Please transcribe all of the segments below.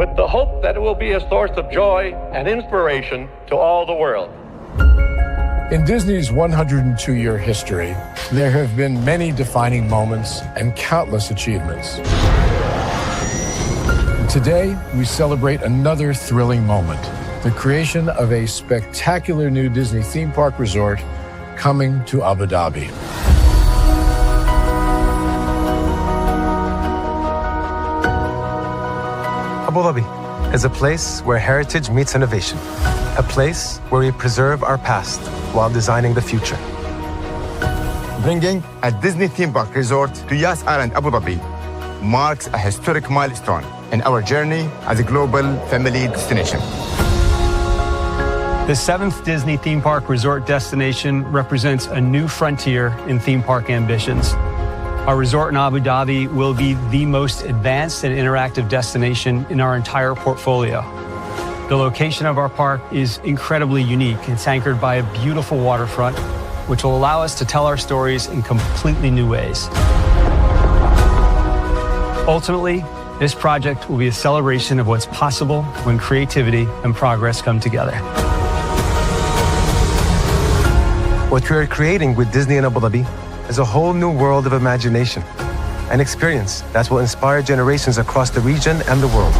with the hope that it will be a source of joy and inspiration to all the world. In Disney's 102-year history, there have been many defining moments and countless achievements. Today, we celebrate another thrilling moment, the creation of a spectacular new Disney theme park resort coming to Abu Dhabi. Abu Dhabi is a place where heritage meets innovation, a place where we preserve our past while designing the future. Bringing a Disney theme park resort to Yas Island, Abu Dhabi, marks a historic milestone in our journey as a global family destination. The 7th Disney theme park resort destination represents a new frontier in theme park ambitions. Our resort in Abu Dhabi will be the most advanced and interactive destination in our entire portfolio. The location of our park is incredibly unique. It's anchored by a beautiful waterfront, which will allow us to tell our stories in completely new ways. Ultimately, this project will be a celebration of what's possible when creativity and progress come together. What we are creating with Disney in Abu Dhabi is a whole new world of imagination, an experience that will inspire generations across the region and the world.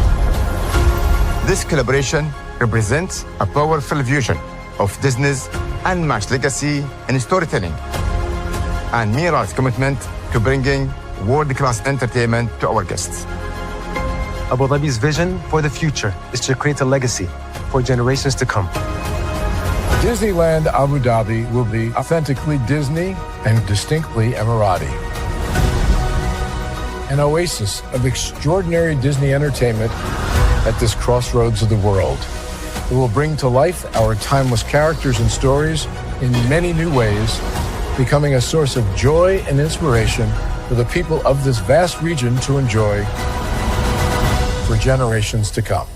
This collaboration represents a powerful fusion of Disney's unmatched legacy in storytelling and Mira's commitment to bringing world-class entertainment to our guests. Abu Dhabi's vision for the future is to create a legacy for generations to come. Disneyland Abu Dhabi will be authentically Disney and distinctly Emirati. An oasis of extraordinary Disney entertainment at this crossroads of the world. It will bring to life our timeless characters and stories in many new ways, becoming a source of joy and inspiration for the people of this vast region to enjoy for generations to come.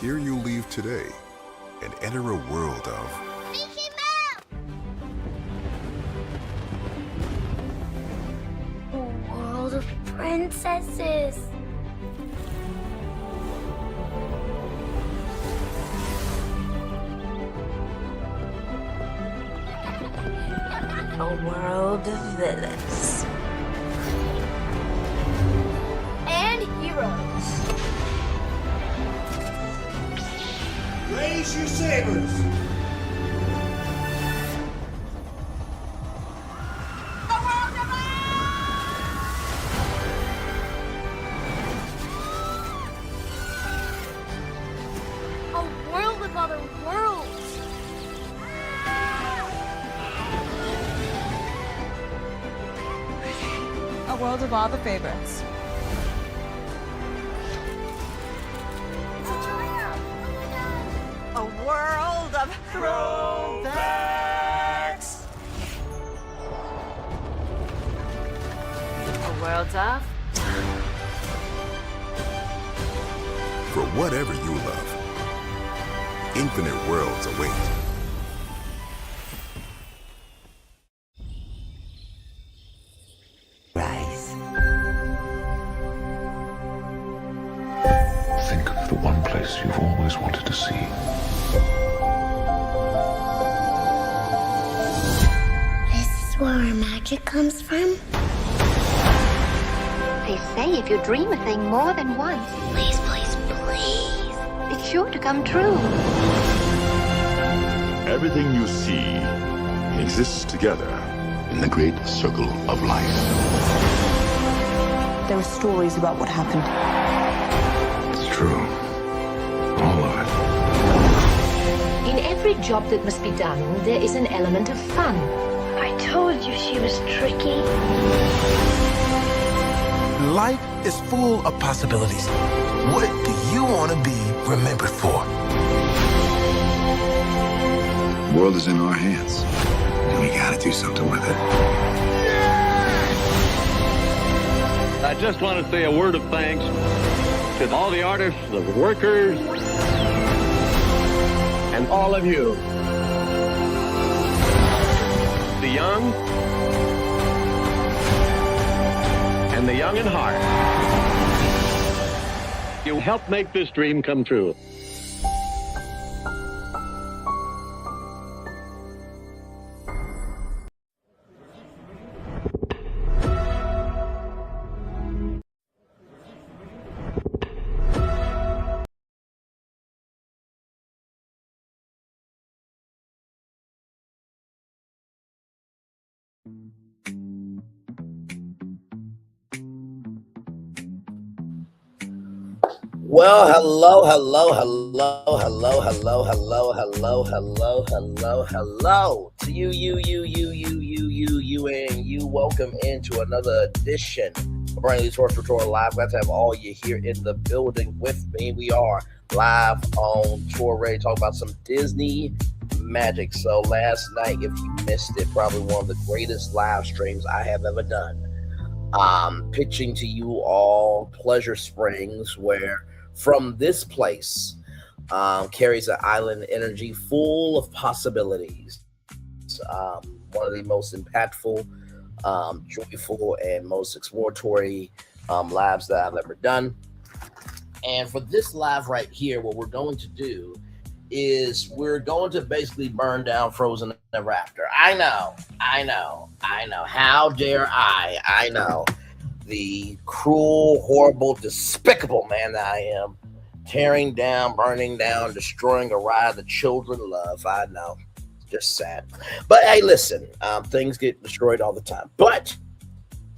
Here you leave today and enter a world of Mickey Mouse! A world of princesses. A world of villains. And heroes. Raise your sabers! A world of other worlds. A world of all the favorites. A world of throwbacks. A world of for whatever you love. Infinite worlds await. Rise. Think of the one place you've always wanted to see. This is where our magic comes from. They say if you dream a thing more than once, Please, please, please. it's sure to come true. Everything you see exists together in the great circle of life. There are stories about what happened. It's true. All of it. In every job that must be done, there is an element of fun. I told you she was tricky. Life is full of possibilities. What do you want to be remembered for? The world is in our hands, and we gotta do something with it. I just want to say a word of thanks to all the artists, the workers, and all of you, the young and the young in heart. You help make this dream come true. Well, hello to you, and you. Welcome into another edition of Burnin Source Tour Live. Glad to have all you here in the building with me. We are live on tour, ready to talk about some Disney magic. So last night, if you missed it, probably one of the greatest live streams I have ever done. Pitching to you all Pleasure Springs, where from this place carries an island energy full of possibilities. One of the most impactful, joyful, and most exploratory lives that I've ever done. And for this live right here, what we're going to do is we're going to basically burn down Frozen Ever After. I know. How dare I? I know. The cruel, horrible, despicable man that I am. Tearing down, burning down, destroying a ride the children love. I know. Just sad. But hey, listen, things get destroyed all the time. But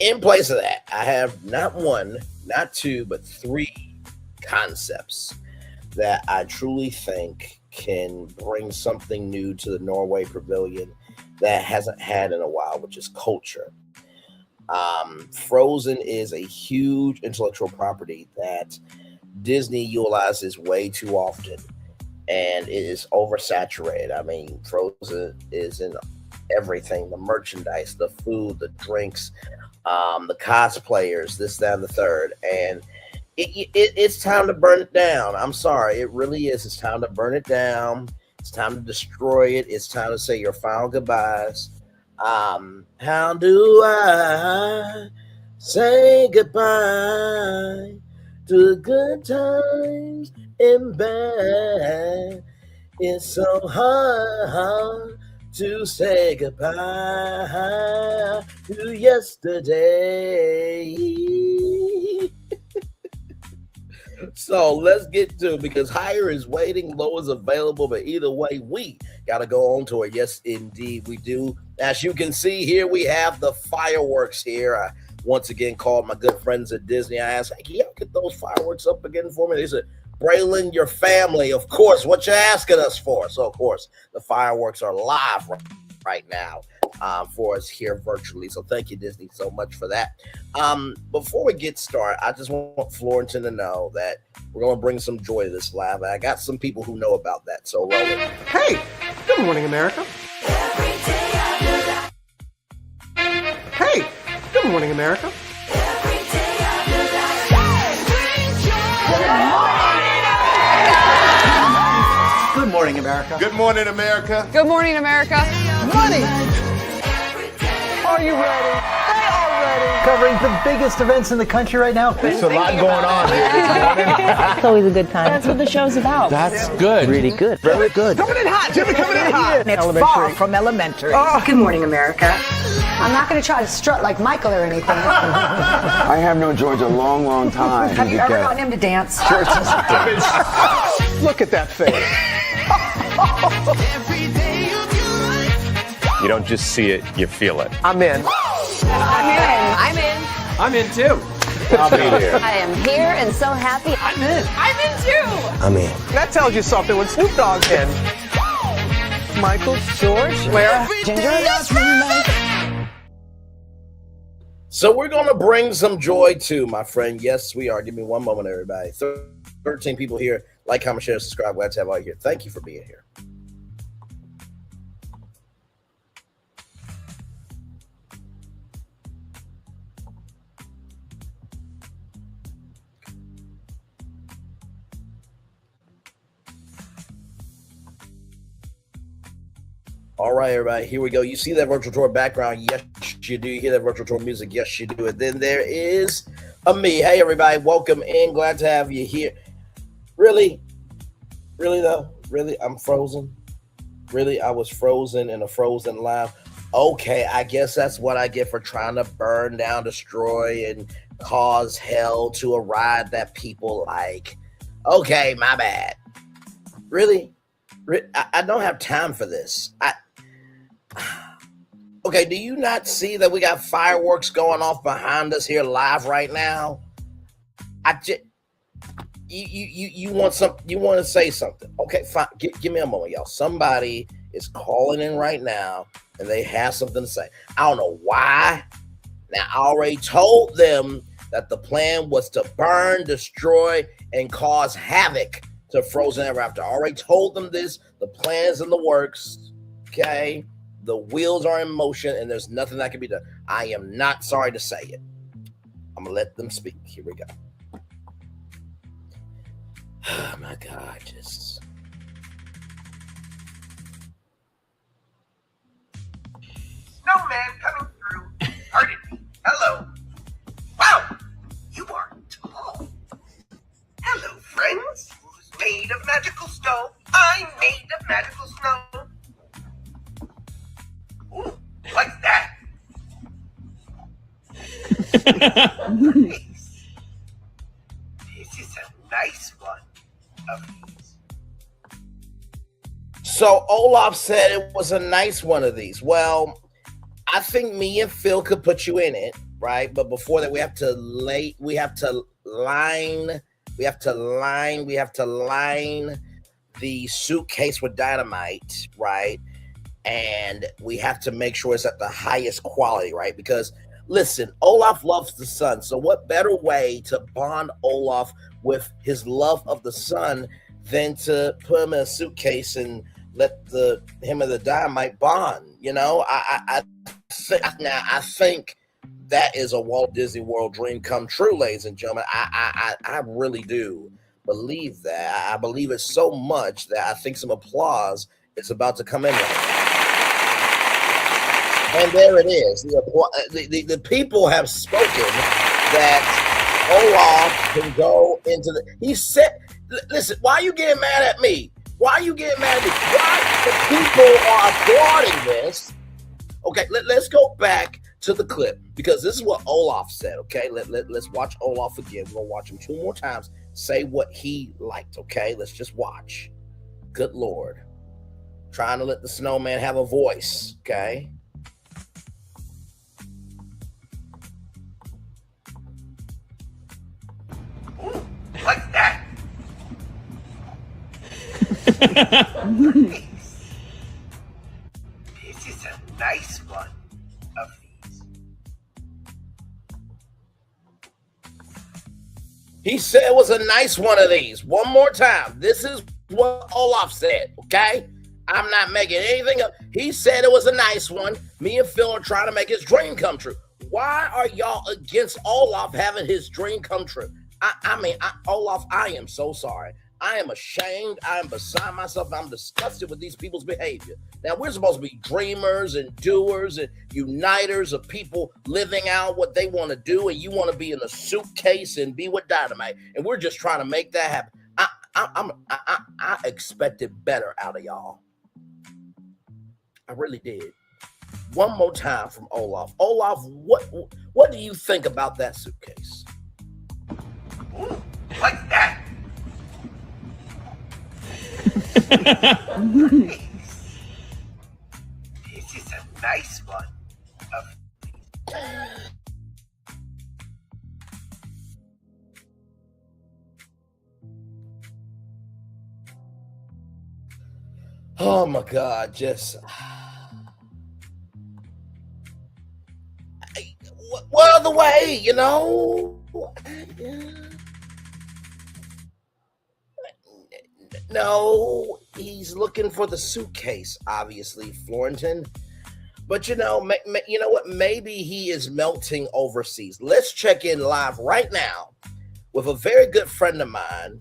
in place of that, I have not one, not two, but three concepts that I truly think can bring something new to the Norway Pavilion that hasn't had in a while, which is culture. Frozen is a huge intellectual property that Disney utilizes way too often, and it is oversaturated. I mean, Frozen is in everything: the merchandise, the food, the drinks, the cosplayers, this, that, and the third. And it's time to burn it down. I'm sorry, it really is. It's time to burn it down. It's time to destroy it. It's time to say your final goodbyes. How do I say goodbye to good times and bad? It's so hard to say goodbye to yesterday. So let's get to it, because higher is waiting, low is available, but either way, we got to go on to it. Yes, indeed, we do. As you can see here, we have the fireworks here. I once again called my good friends at Disney. I asked, hey, can y'all get those fireworks up again for me? They said, Braylon, your family, of course, what you asking us for? So, of course, the fireworks are live right now for us here virtually. So thank you, Disney, so much for that. Before we get started, I just want Florentin to know that we're going to bring some joy to this live. I got some people who know about that, so roll it. Hey, good morning, America. Hey, good morning, America. Good morning, America. Good morning, America. Good morning, America. Money. Are you ready? They are ready. Covering the biggest events in the country right now. There's a lot going on here this morning. It's always a good time. That's what the show's about. That's good. Really good. Very good. Coming in hot. Jimmy coming in hot. It's far from elementary. Oh. Good morning, America. I'm not going to try to strut like Michael or anything. I have known George a long, long time. Have you ever gotten him to dance? Look at that face. You don't just see it, you feel it. I'm in. I'm in. I'm in too. I'll be here. I am here and so happy. I'm in. I'm in too. I'm in. That tells you something when Snoop Dogg's in. Michael, George, Lara, Ginger. So we're going to bring some joy to, my friend. Yes, we are. Give me one moment, everybody. 13 people here. Like, comment, share, subscribe. Glad to have all you here. Thank you for being here. All right, everybody, here we go. You see that virtual tour background? Yes, you do. You hear that virtual tour music? Yes, you do. And then there is me. Hey, everybody, welcome in. Glad to have you here. Really, though? Really, I'm frozen? Really, I was frozen in a frozen live? Okay, I guess that's what I get for trying to burn down, destroy, and cause hell to a ride that people like. Okay, my bad. Really? I don't have time for this. Okay, do you not see that we got fireworks going off behind us here live right now? You want to say something? Okay, fine. Give me a moment, y'all. Somebody is calling in right now, and they have something to say. I don't know why. Now, I already told them that the plan was to burn, destroy, and cause havoc to Frozen Ever After. I already told them this. The plan is in the works. Okay? The wheels are in motion, and there's nothing that can be done. I am not sorry to say it. I'm going to let them speak. Here we go. Oh, my God. Just... Snowman coming through. Pardon me. Hello. Wow! You are tall. Hello, friends. Who's made of magical snow? I'm made of magical snow. Ooh, what's that? Nice. This is a nice one of these. So Olaf said it was a nice one of these. Well, I think me and Phil could put you in it, right? But before that, we have to line the suitcase with dynamite, right? And we have to make sure it's at the highest quality, right? Because listen, Olaf loves the sun. So what better way to bond Olaf with his love of the sun than to put him in a suitcase and let him and the dynamite bond? You know, I think that is a Walt Disney World dream come true, ladies and gentlemen. I really do believe that. I believe it so much that I think some applause is about to come in there. And there it is. The people have spoken that Olaf can go into the... He said, listen, why are you getting mad at me? Why are you getting mad at me? Why the people are applauding this? Okay, let's go back to the clip because this is what Olaf said, okay? Let's watch Olaf again. We're going to watch him 2 more times. Say what he liked, okay? Let's just watch. Good Lord. Trying to let the snowman have a voice, okay? Ooh, what's that? This is a nice one of these. He said it was a nice one of these. One more time. This is what Olaf said, okay? I'm not making anything up. He said it was a nice one. Me and Phil are trying to make his dream come true. Why are y'all against Olaf having his dream come true? Olaf, I am so sorry. I am ashamed. I am beside myself. I'm disgusted with these people's behavior. Now, we're supposed to be dreamers and doers and uniters of people living out what they want to do, and you want to be in a suitcase and be with dynamite, and we're just trying to make that happen. I expected better out of y'all. I really did. One more time from Olaf. Olaf, what do you think about that suitcase? Ooh, what's that? This is a nice one of these. Oh my God, just what other way, you know? No, he's looking for the suitcase, obviously, Florentin. But you know what? Maybe he is melting overseas. Let's check in live right now with a very good friend of mine.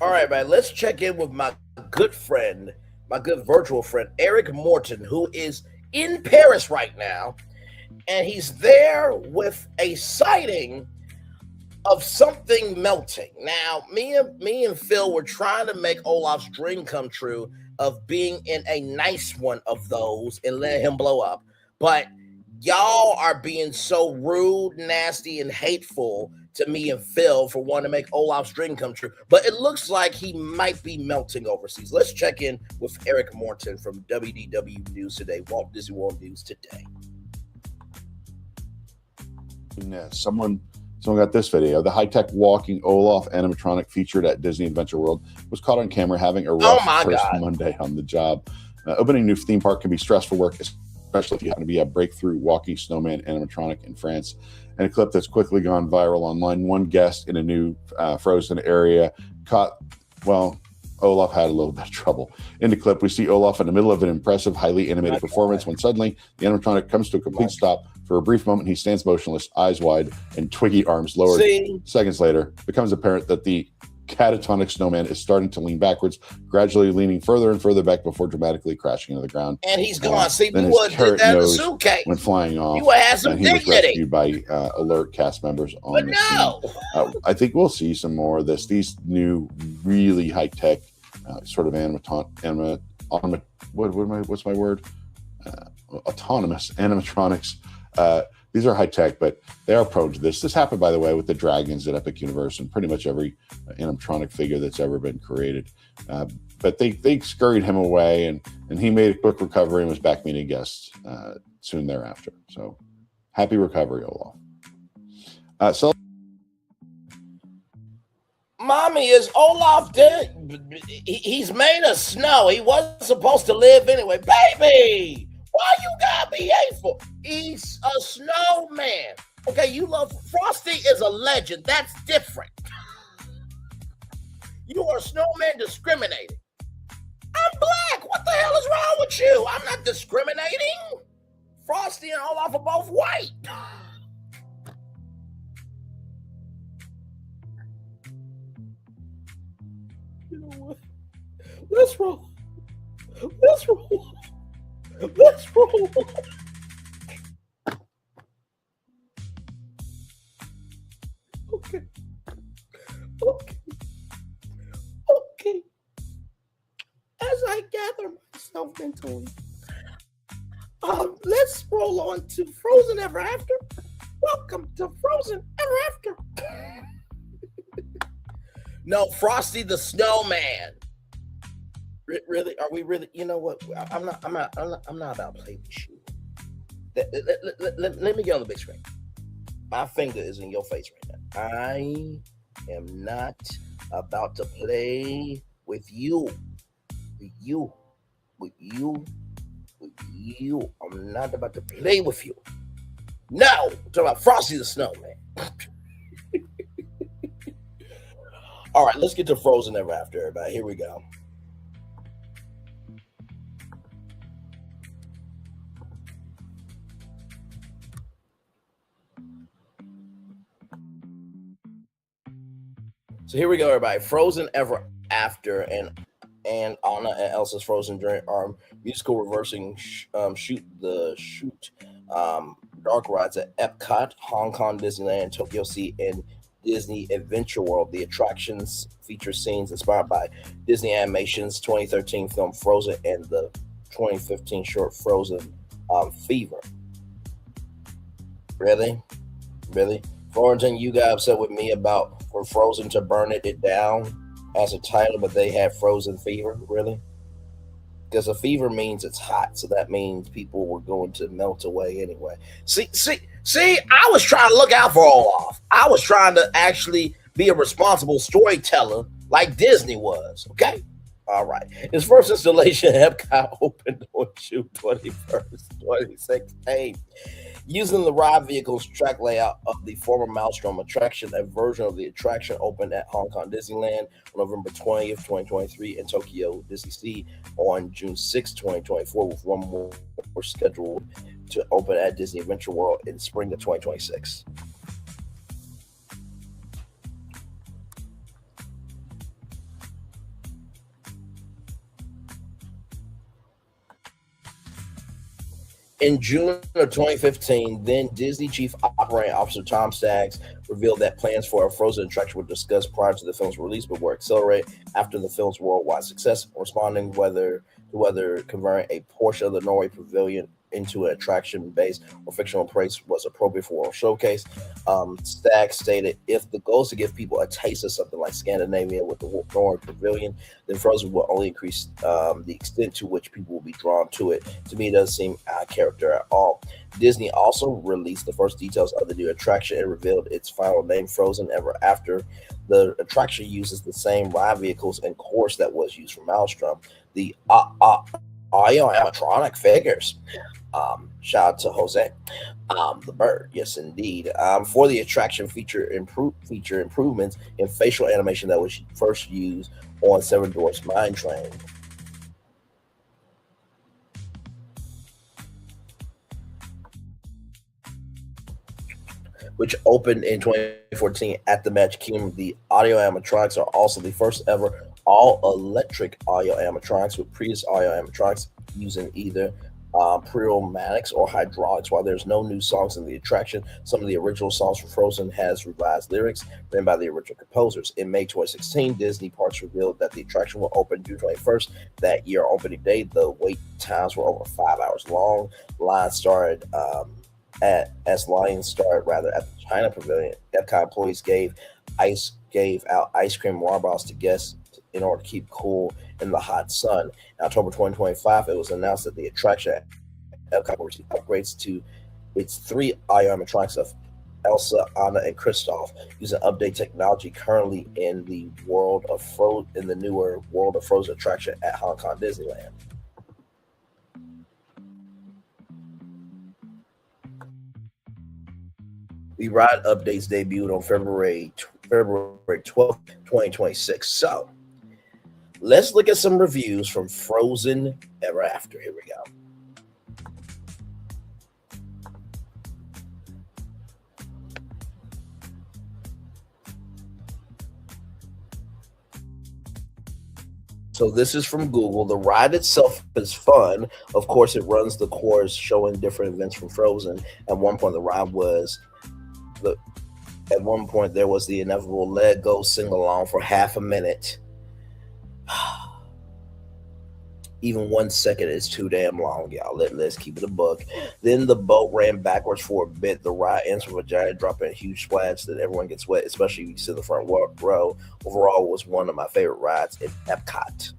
All right, man. Let's check in with my good friend, my good virtual friend, Eric Morton, who is in Paris right now, and he's there with a sighting of something melting. Now, me and Phil were trying to make Olaf's dream come true of being in a nice one of those and let him blow up, but y'all are being so rude, nasty, and hateful to me and Phil for wanting to make Olaf's dream come true. But it looks like he might be melting overseas. Let's check in with Eric Morton from WDW News Today, Walt Disney World News Today. Yeah, someone got this video. The high-tech walking Olaf animatronic featured at Disney Adventure World was caught on camera having a rough first Monday on the job. Opening a new theme park can be stressful work, especially if you happen to be a breakthrough walking snowman animatronic in France. And a clip that's quickly gone viral online. One guest in a new frozen area Olaf had a little bit of trouble. In the clip, we see Olaf in the middle of an impressive, highly animated performance when suddenly the animatronic comes to a complete stop. For a brief moment, he stands motionless, eyes wide, and twiggy arms lowered. Seconds later, it becomes apparent that the catatonic snowman is starting to lean backwards, gradually leaning further and further back before dramatically crashing into the ground. And he's gone. See, we would have did that in the suitcase. When flying off, you would have some dignity. He was rescued by alert cast members on the scene. I think we'll see some more of this. These new, really high-tech sort of autonomous animatronics. These are high tech, but they are prone to this. This happened, by the way, with the dragons at Epic Universe and pretty much every animatronic figure that's ever been created. But they scurried him away, and he made a quick recovery and was back meeting guests soon thereafter. So happy recovery, Olaf. Mommy, is Olaf dead? He's made of snow. He wasn't supposed to live anyway. Baby! Why you gotta be hateful? He's a snowman. Okay, you love Frosty is a legend. That's different. You are snowman discriminating. I'm black. What the hell is wrong with you? I'm not discriminating. Frosty and Olaf are both white. You know what? Let's roll. Let's roll. Let's roll. Okay. As I gather myself mentally, let's roll on to Frozen Ever After. Welcome to Frozen Ever After. No, Frosty the Snowman. Really? Are we really? You know what? I'm not about to play with you. Let me get on the big screen. My finger is in your face right now. I am not about to play with you. With you. I'm not about to play with you. No, I'm talking about Frosty the Snowman. All right, let's get to Frozen Ever After, everybody. Here we go. So here we go, everybody. Frozen Ever After and Anna and Elsa's Frozen Dream are musical reversing shoot dark rides at Epcot, Hong Kong, Disneyland, Tokyo Sea, and Disney Adventure World. The attractions feature scenes inspired by Disney Animation's 2013 film Frozen and the 2015 short Frozen Fever. Really? Florentine, you got upset with me about for Frozen to burn it down as a title, but they had Frozen Fever? Really? Because a fever means it's hot, so that means people were going to melt away anyway. See, I was trying to look out for Olaf. I was trying to actually be a responsible storyteller like Disney was, okay? All right. His first installation at Epcot opened on June 21st, 2016. Using the ride vehicle's track layout of the former Maelstrom attraction, a version of the attraction opened at Hong Kong Disneyland on November 20th, 2023, and Tokyo Disney Sea on June 6th, 2024, with one more scheduled to open at Disney Adventure World in spring of 2026. In June of 2015, then Disney Chief Operating Officer Tom Staggs revealed that plans for a Frozen attraction were discussed prior to the film's release, but were accelerated after the film's worldwide success, responding whether converting a portion of the Norway Pavilion into an attraction base or fictional place was appropriate for a showcase. Staggs stated, if the goal is to give people a taste of something like Scandinavia with the Norway Pavilion, then Frozen will only increase the extent to which people will be drawn to it. To me, it doesn't seem out of character at all. Disney also released the first details of the new attraction and revealed its final name, Frozen Ever After. The attraction uses the same ride vehicles and course that was used for Maelstrom. The animatronic figures. Shout out to Jose, the bird. Yes, indeed. For the attraction, feature improvements in facial animation that was first used on Seven Dwarfs Mine Train. Which opened in 2014 at the Magic Kingdom. The audio animatronics are also the first ever all-electric audio animatronics, with previous audio animatronics using either pneumatics or hydraulics. While there's no new songs in the attraction, some of the original songs for Frozen has revised lyrics written by the original composers. In May 2016, Disney Parks revealed that the attraction will open June 21st. That year, opening day, the wait times were over 5 hours long. Lions started at the China Pavilion. Epcot employees gave out ice cream water bottles to guests in order to keep cool in the hot sun. In October 2025, it was announced that the attraction at Epcot will receive upgrades to its 3 audio animatronics of Elsa, Anna, and Kristoff using update technology currently in the newer World of Frozen attraction at Hong Kong Disneyland. The ride updates debuted on February 12th, 2026. So, let's look at some reviews from Frozen Ever After. Here we go. So this is from Google. The ride itself is fun. Of course, it runs the course showing different events from Frozen. At one point, there was the inevitable Let Go sing-along for half a minute. Even 1 second is too damn long, y'all. Let's keep it a buck. Then the boat ran backwards for a bit. The ride ends with a giant drop in huge splash that everyone gets wet, especially if you sit in the front row. Overall, it was one of my favorite rides in Epcot.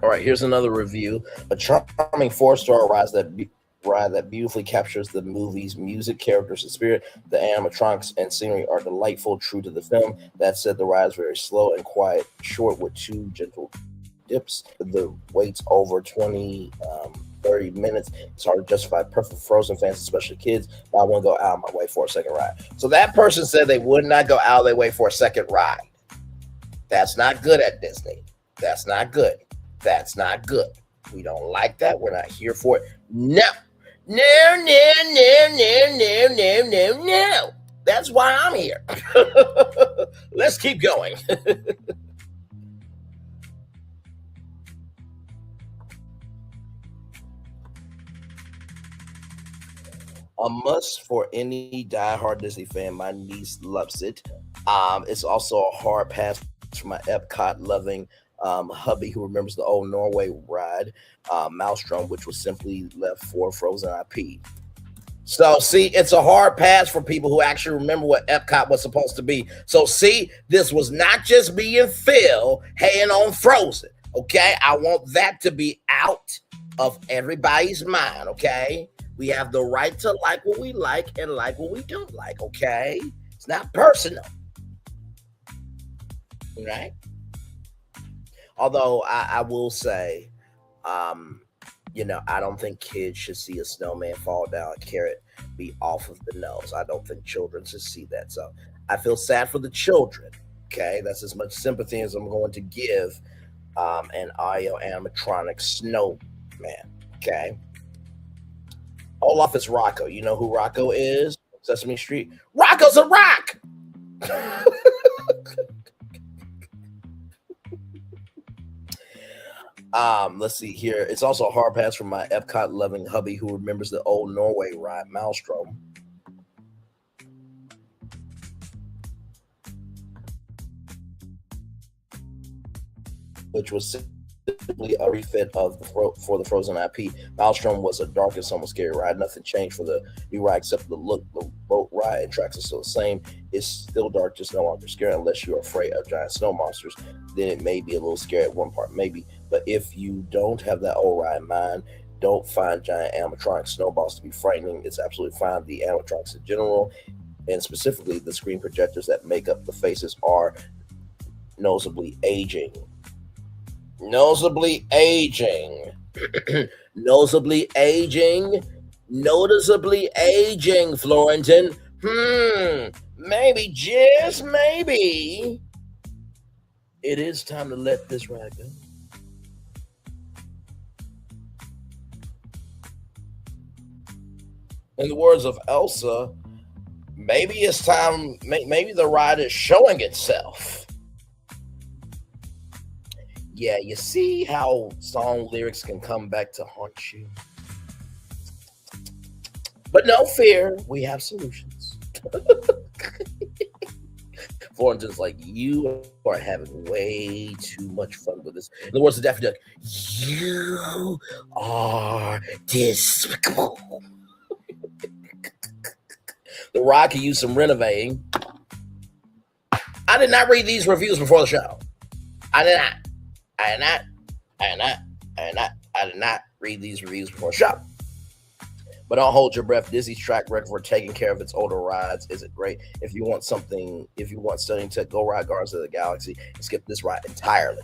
All right, here's another review. A charming 4-star ride that beautifully captures the movie's music, characters, and spirit. The animatronics and scenery are delightful, true to the film. That said, the ride is very slow and quiet, short with 2 gentle dips. The wait's over 30 minutes. It's hard to justify. Perfect for Frozen fans, especially kids. But I won't go out of my way for a second ride. So that person said they would not go out of their way for a second ride. That's not good at Disney. That's not good. That's not good. We don't like that. We're not here for it. No. No. That's why I'm here. Let's keep going. A must for any diehard Disney fan. My niece loves it. It's also a hard pass for my Epcot loving hubby who remembers the old Norway ride, Maelstrom, which was simply left for Frozen IP. So, see, it's a hard pass for people who actually remember what Epcot was supposed to be. So, see, this was not just me and Phil hating on Frozen, okay? I want that to be out of everybody's mind, okay? We have the right to like what we like and like what we don't like, okay? It's not personal, right? Although I will say, you know, I don't think kids should see a snowman fall down, a carrot be off of the nose. I don't think children should see that. So I feel sad for the children. Okay, that's as much sympathy as I'm going to give an IO animatronic snowman. Okay. Olaf is Rocco. You know who Rocco is? Sesame Street. Rocco's a rock. Let's see here. It's also a hard pass from my Epcot loving hubby who remembers the old Norway ride, Maelstrom. Which was simply a refit of for the Frozen IP. Maelstrom was a dark and somewhat scary ride. Nothing changed for the new ride except the look. The boat ride and tracks are still the same. It's still dark, just no longer scary unless you're afraid of giant snow monsters. Then it may be a little scary at one part, maybe. But if you don't have that old ride in mind, don't find giant animatronic snowballs to be frightening. It's absolutely fine. The animatronics in general, and specifically the screen projectors that make up the faces, are noticeably aging. Noticeably aging, noticeably aging, Florentin. Maybe, just maybe, it is time to let this ride go. In the words of Elsa, maybe it's time, maybe the ride is showing itself. Yeah, you see how song lyrics can come back to haunt you. But no fear, we have solutions. Florentin's like, you are having way too much fun with this. In the words of Daffy Duck, you are despicable. The ride could use some renovating. I did not read these reviews before the show. I did not read these reviews before the show. But don't hold your breath. Disney's track record for taking care of its older rides isn't great. If you want stunning tech, go ride Guardians of the Galaxy and skip this ride entirely.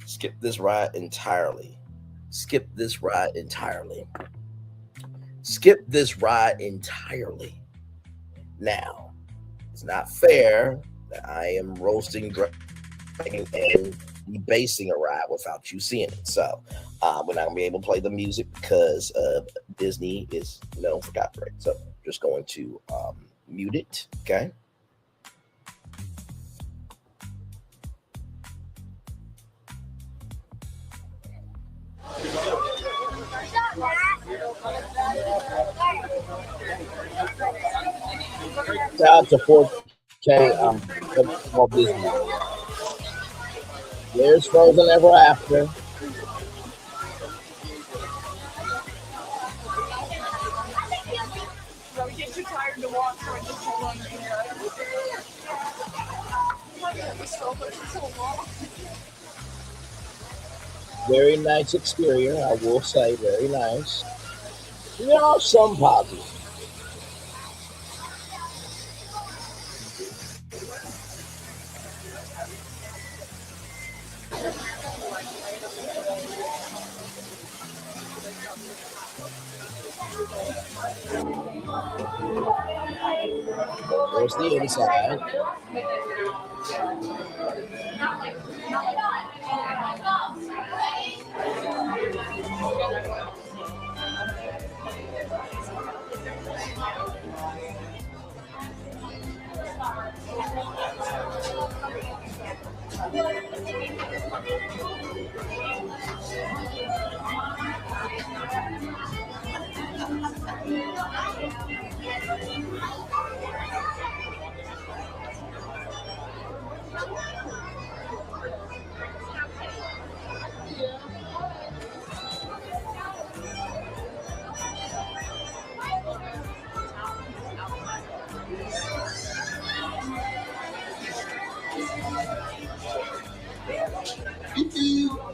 Skip this ride entirely. Now, it's not fair that I am roasting dragging and debasing a ride without you seeing it. So we're not gonna be able to play the music because Disney is known for copyright. So I'm just going to mute it. Okay. Shout out to 4K Walt Disney. There's Frozen Ever After. Bro, you get too tired to walk, so I just hold on to Very nice exterior, I will say, very nice. There are some positives. There's the inside.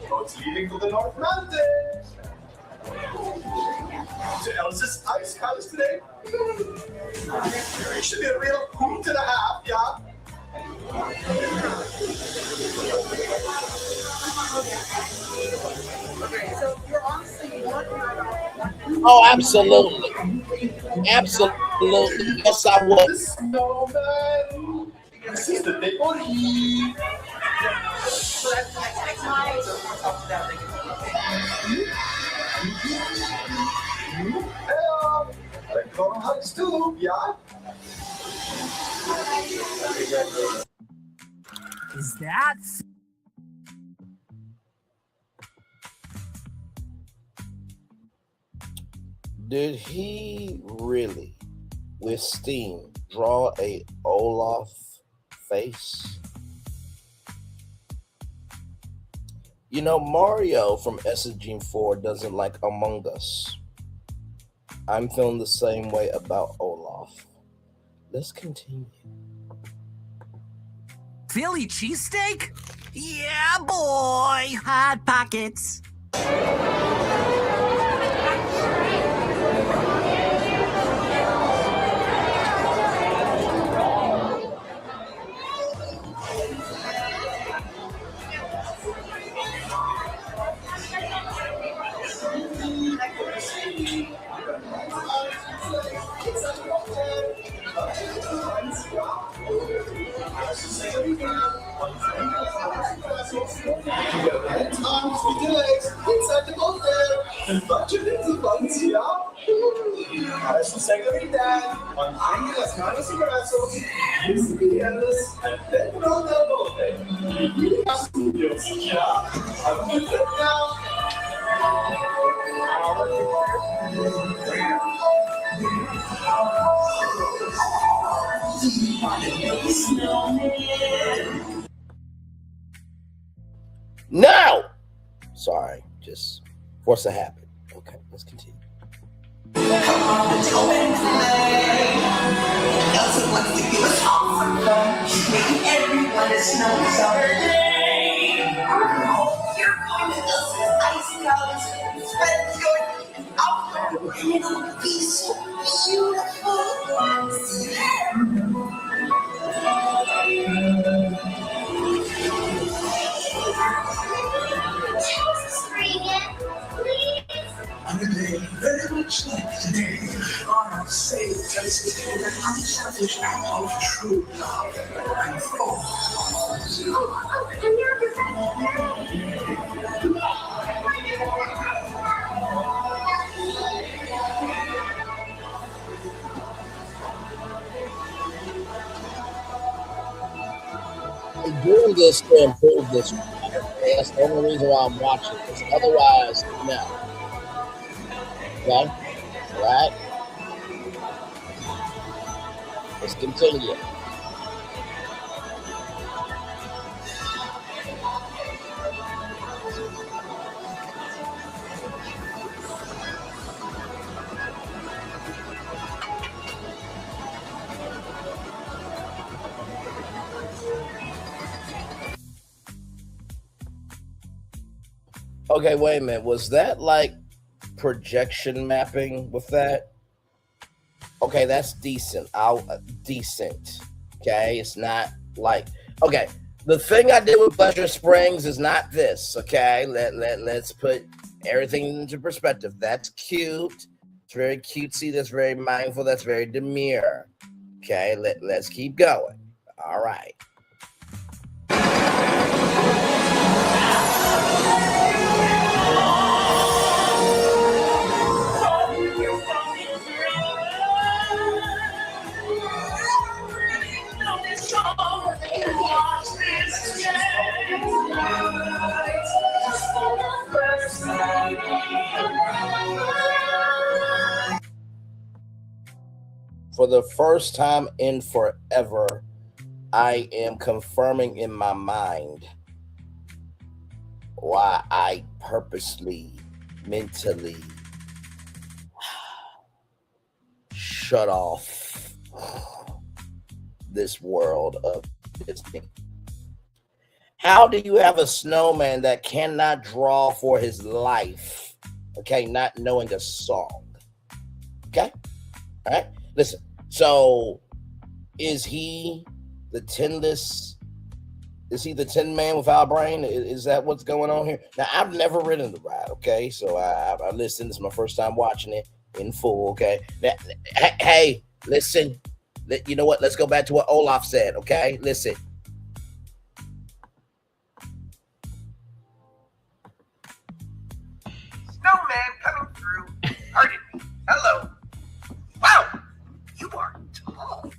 Boats leaving for the North Mountains. To Elsa's Ice Palace today. It should be a real hoot and a half, yeah? Oh, absolutely. Absolutely. Yes, I would. Is that? Did he really, with steam, draw a Olaf face? You know, Mario from SSG 4 doesn't like Among Us. I'm feeling the same way about Olaf. Let's continue. Philly cheesesteak? Yeah, boy. Hot Pockets. No! Sorry, just force a habit. Okay, let's continue. It'll be so Very much like today, our safe tasted an unselfish act of true love and I'm doing this to improve this. Okay? That's the only reason why I'm watching this. Otherwise, no. Okay? Right? Let's continue. Okay, wait a minute. Was that like projection mapping with that? Okay, that's decent. Decent. Okay, it's not like okay. The thing I did with Pleasure Springs is not this. Okay, let's put everything into perspective. That's cute. It's very cutesy. That's very mindful. That's very demure. Okay, let's keep going. All right. For the first time in forever, I am confirming in my mind why I purposely, mentally shut off this world of Disney. How do you have a snowman that cannot draw for his life? Okay, not knowing a song. Okay, all right. Listen, so is he the tinless? Is he the Tin Man without a brain? Is that what's going on here? Now, I've never ridden the ride, okay? So I listened. This is my first time watching it in full, okay? Now, hey, listen. You know what? Let's go back to what Olaf said, okay? Listen. Snowman coming through. Pardon me. Hello. Wow, you are tall.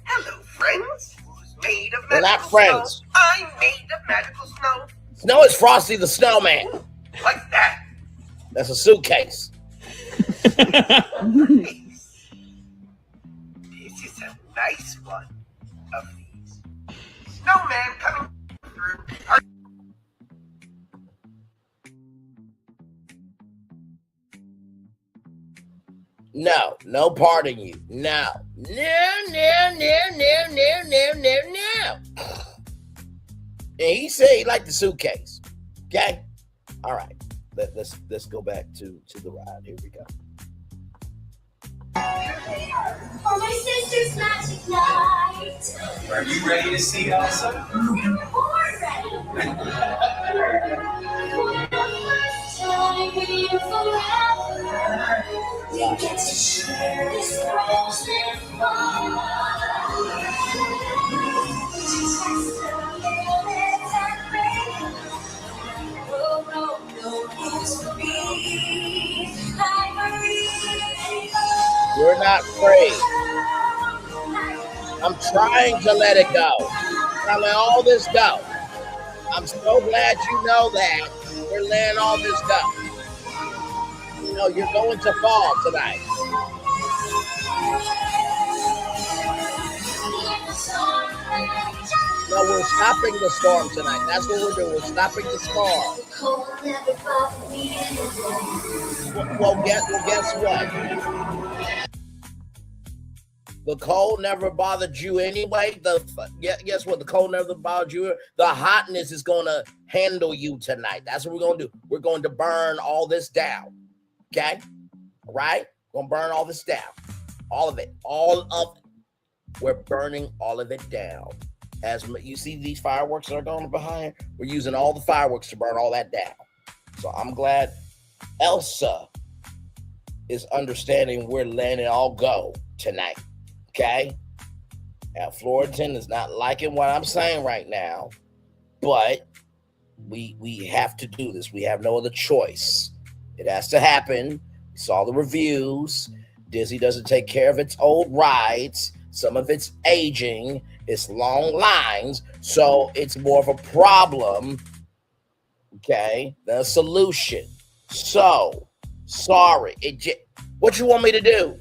Hello, friends. Who's made of magical We're not friends. Snow? I'm made of magical snow. Snow is Frosty the Snowman. What's that? That's a suitcase. This is a nice one of these. Snowman coming through. No pardon you. No. And he said he liked the suitcase. Okay? All right. Let's go back to the ride. Here we go. For my sister's magic night. Are you ready to see Elsa? Born ready. For the first time in forever, we get to share this frozen fun. Just test the limits and break. No, it's free. I'm free. You're not free. I'm trying to let it go. I let all this go. I'm so glad you know that. We're letting all this go. No, you're going to fall tonight. No, we're stopping the storm tonight. That's what we're doing. We're stopping the storm. Well, guess what? The cold never bothered you anyway. Guess what? The cold never bothered you. The hotness is going to handle you tonight. That's what we're going to do. We're going to burn all this down. Okay? All right? We're going to burn all this down. All of it. All of it. We're burning all of it down. As you see these fireworks that are going behind, we're using all the fireworks to burn all that down. So I'm glad Elsa is understanding we're letting it all go tonight. Okay? Now, Floridan is not liking what I'm saying right now, but we have to do this. We have no other choice. It has to happen. We saw the reviews. Disney doesn't take care of its old rides. Some of it's aging. It's long lines. So it's more of a problem, okay, than a solution. So, sorry. What you want me to do?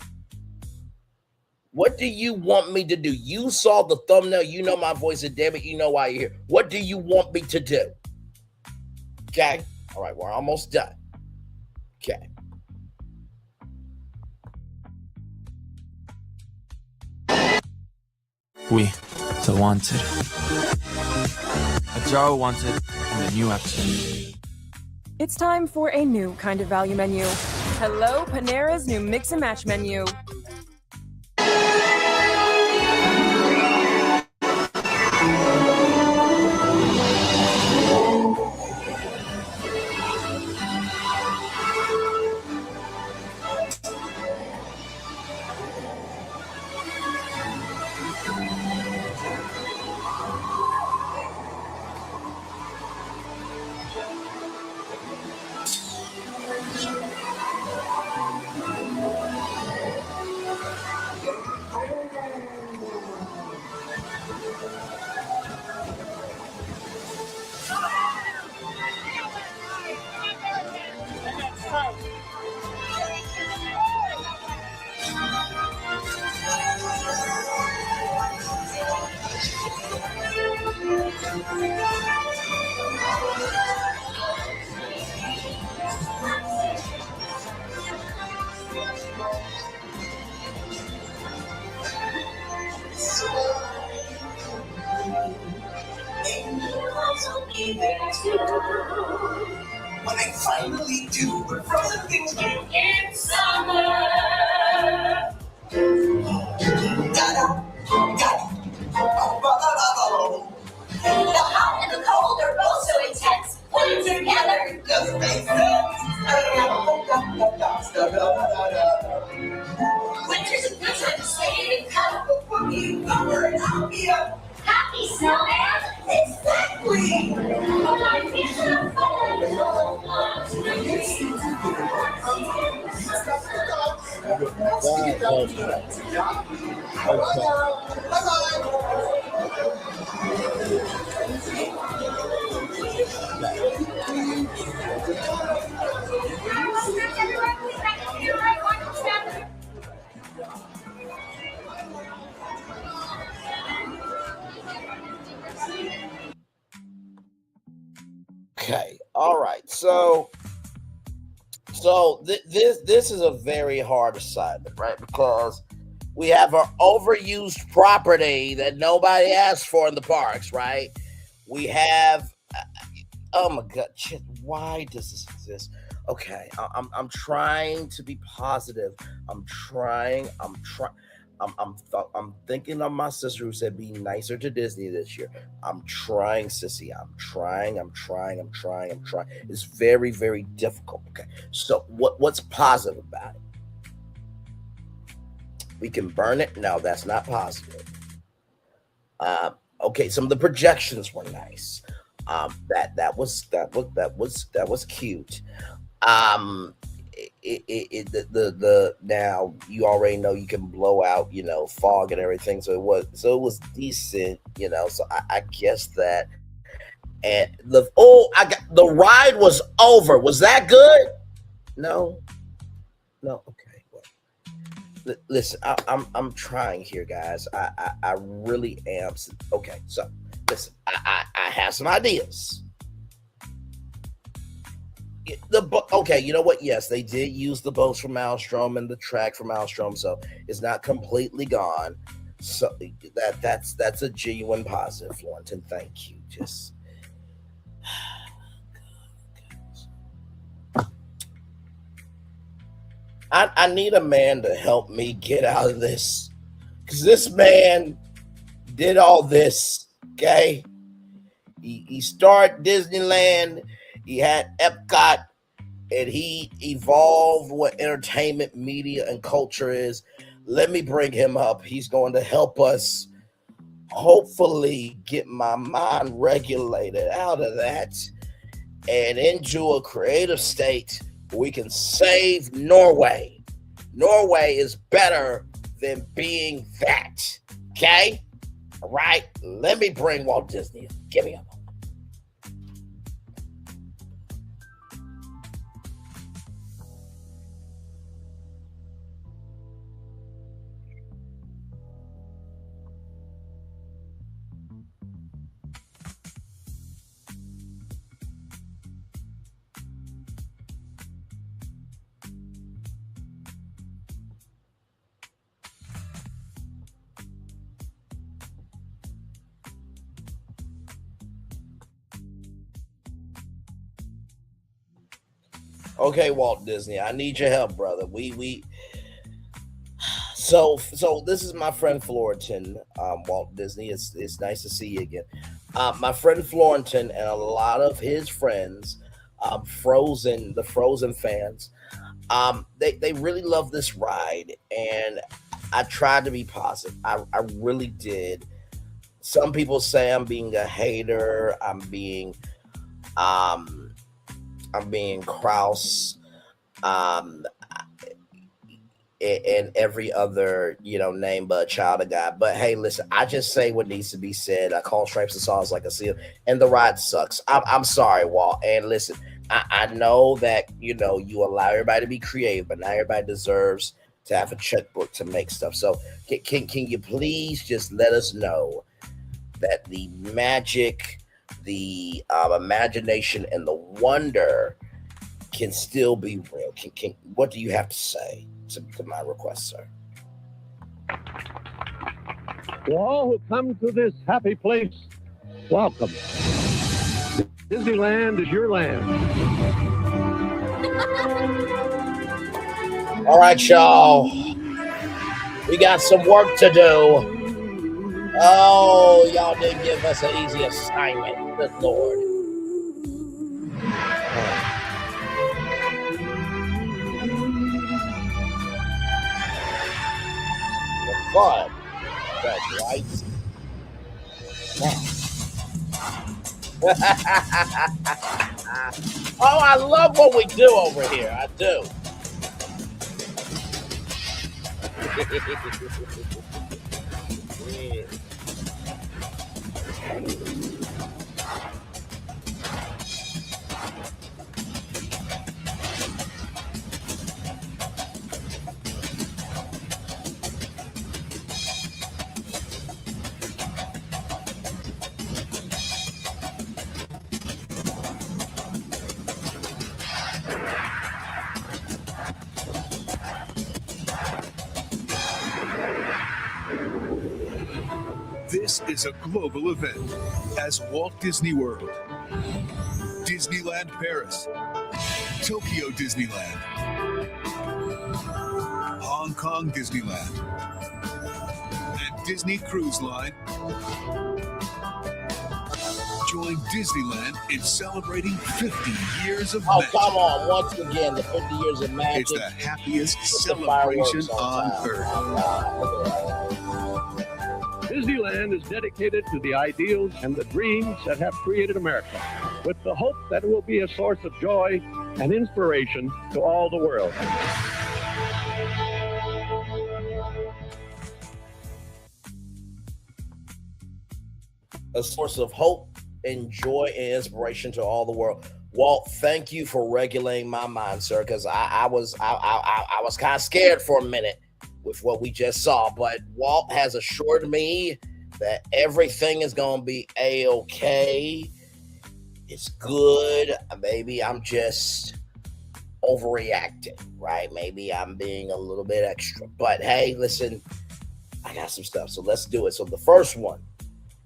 What do you want me to do? You saw the thumbnail. You know my voice is David. You know why you're here. What do you want me to do? Okay. All right. We're almost done. Okay. We, the Wanted. A Jaro Wanted in the new episode. It's time for a new kind of value menu. Hello, Panera's new Mix and Match menu. When I finally do what frozen things do in summer. Winter's a good time to stay in colorful for you. I'll be a happy snowman. Exactly. Okay. All right. So this is a very hard assignment, right? Because we have an overused property that nobody asked for in the parks, right? We have, oh my God, shit, why does this exist? Okay, I'm trying to be positive. I'm thinking of my sister who said be nicer to Disney this year. I'm trying, sissy. I'm trying. It's very, very difficult. Okay. So what's positive about it? We can burn it. No, that's not positive. Okay, some of the projections were nice. That was cute. Now you already know you can blow out, fog and everything. So it was decent, so I guess that. And the ride was over. Was that good? No. Okay. Well, listen, I'm trying here, guys. I really am. Okay. So listen, I have some ideas. Okay, you know what? Yes, they did use the boats from Maelstrom and the track from Maelstrom, so it's not completely gone. So that's a genuine positive, Florentine. Thank you. Just I need a man to help me get out of this, because this man did all this. Okay, he started Disneyland. He had Epcot, and he evolved what entertainment, media, and culture is. Let me bring him up. He's going to help us hopefully get my mind regulated out of that and into a creative state where we can save Norway. Norway is better than being that. Okay? All right? Let me bring Walt Disney in. Give me a moment. Okay, Walt Disney, I need your help, brother. So this is my friend Florentine, Walt Disney. It's nice to see you again. My friend Florentine and a lot of his friends, the Frozen fans, they really love this ride, and I tried to be positive. I really did. Some people say I'm being a hater. I'm being Kraus, and every other, name but a child of God. But hey, listen, I just say what needs to be said. I call stripes and songs like a seal, and the ride sucks. I'm sorry, Walt. And listen, I know that, you allow everybody to be creative, but not everybody deserves to have a checkbook to make stuff. So can you please just let us know that the magic, the imagination, and the wonder can still be real? What do you have to say to my request, sir? To all who come to this happy place, welcome. Disneyland is your land. All right, y'all. We got some work to do. Oh, y'all didn't give us an easy assignment. Good Lord. fun. That's right. Oh, I love what we do over here. I do. Yeah. This is a global event as Walt Disney World, Disneyland Paris, Tokyo Disneyland, Hong Kong Disneyland, and Disney Cruise Line join Disneyland in celebrating 50 years of magic. Come on, once again, the 50 years of magic. It's the happiest celebration on Earth. Disneyland is dedicated to the ideals and the dreams that have created America, with the hope that it will be a source of joy and inspiration to all the world. A source of hope and joy and inspiration to all the world. Walt, thank you for regulating my mind, sir, because I was kind of scared for a minute with what we just saw, but Walt has assured me that everything is going to be A-okay. It's good. Maybe I'm just overreacting, right? Maybe I'm being a little bit extra. But hey, listen, I got some stuff, so let's do it. So the first one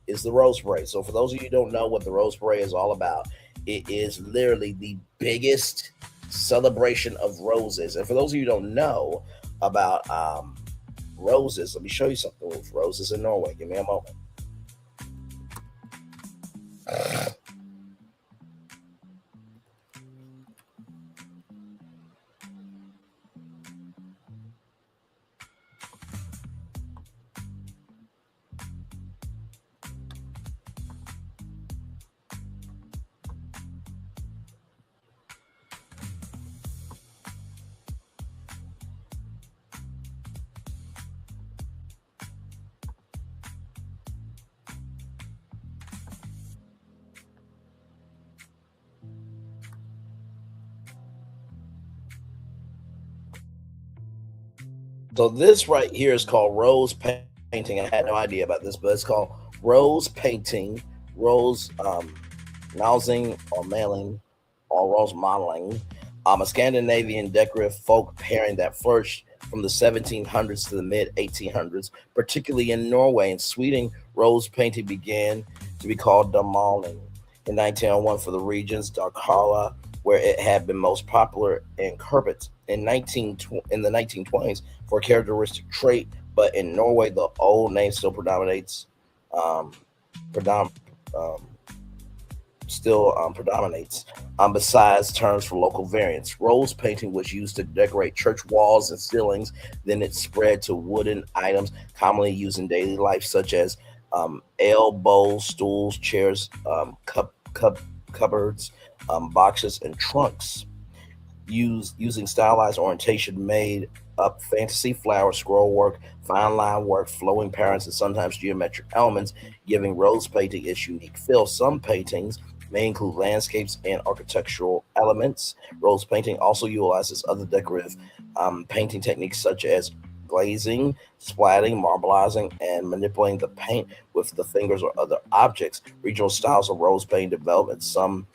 is the Rose Parade. So for those of you who don't know what the Rose Parade is all about, it is literally the biggest celebration of roses. And for those of you who don't know about roses, let me show you something with roses in Norway. Give me a moment. So this right here is called rose painting. I had no idea about this, but it's called rose painting, rose mousing or mailing, or rose modeling. A Scandinavian decorative folk pairing that flourished from the 1700s to the mid-1800s, particularly in Norway and Sweden. Rose painting began to be called damaling in 1901 for the regions Darkhala, where it had been most popular, in Kerbet in the 1920s for a characteristic trait, but in Norway the old name still predominates. Besides terms for local variants. Rose painting was used to decorate church walls and ceilings. Then it spread to wooden items commonly used in daily life, such as ale bowls, stools, chairs, cupboards, boxes, and trunks. Using stylized orientation made up fantasy flower scroll work, fine line work, flowing patterns, and sometimes geometric elements, giving rose painting its unique feel. Some paintings may include landscapes and architectural elements. Rose painting also utilizes other decorative painting techniques such as glazing, splatting, marbleizing, and manipulating the paint with the fingers or other objects. Regional styles of rose painting development, some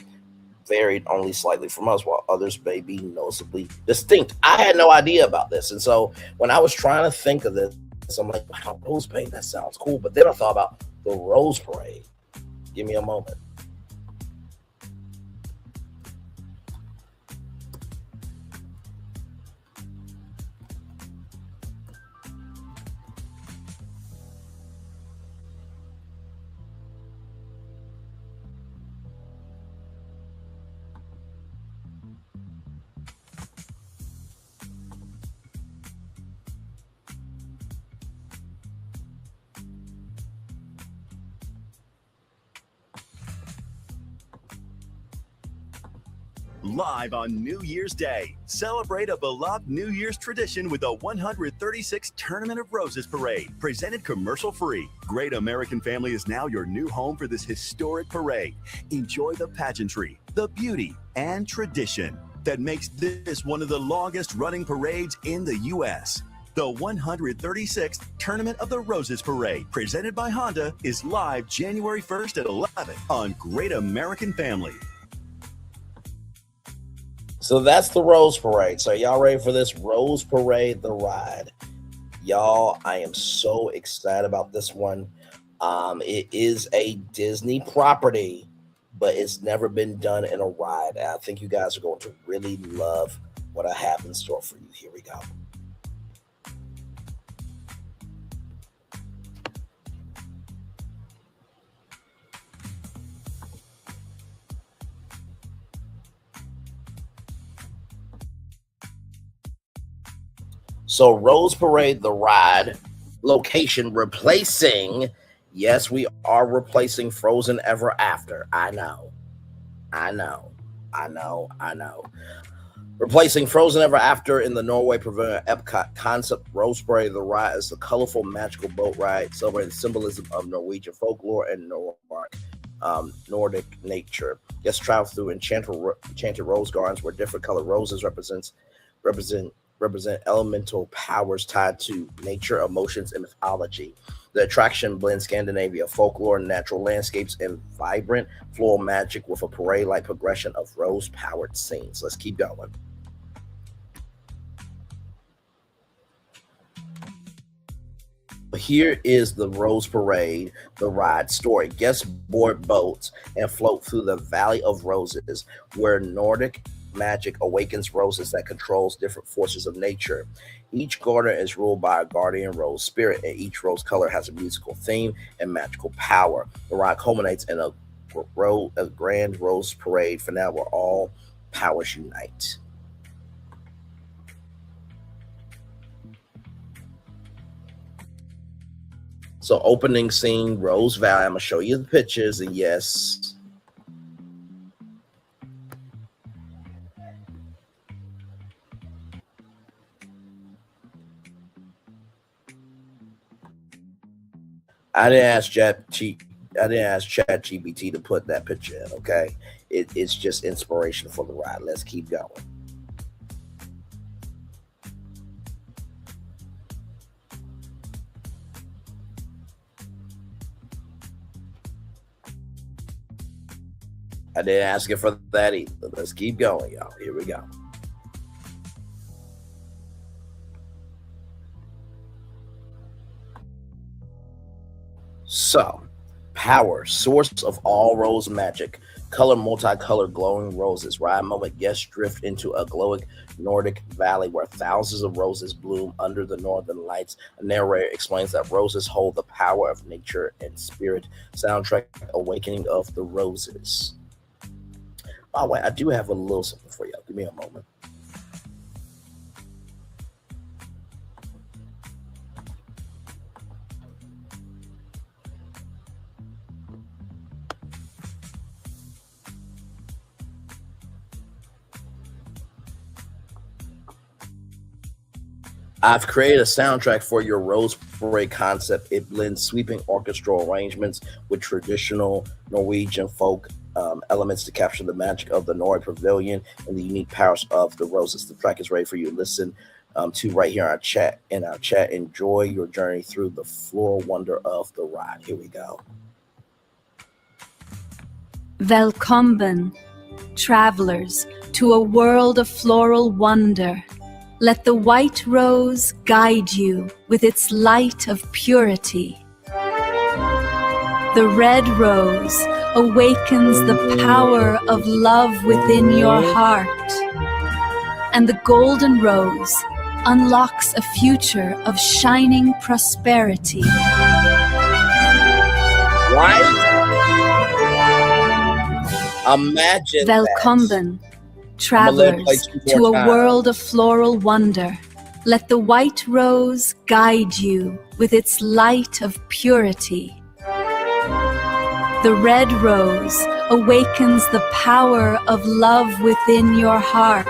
varied only slightly from us, while others may be noticeably distinct. I had no idea about this, and so when I was trying to think of this, I'm like, wow, rose paint, that sounds cool. But then I thought about the Rose Parade. Give me a moment. live on New Year's Day. Celebrate a beloved New Year's tradition with the 136th Tournament of Roses Parade, presented commercial-free. Great American Family is now your new home for this historic parade. Enjoy the pageantry, the beauty, and tradition that makes this one of the longest-running parades in the U.S. The 136th Tournament of the Roses Parade, presented by Honda, is live January 1st at 11 on Great American Family. So that's the Rose Parade. So y'all ready for this Rose Parade, the ride? Y'all, I am so excited about this one. It is a Disney property, but it's never been done in a ride. And I think you guys are going to really love what I have in store for you. Here we go. So Rose Parade, the ride, location replacing. Yes, we are replacing Frozen Ever After. I know. Replacing Frozen Ever After in the Norway Pavilion Epcot concept. Rose Parade, the ride is a colorful, magical boat ride celebrating the symbolism of Norwegian folklore and Nordic nature. Guests travel through enchanted rose gardens where different colored roses represent elemental powers tied to nature, emotions, and mythology. The attraction blends Scandinavia folklore and natural landscapes and vibrant floral magic with a parade-like progression of rose-powered scenes. Let's keep going. Here is the Rose Parade, the ride story. Guests board boats and float through the Valley of Roses, where Nordic magic awakens roses that controls different forces of nature. Each garden is ruled by a guardian rose spirit, and each rose color has a musical theme and magical power. The ride culminates in a grand Rose Parade finale where all powers unite. So opening scene, Rose Valley. I'm going to show you the pictures, and yes, I didn't ask ChatGPT to put that picture in, okay? It's just inspiration for the ride. Let's keep going. I didn't ask it for that either. Let's keep going, y'all. Here we go. So, power, source of all rose magic, color, multicolored, glowing roses. Ride moment, guests drift into a glowing Nordic valley where thousands of roses bloom under the northern lights. A narrator explains that roses hold the power of nature and spirit. Soundtrack, Awakening of the Roses. Oh, wait, I do have a little something for you. Give me a moment. I've created a soundtrack for your Rose Parade concept. It blends sweeping orchestral arrangements with traditional Norwegian folk elements to capture the magic of the Norway Pavilion and the unique powers of the roses. The track is ready for you to listen to right here in our chat. Enjoy your journey through the floral wonder of the ride. Here we go. Velkommen, travelers, to a world of floral wonder. Let the white rose guide you with its light of purity. The red rose awakens the power of love within your heart. And the golden rose unlocks a future of shining prosperity. Right? Imagine Velkommen, travelers, to a world of floral wonder. Let the white rose guide you with its light of purity. The red rose awakens the power of love within your heart.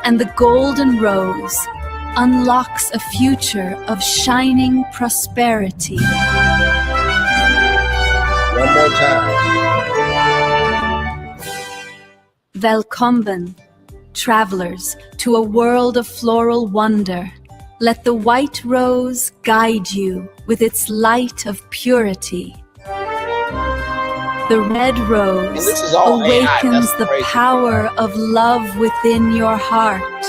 And the golden rose unlocks a future of shining prosperity. One more time. Velkommen, travelers, to a world of floral wonder. Let the white rose guide you with its light of purity. The red rose awakens the power of love within your heart.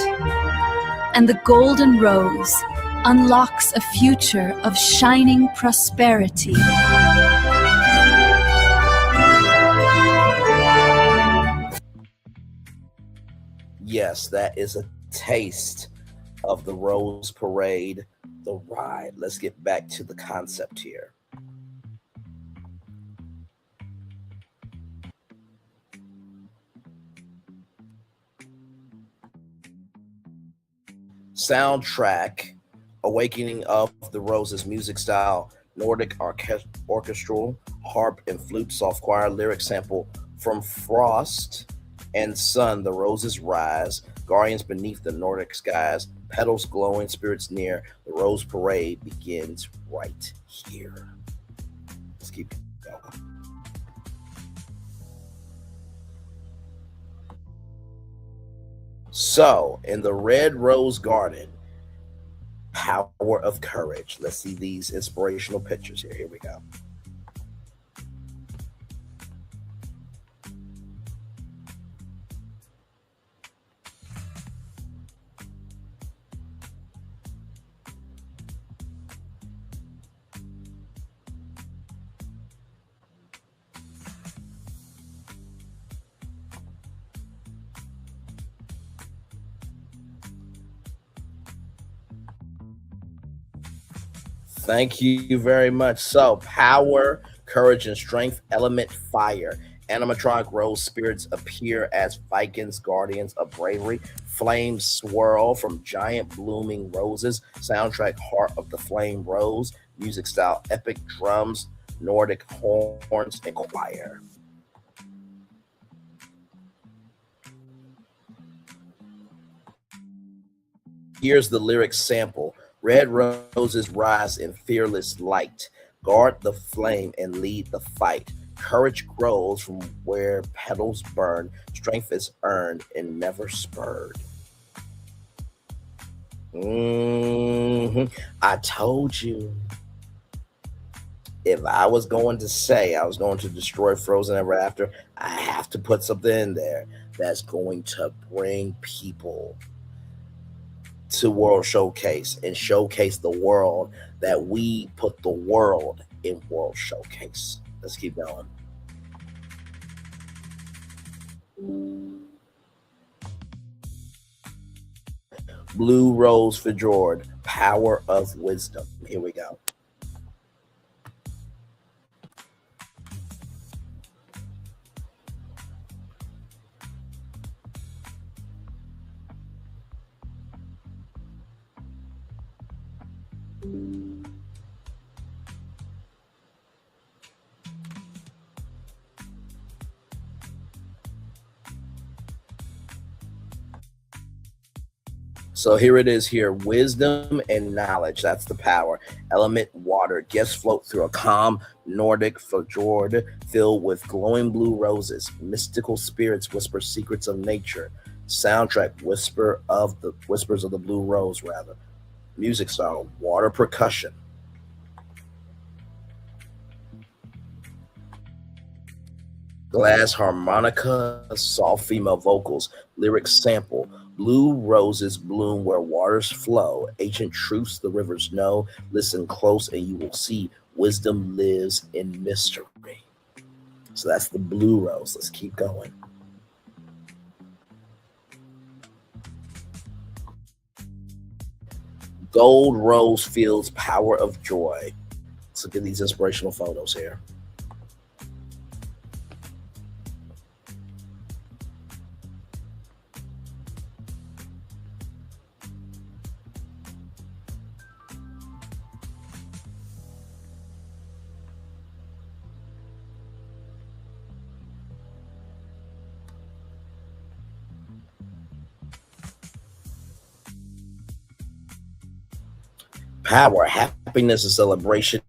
And the golden rose unlocks a future of shining prosperity. Yes, that is a taste of the Rose Parade, the ride. Let's get back to the concept here. Soundtrack, Awakening of the Roses, music style, Nordic orchestral, harp and flute, soft choir, lyric sample from Frost and Sun, the roses rise, guardians beneath the Nordic skies, petals glowing, spirits near, the Rose Parade begins right here. Let's keep going. So, in the Red Rose Garden, power of courage. Let's see these inspirational pictures here. Here we go. Thank you very much. So, power, courage, and strength, element, fire. Animatronic rose spirits appear as Vikings, guardians of bravery. Flames swirl from giant blooming roses. Soundtrack, Heart of the Flame Rose. Music style, epic drums, Nordic horns, and choir. Here's the lyric sample. Red roses rise in fearless light. Guard the flame and lead the fight. Courage grows from where petals burn. Strength is earned and never spurred. I told you. If I was going to say I was going to destroy Frozen Ever After, I have to put something in there that's going to bring people to World Showcase and showcase the world that we put the world in World Showcase. Let's keep going. Blue Rose Fjord, power of wisdom. Here we go. So here it is here, wisdom and knowledge, that's the power. Element, water, guests float through a calm Nordic fjord filled with glowing blue roses. Mystical spirits whisper secrets of nature. Soundtrack, Whispers of the Blue Rose, rather. Music style, water percussion. Glass harmonica, soft female vocals. Lyric sample, blue roses bloom where waters flow. Ancient truths the rivers know. Listen close and you will see wisdom lives in mystery. So that's the blue rose. Let's keep going. Gold rose fields, power of joy. Let's look at these inspirational photos here. Power, happiness, and celebration.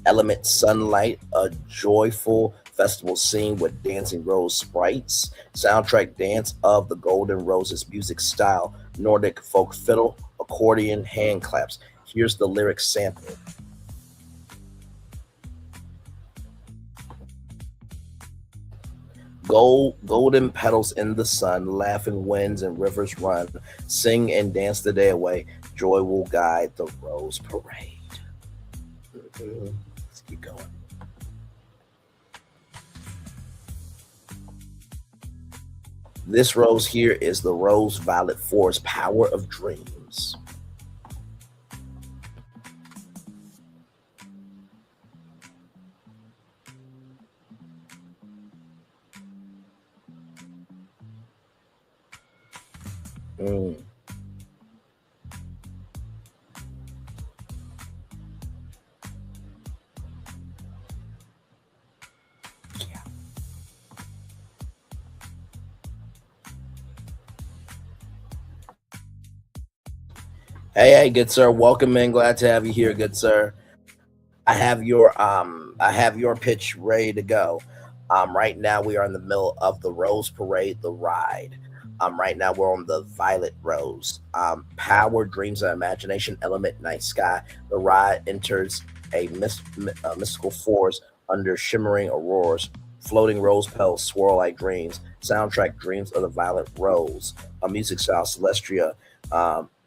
Element, sunlight, a joyful festival scene with dancing rose sprites. Soundtrack, dance of the Golden Roses, music style, Nordic folk fiddle, accordion, hand claps. Here's the lyric sample. Golden petals in the sun, laughing winds and rivers run. Sing and dance the day away. Joy will guide the rose parade. Let's keep going. This rose here is the Rose Violet Forest, Power of Dreams. Hey, good sir. Welcome in. Glad to have you here, good sir. I have your pitch ready to go. Right now we are in the middle of the Rose Parade, the ride. Right now we're on the Violet Rose. Power, dreams, and imagination, element, night sky. The ride enters a mystical forest under shimmering auroras. Floating rose petals swirl like dreams. Soundtrack, dreams of the Violet Rose. A music style, Celestia.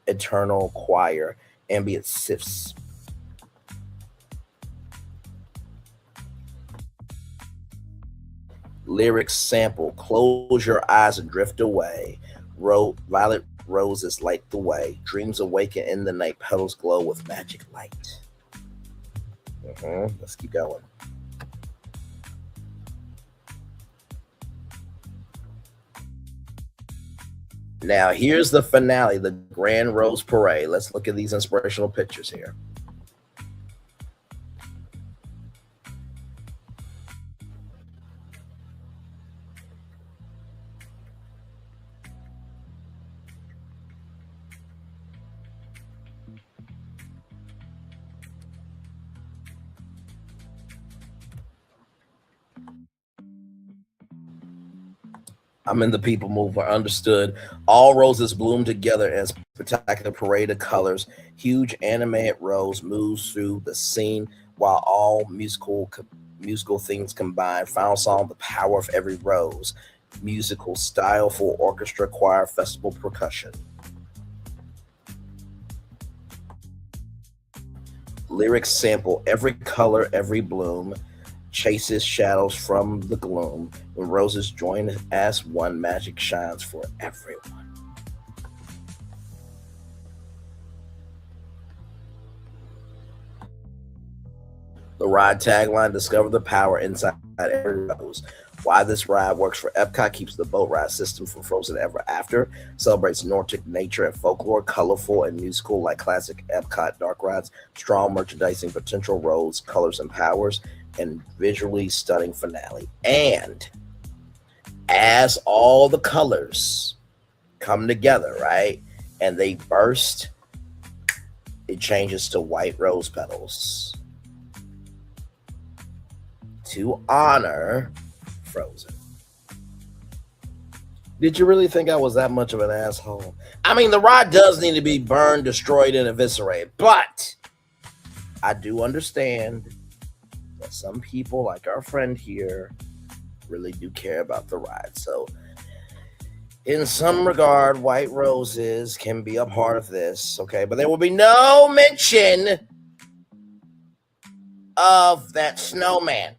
Eternal choir, ambient sifts. Lyrics sample, close your eyes and drift away. Violet roses light the way. Dreams awaken in the night, petals glow with magic light. Let's keep going. Now, here's the finale, the Grand Rose Parade. Let's look at these inspirational pictures here. I'm in the people mover, understood. All roses bloom together in a spectacular parade of colors. Huge animated rose moves through the scene while all musical themes combine. Final song, the power of every rose. Musical style for orchestra, choir, festival, percussion. Lyrics sample, every color, every bloom. Chases shadows from the gloom. When roses join as one, magic shines for everyone. The ride tagline, discover the power inside every rose. Why this ride works for Epcot, keeps the boat ride system from Frozen Ever After, celebrates Nordic nature and folklore, colorful and musical like classic Epcot dark rides, strong merchandising, potential roads, colors and powers, and visually stunning finale. And as all the colors come together, right, and they burst, it changes to white rose petals to honor Frozen. Did you really think I was that much of an asshole? I mean, the ride does need to be burned, destroyed, and eviscerated, but I do understand that some people, like our friend here, really do care about the ride. So in some regard, white roses can be a part of this, okay? But there will be no mention of that snowman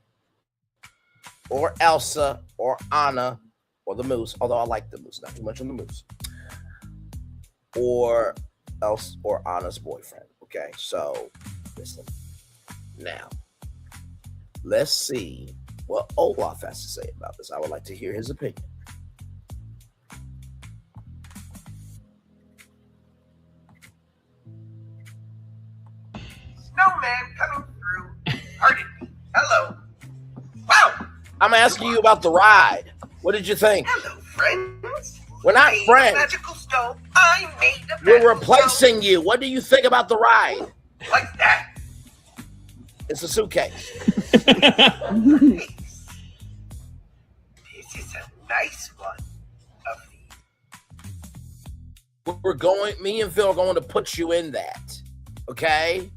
or Elsa or Anna or the moose, although I like the moose, not too much on the moose, or Elsa or Anna's boyfriend, okay? So listen, now let's see what Olaf has to say about this. I would like to hear his opinion. Snowman coming through. Pardon me. Hello. Wow. I'm asking you about the ride. What did you think? Hello, friends. We're not friends. Magical stone. I made a We're replacing you. What do you think about the ride? Like that. It's a suitcase. This is a nice one. Me and Phil are going to put you in that. Okay?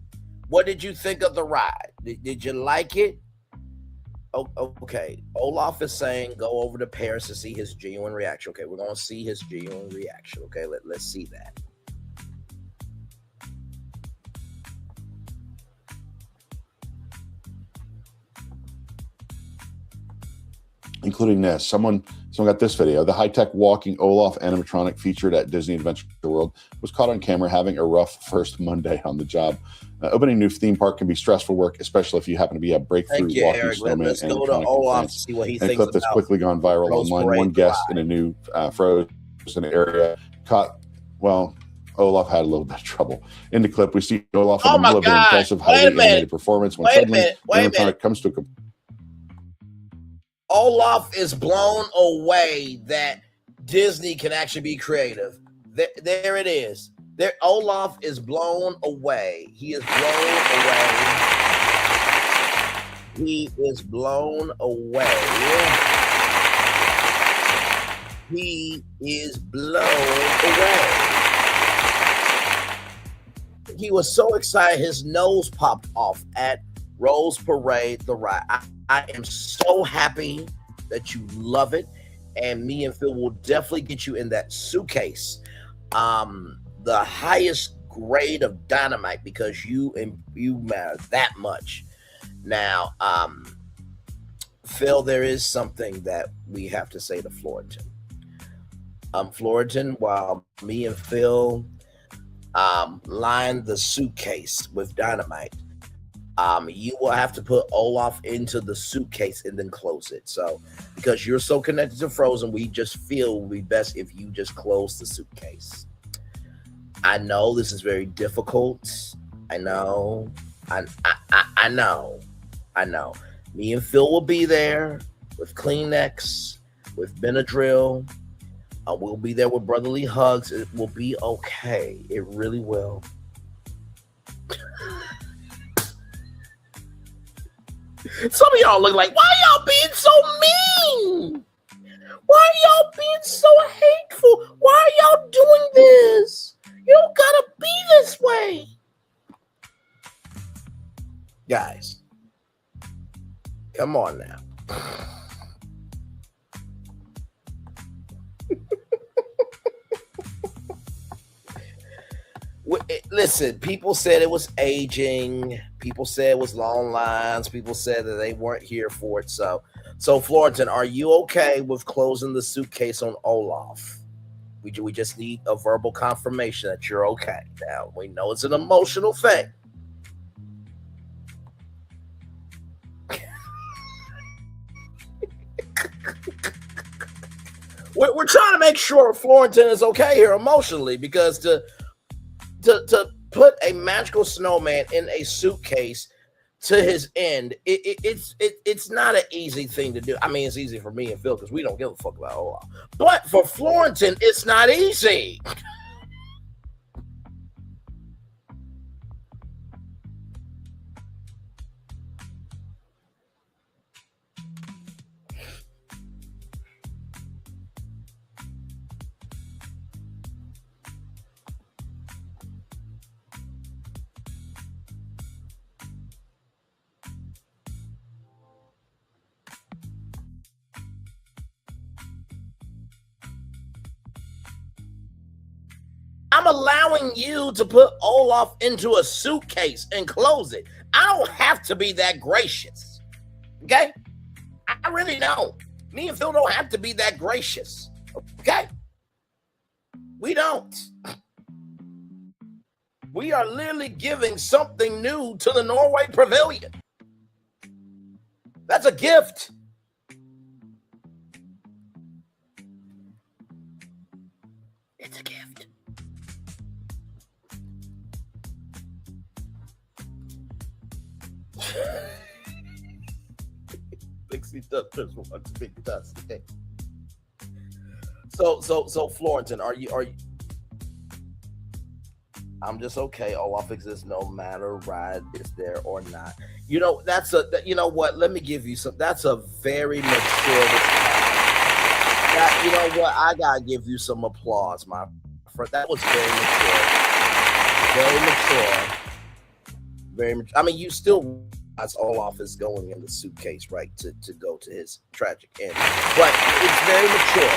What did you think of the ride? Did you like it? Oh, okay. Olaf is saying go over to Paris to see his genuine reaction. Okay, we're going to see his genuine reaction. Okay, let's see that. Including this. Someone got this video. The high-tech walking Olaf animatronic featured at Disney Adventure World was caught on camera having a rough first Monday on the job. Opening a new theme park can be stressful work, especially if you happen to be a breakthrough walking Eric. snowman. Let's go to Olaf to see what he and thinks a clip that's about quickly gone viral Rose online. Parade One guest ride. in a new frozen area caught, well, Olaf had a little bit of trouble. In the clip, we see Olaf in the middle of an impressive, highly animated performance when suddenly the animatronic comes to a Olaf is blown away that Disney can actually be creative. There it is. There, Olaf is blown away. He is blown away. He is blown away. He is blown away. He was so excited, his nose popped off at Rose Parade, the ride. I am so happy that you love it, and me and Phil will definitely get you in that suitcase, the highest grade of dynamite, because you matter that much. Now, Phil, there is something that we have to say to Florentin. Florentin, while me and Phil lined the suitcase with dynamite, you will have to put Olaf into the suitcase and then close it. So, because you're so connected to Frozen, we just feel it would be best if you just close the suitcase. I know this is very difficult. I know. I know. Me and Phil will be there with Kleenex, with Benadryl. We'll be there with brotherly hugs. It will be okay. It really will. Some of y'all look like, why y'all being so mean? Why y'all being so hateful? Why y'all doing this? You don't gotta be this way. Guys, come on now. Listen, people said it was aging. People said it was long lines. People said that they weren't here for it. So Florentin, are you okay with closing the suitcase on Olaf? We just need a verbal confirmation that you're okay. Now, we know it's an emotional thing. We're trying to make sure Florentin is okay here emotionally, because to put a magical snowman in a suitcase to his end, it's not an easy thing to do. I mean, it's easy for me and Phil because we don't give a fuck about Olaf. But for Florentin, it's not easy. I'm allowing you to put Olaf into a suitcase and close it. I don't have to be that gracious. Okay? I really don't. Me and Phil don't have to be that gracious. Okay? We don't. We are literally giving something new to the Norway Pavilion. That's a gift. It's a gift. Pixie Dusters wants big dust. Okay. So Florentin, are you? I'm just okay. Olaf exists no matter ride is there or not. You know, that's a, you know what? Let me give you some. That's a very mature response. That, you know what? I gotta give you some applause, my friend. That was very mature. Very mature. I mean, you still realize Olaf is going in the suitcase, right, to go to his tragic end. But it's very mature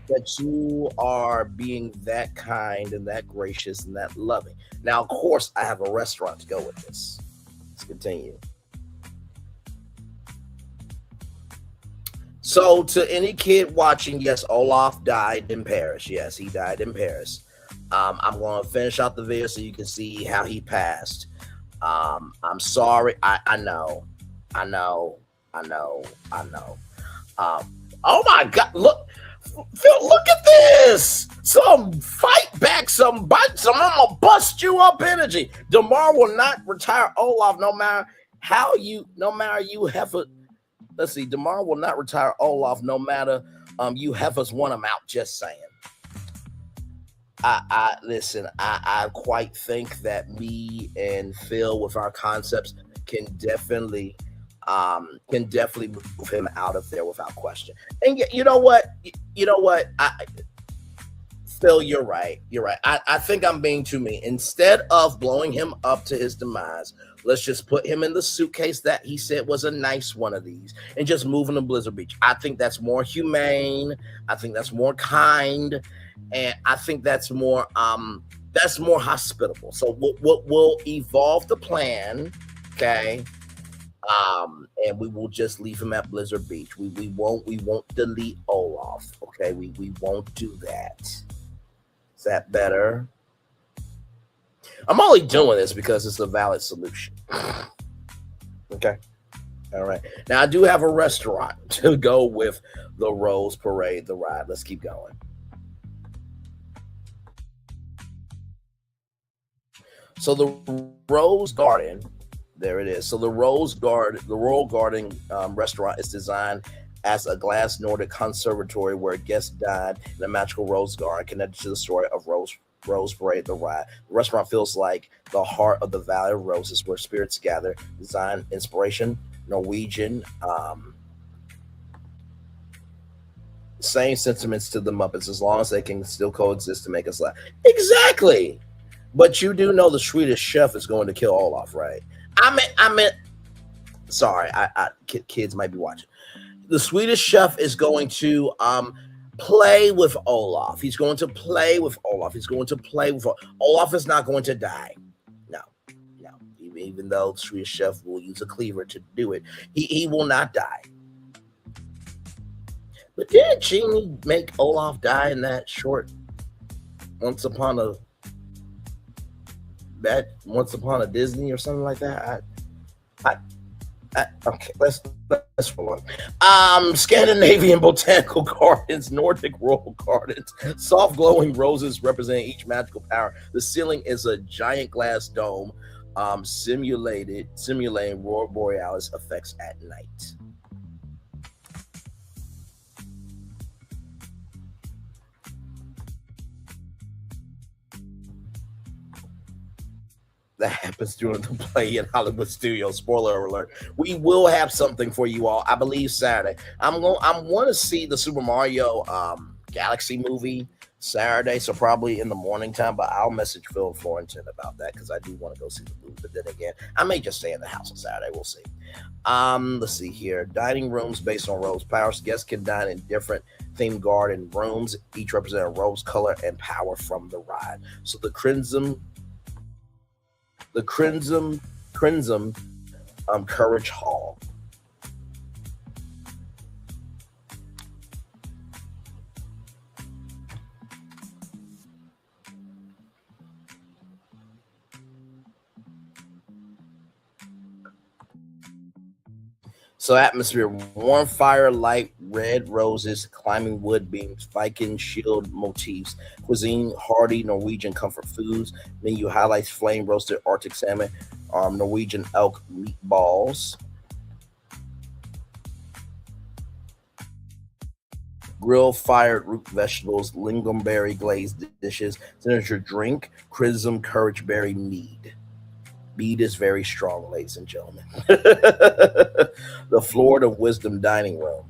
that you are being that kind and that gracious and that loving. Now, of course, I have a restaurant to go with this. Let's continue. So, to any kid watching, yes, Olaf died in Paris. Yes, he died in Paris. I'm going to finish out the video so you can see how he passed. I'm sorry. I know. Oh my God! Look, Phil, look at this. Some fight back, some bite, some I'm gonna bust you up energy. DeMar will not retire Olaf, no matter you have a. Let's see, DeMar will not retire Olaf, no matter you heifers want him out. Just saying. Listen. I quite think that me and Phil, with our concepts, can definitely move him out of there without question. And you know what? Phil, you're right. I think I'm being too mean. Instead of blowing him up to his demise, let's just put him in the suitcase that he said was a nice one of these and just move him to Blizzard Beach. I think that's more humane. I think that's more kind. And I think that's more hospitable. So we'll evolve the plan, okay? And we will just leave him at Blizzard Beach. We won't delete Olaf, okay? We won't do that. Is that better? I'm only doing this because it's a valid solution. Okay. All right. Now I do have a restaurant to go with the Rose Parade, the ride. Let's keep going. So the Rose Garden, there it is. So the Royal Garden restaurant is designed as a glass Nordic conservatory where guests died in a magical rose garden connected to the story of Rose Parade, the ride. The restaurant feels like the heart of the Valley of Roses where spirits gather. Design inspiration, Norwegian. Same sentiments to the Muppets, as long as they can still coexist to make us laugh. Exactly. But you do know the Swedish chef is going to kill Olaf, right? I meant. Sorry, kids might be watching. The Swedish chef is going to play with Olaf. He's going to play with Olaf. Olaf is not going to die. No. Even though the Swedish chef will use a cleaver to do it, he will not die. But didn't Genie make Olaf die in that short Once Upon a Disney or something like that? Okay, let's roll on. Scandinavian botanical gardens, Nordic royal gardens, soft glowing roses represent each magical power. The ceiling is a giant glass dome, simulating Aurora Borealis effects at night. That happens during the play in Hollywood Studios. Spoiler alert. We will have something for you all, I believe, Saturday. I want to see the Super Mario Galaxy movie Saturday, so probably in the morning time, but I'll message Phil Florentin about that because I do want to go see the movie. But then again, I may just stay in the house on Saturday. We'll see. Let's see here. Dining rooms based on rose powers. Guests can dine in different themed garden rooms, each represent a rose color and power from the ride. So the Crimson Courage Hall. So atmosphere, warm fire, light, red roses, climbing wood beams, Viking shield motifs, cuisine, hearty Norwegian comfort foods, menu highlights, flame roasted Arctic salmon, Norwegian elk meatballs. grill-fired root vegetables, lingonberry glazed dishes, signature drink, Chrism courage berry mead. Mead is very strong, ladies and gentlemen. The Florida Wisdom Dining Room.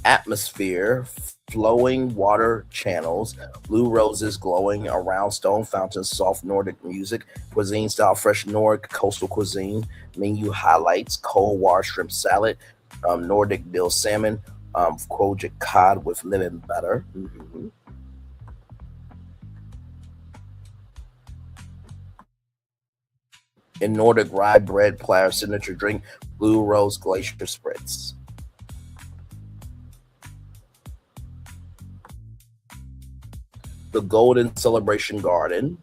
Atmosphere, flowing water channels, blue roses glowing around stone fountains, soft Nordic music, cuisine style, fresh Nordic coastal cuisine, menu highlights, cold water shrimp salad, Nordic dill salmon, Kojic cod with lemon butter. Mm-hmm. In Nordic rye bread platter, signature drink, blue rose glacier spritz. The Golden Celebration Garden.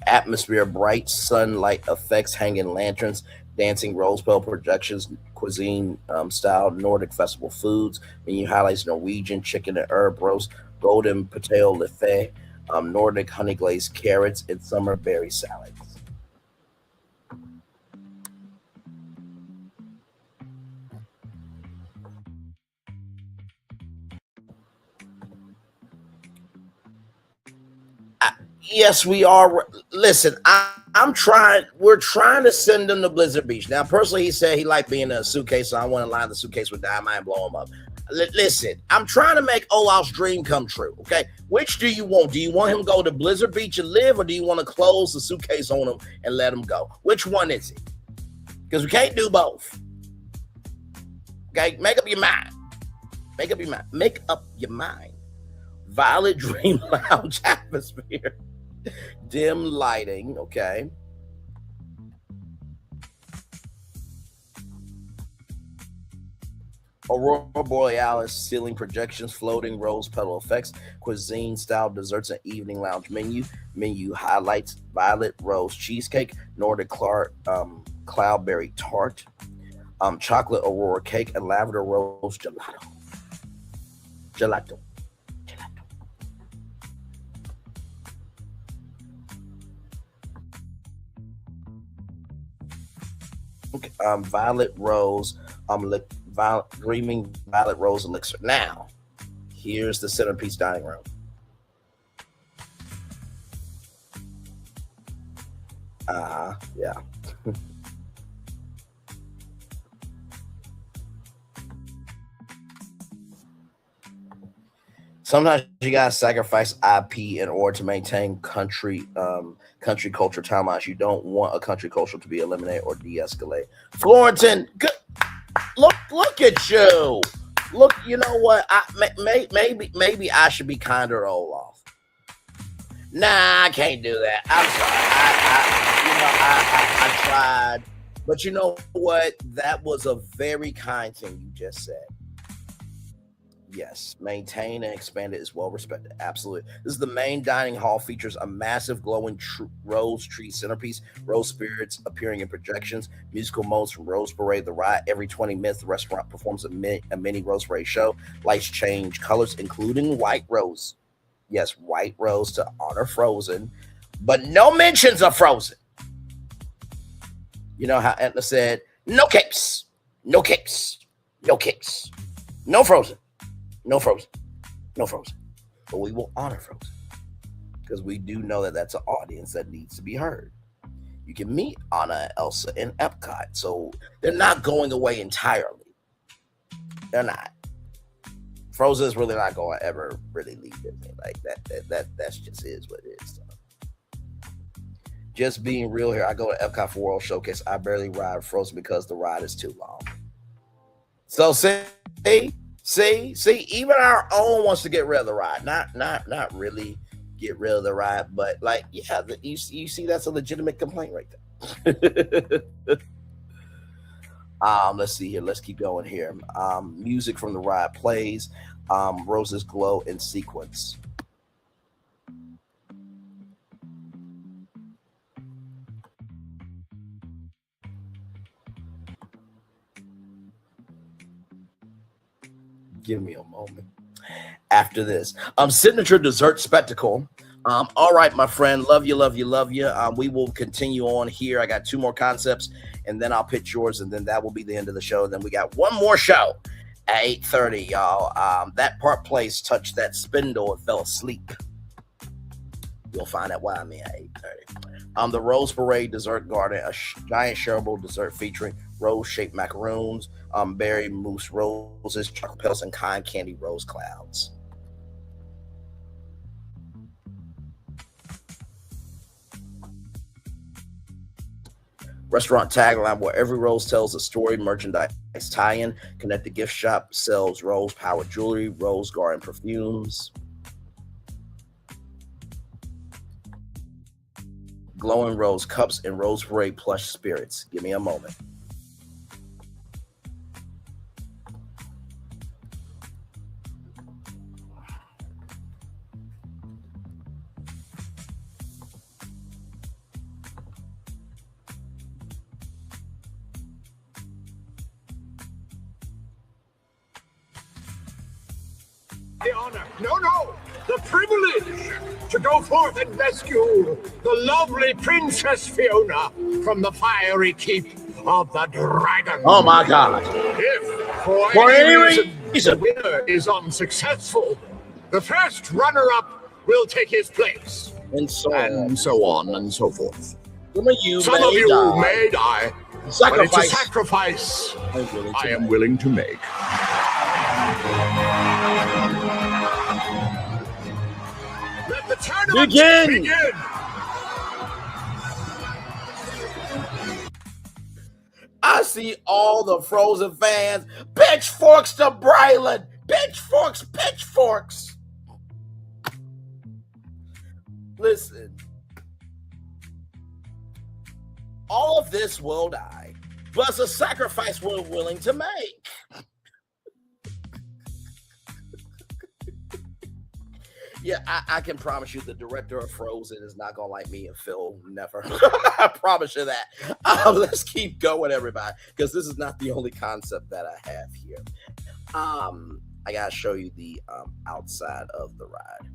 Atmosphere, bright sunlight effects, hanging lanterns, dancing rose petal projections, cuisine style, Nordic festival foods, menu highlights, Norwegian chicken and herb roast, golden potato leffe, Nordic honey glazed carrots, and summer berry salads. Yes, we are. Listen, I'm trying. We're trying to send them to Blizzard Beach. Now, personally, he said he liked being in a suitcase, so I want to line the suitcase with dynamite and blow him up. Listen, I'm trying to make Olaf's dream come true. Okay, which do you want? Do you want him to go to Blizzard Beach and live, or do you want to close the suitcase on him and let him go? Which one is it? Because we can't do both. Okay, make up your mind. Make up your mind. Make up your mind. Violet Dream Lounge atmosphere. Dim lighting, okay. Aurora Borealis ceiling projections, floating rose petal effects, cuisine style desserts and evening lounge menu highlights, violet rose cheesecake, Nordic cloudberry tart, chocolate aurora cake, and lavender rose gelato. Violet rose, dreaming violet rose elixir. Now, here's the centerpiece dining room. Yeah. Sometimes you gotta sacrifice IP in order to maintain country culture timelines. You don't want a country culture to be eliminated or de-escalate. Florentin, look at you. Look, you know what? Maybe I should be kinder to Olaf. Nah, I can't do that. I'm sorry. I tried, but you know what? That was a very kind thing you just said. Yes, maintain and expand it is well respected. Absolutely. This is the main dining hall. Features a massive glowing rose tree centerpiece, rose spirits appearing in projections, musical modes from Rose Parade, the ride. Every 20 minutes, the restaurant performs a mini Rose Parade show. Lights change colors, including white rose. Yes, white rose to honor Frozen, but no mentions of Frozen. You know how Etna said, no capes, no capes, no capes, no Frozen. No Frozen. No Frozen. But we will honor Frozen because we do know that that's an audience that needs to be heard. You can meet Anna and Elsa in Epcot, so they're not going away entirely. They're not. Frozen is really not going to ever really leave Disney like that. That's just is what it is. So. Just being real here, I go to Epcot for World Showcase. I barely ride Frozen because the ride is too long. So See, even our own wants to get rid of the ride. Not really get rid of the ride, but like, yeah, you see that's a legitimate complaint right there. Let's see here. Let's keep going here. Music from the ride plays. Roses glow in sequence. Give me a moment. after this. Signature dessert spectacle. All right, my friend. Love you, love you, love you. We will continue on here. I got 2 more concepts, and then I'll pitch yours, and then that will be the end of the show. Then we got 1 more show at 8:30, y'all. That Park Place touched that spindle and fell asleep. You'll find out why I'm at 8:30. The Rose Parade Dessert Garden, a giant shareable dessert featuring rose-shaped macaroons, berry mousse roses, chocolate petals, and cotton candy rose clouds. Restaurant tagline, where every rose tells a story, merchandise tie-in, connected gift shop sells rose-powered jewelry, rose garden perfumes. Glowing rose cups and Rose Parade plush spirits. Give me a moment. The honor, no, the privilege to go forth and rescue the lovely Princess Fiona from the fiery keep of the dragon. Oh my God. If, for any reason, the winner is unsuccessful, the first runner-up will take his place. And so on and so forth. Some of you may die, but it's a sacrifice I am willing to make. Let the tournament begin! I see all the Frozen fans. Pitchforks to Bryland! Pitchforks, pitchforks! Listen. All of this will die, but it's a sacrifice we're willing to make. Yeah, I can promise you the director of Frozen is not going to like me and Phil, never. I promise you that. Let's keep going, everybody, because this is not the only concept that I have here. I got to show you the outside of the ride.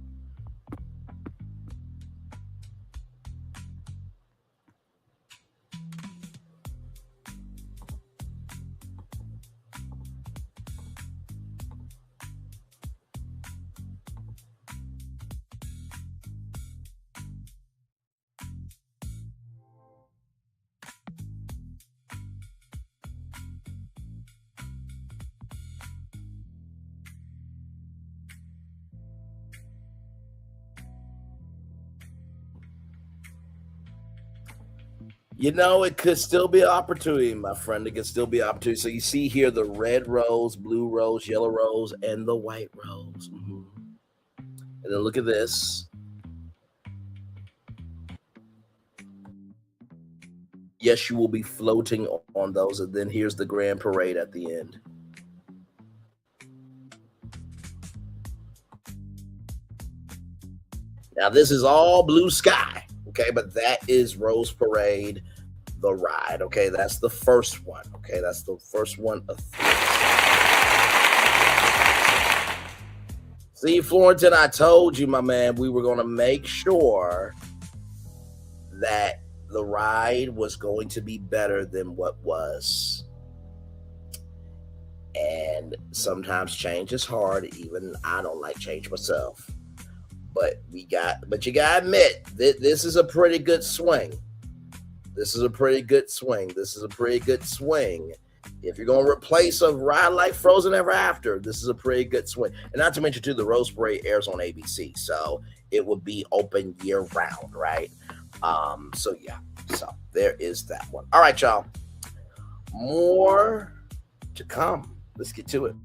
You know, it could still be an opportunity, my friend. It could still be an opportunity. So you see here the red rose, blue rose, yellow rose, and the white rose. Mm-hmm. And then look at this. Yes, you will be floating on those. And then here's the grand parade at the end. Now, this is all blue sky. Okay, but that is Rose Parade, the ride. Okay, that's the first one. Okay, that's the first one of 3. See, Florentin, I told you, my man, we were going to make sure that the ride was going to be better than what was. And sometimes change is hard. Even I don't like change myself. But you gotta admit, this is a pretty good swing. This is a pretty good swing. If you're gonna replace a ride like Frozen Ever After, this is a pretty good swing. And not to mention too, the Rose Parade airs on ABC, so it would be open year round, right? So there is that one. All right, y'all. More to come. Let's get to it.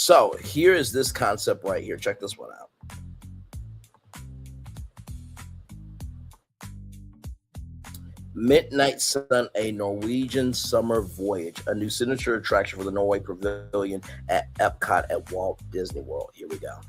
So here is this concept right here. Check this one out. Midnight Sun, a Norwegian summer voyage, a new signature attraction for the Norway Pavilion at Epcot at Walt Disney World. Here we go.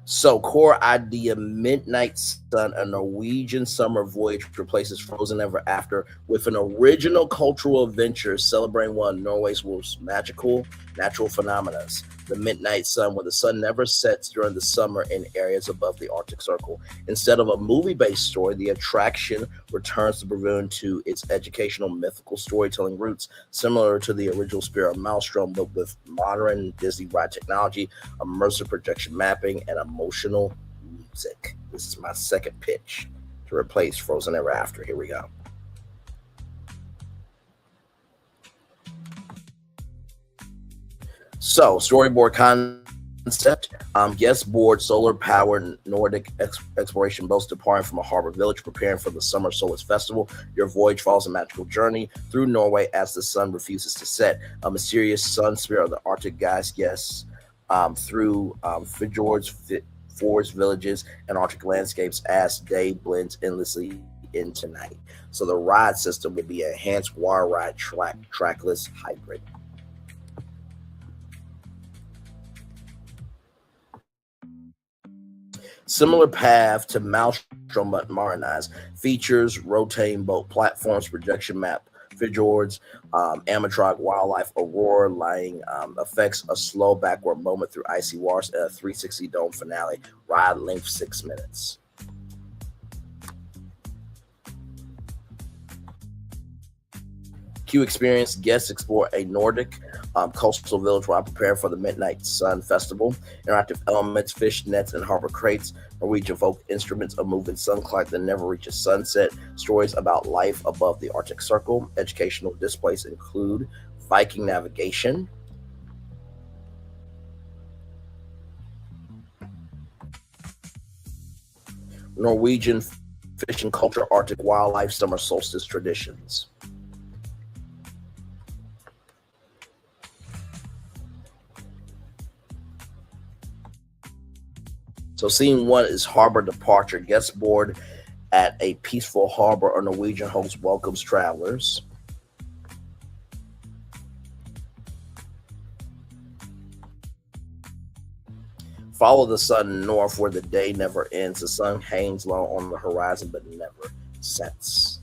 So, core idea: Midnight Sun, a Norwegian summer voyage, replaces Frozen Ever After with an original cultural adventure celebrating one of Norway's most magical natural phenomena, the midnight sun, where the sun never sets during the summer in areas above the Arctic Circle. Instead of a movie-based story, the attraction returns the pavilion to its educational, mythical storytelling roots, similar to the original Spirit of Maelstrom, but with modern Disney ride technology, immersive projection mapping, and emotional music. This is my second pitch to replace Frozen Ever After. Here we go. So, storyboard concept. Guest board, solar-powered Nordic exploration boats departing from a harbor village, preparing for the Summer Solstice Festival. Your voyage follows a magical journey through Norway as the sun refuses to set. A mysterious sun spirit of the Arctic guides guests through fjords, forest villages, and Arctic landscapes as day blends endlessly into night. So the ride system will be a enhanced water ride trackless hybrid. Similar path to Maelstrom, but modernized. Features rotating boat platforms, projection map, fjords, animatronic wildlife, aurora lighting effects, a slow backward moment through icy waters, and a 360 dome finale. Ride length 6 minutes. Queue experience: guests explore a Nordic coastal village while preparing for the Midnight Sun Festival. Interactive elements, fish nets, and harbor crates. Norwegian folk instruments, a moving sun clock that never reaches sunset. Stories about life above the Arctic Circle. Educational displays include Viking navigation, Norwegian fishing culture, Arctic wildlife, summer solstice traditions. So scene 1 is harbor departure. Guest board at a peaceful harbor. A Norwegian host welcomes travelers. Follow the sun north where the day never ends. The sun hangs low on the horizon but never sets.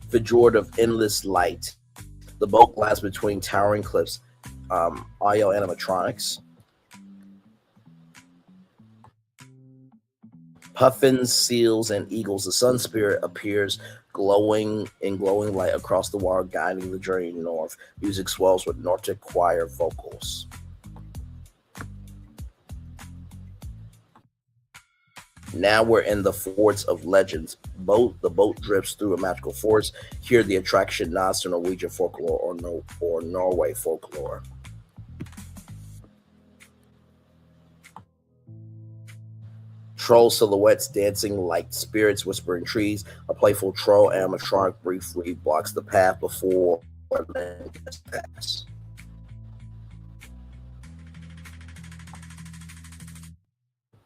Fjord of endless light. The boat glides between towering cliffs. Audio animatronics. Puffins, seals, and eagles. The sun spirit appears glowing light across the water, guiding the journey north. Music swells with Nordic choir vocals. Now we're in the Forts of Legends. The boat drifts through a magical forest. Here, the attraction nods to Norwegian folklore or Norway folklore. Troll silhouettes dancing like spirits whispering trees. A playful troll animatronic briefly blocks the path before letting guests pass.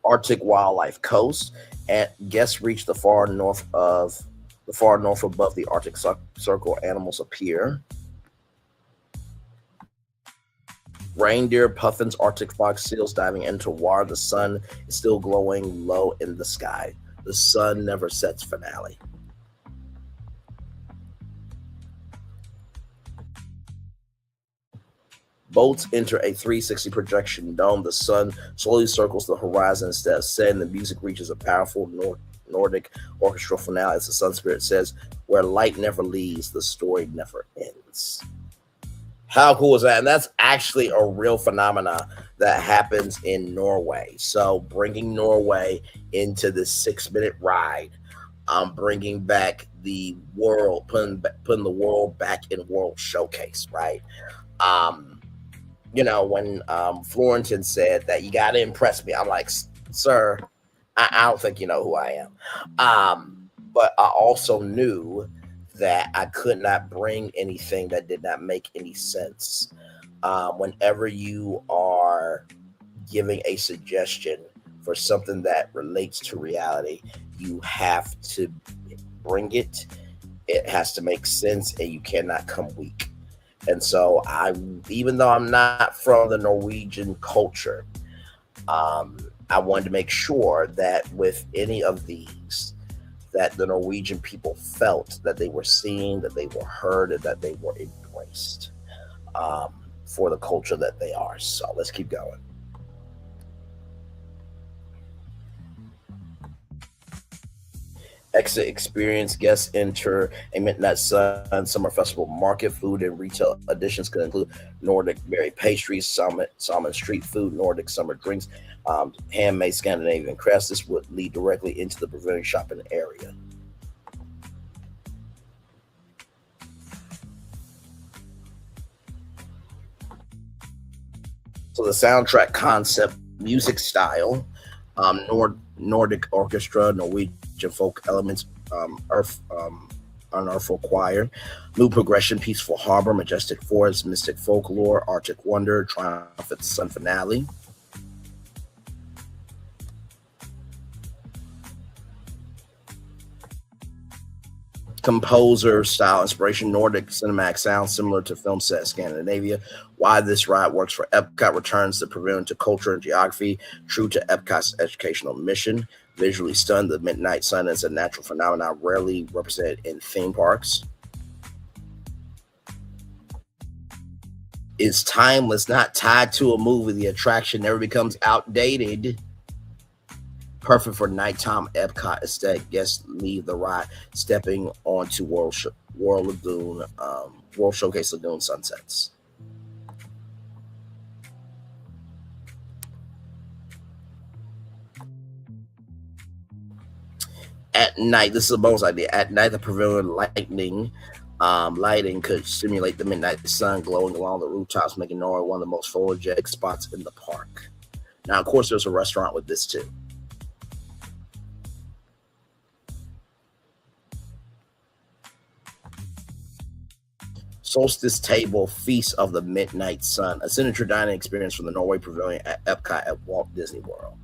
Arctic wildlife coast, and guests reach the far north above the Arctic Circle. Animals appear. Reindeer, puffins, Arctic fox, seals diving into water. The sun is still glowing low in the sky. The sun never sets finale. Boats enter a 360 projection dome. The sun slowly circles the horizon instead of setting. The music reaches a powerful Nordic orchestral finale as the sun spirit says, "Where light never leaves, the story never ends." How cool is that? And that's actually a real phenomena that happens in Norway. So bringing Norway into this 6-minute ride, bringing back the world, putting the world back in World Showcase, right? you know, when Florentin said that you got to impress me, I'm like, sir, I don't think you know who I am. But I also knew that I could not bring anything that did not make any sense. Whenever you are giving a suggestion for something that relates to reality, you have to bring it. It has to make sense, and you cannot come weak. And so even though I'm not from the Norwegian culture, I wanted to make sure that with any of these, that the Norwegian people felt that they were seen, that they were heard, and that they were embraced for the culture that they are. So let's keep going. Exit experience. Guests enter a Midnight Sun Summer Festival market. Food and retail additions could include Nordic berry pastries, salmon street food, Nordic summer drinks, handmade Scandinavian crafts. This would lead directly into the pavilion shopping area. So the soundtrack concept, music style, Nordic orchestra, Norwegian folk elements, unearthful choir, mood progression, peaceful harbor, majestic forest, mystic folklore, Arctic wonder, triumphant sun finale. Composer style inspiration, Nordic cinematic sound similar to film set Scandinavia. Why this ride works for Epcot, returns the pavilion to culture and geography, true to Epcot's educational mission. Visually stunned, the Midnight Sun is a natural phenomenon rarely represented in theme parks. It's timeless, not tied to a movie. The attraction never becomes outdated. Perfect for nighttime Epcot aesthetic. Guests leave the ride stepping onto World Showcase Lagoon sunsets. At night, this is a bonus idea. At night, the pavilion lighting could simulate the midnight sun glowing along the rooftops, making Norway one of the most photogenic spots in the park. Now, of course, there's a restaurant with this too. Solstice Table, Feast of the Midnight Sun, a signature dining experience from the Norway Pavilion at Epcot at Walt Disney World.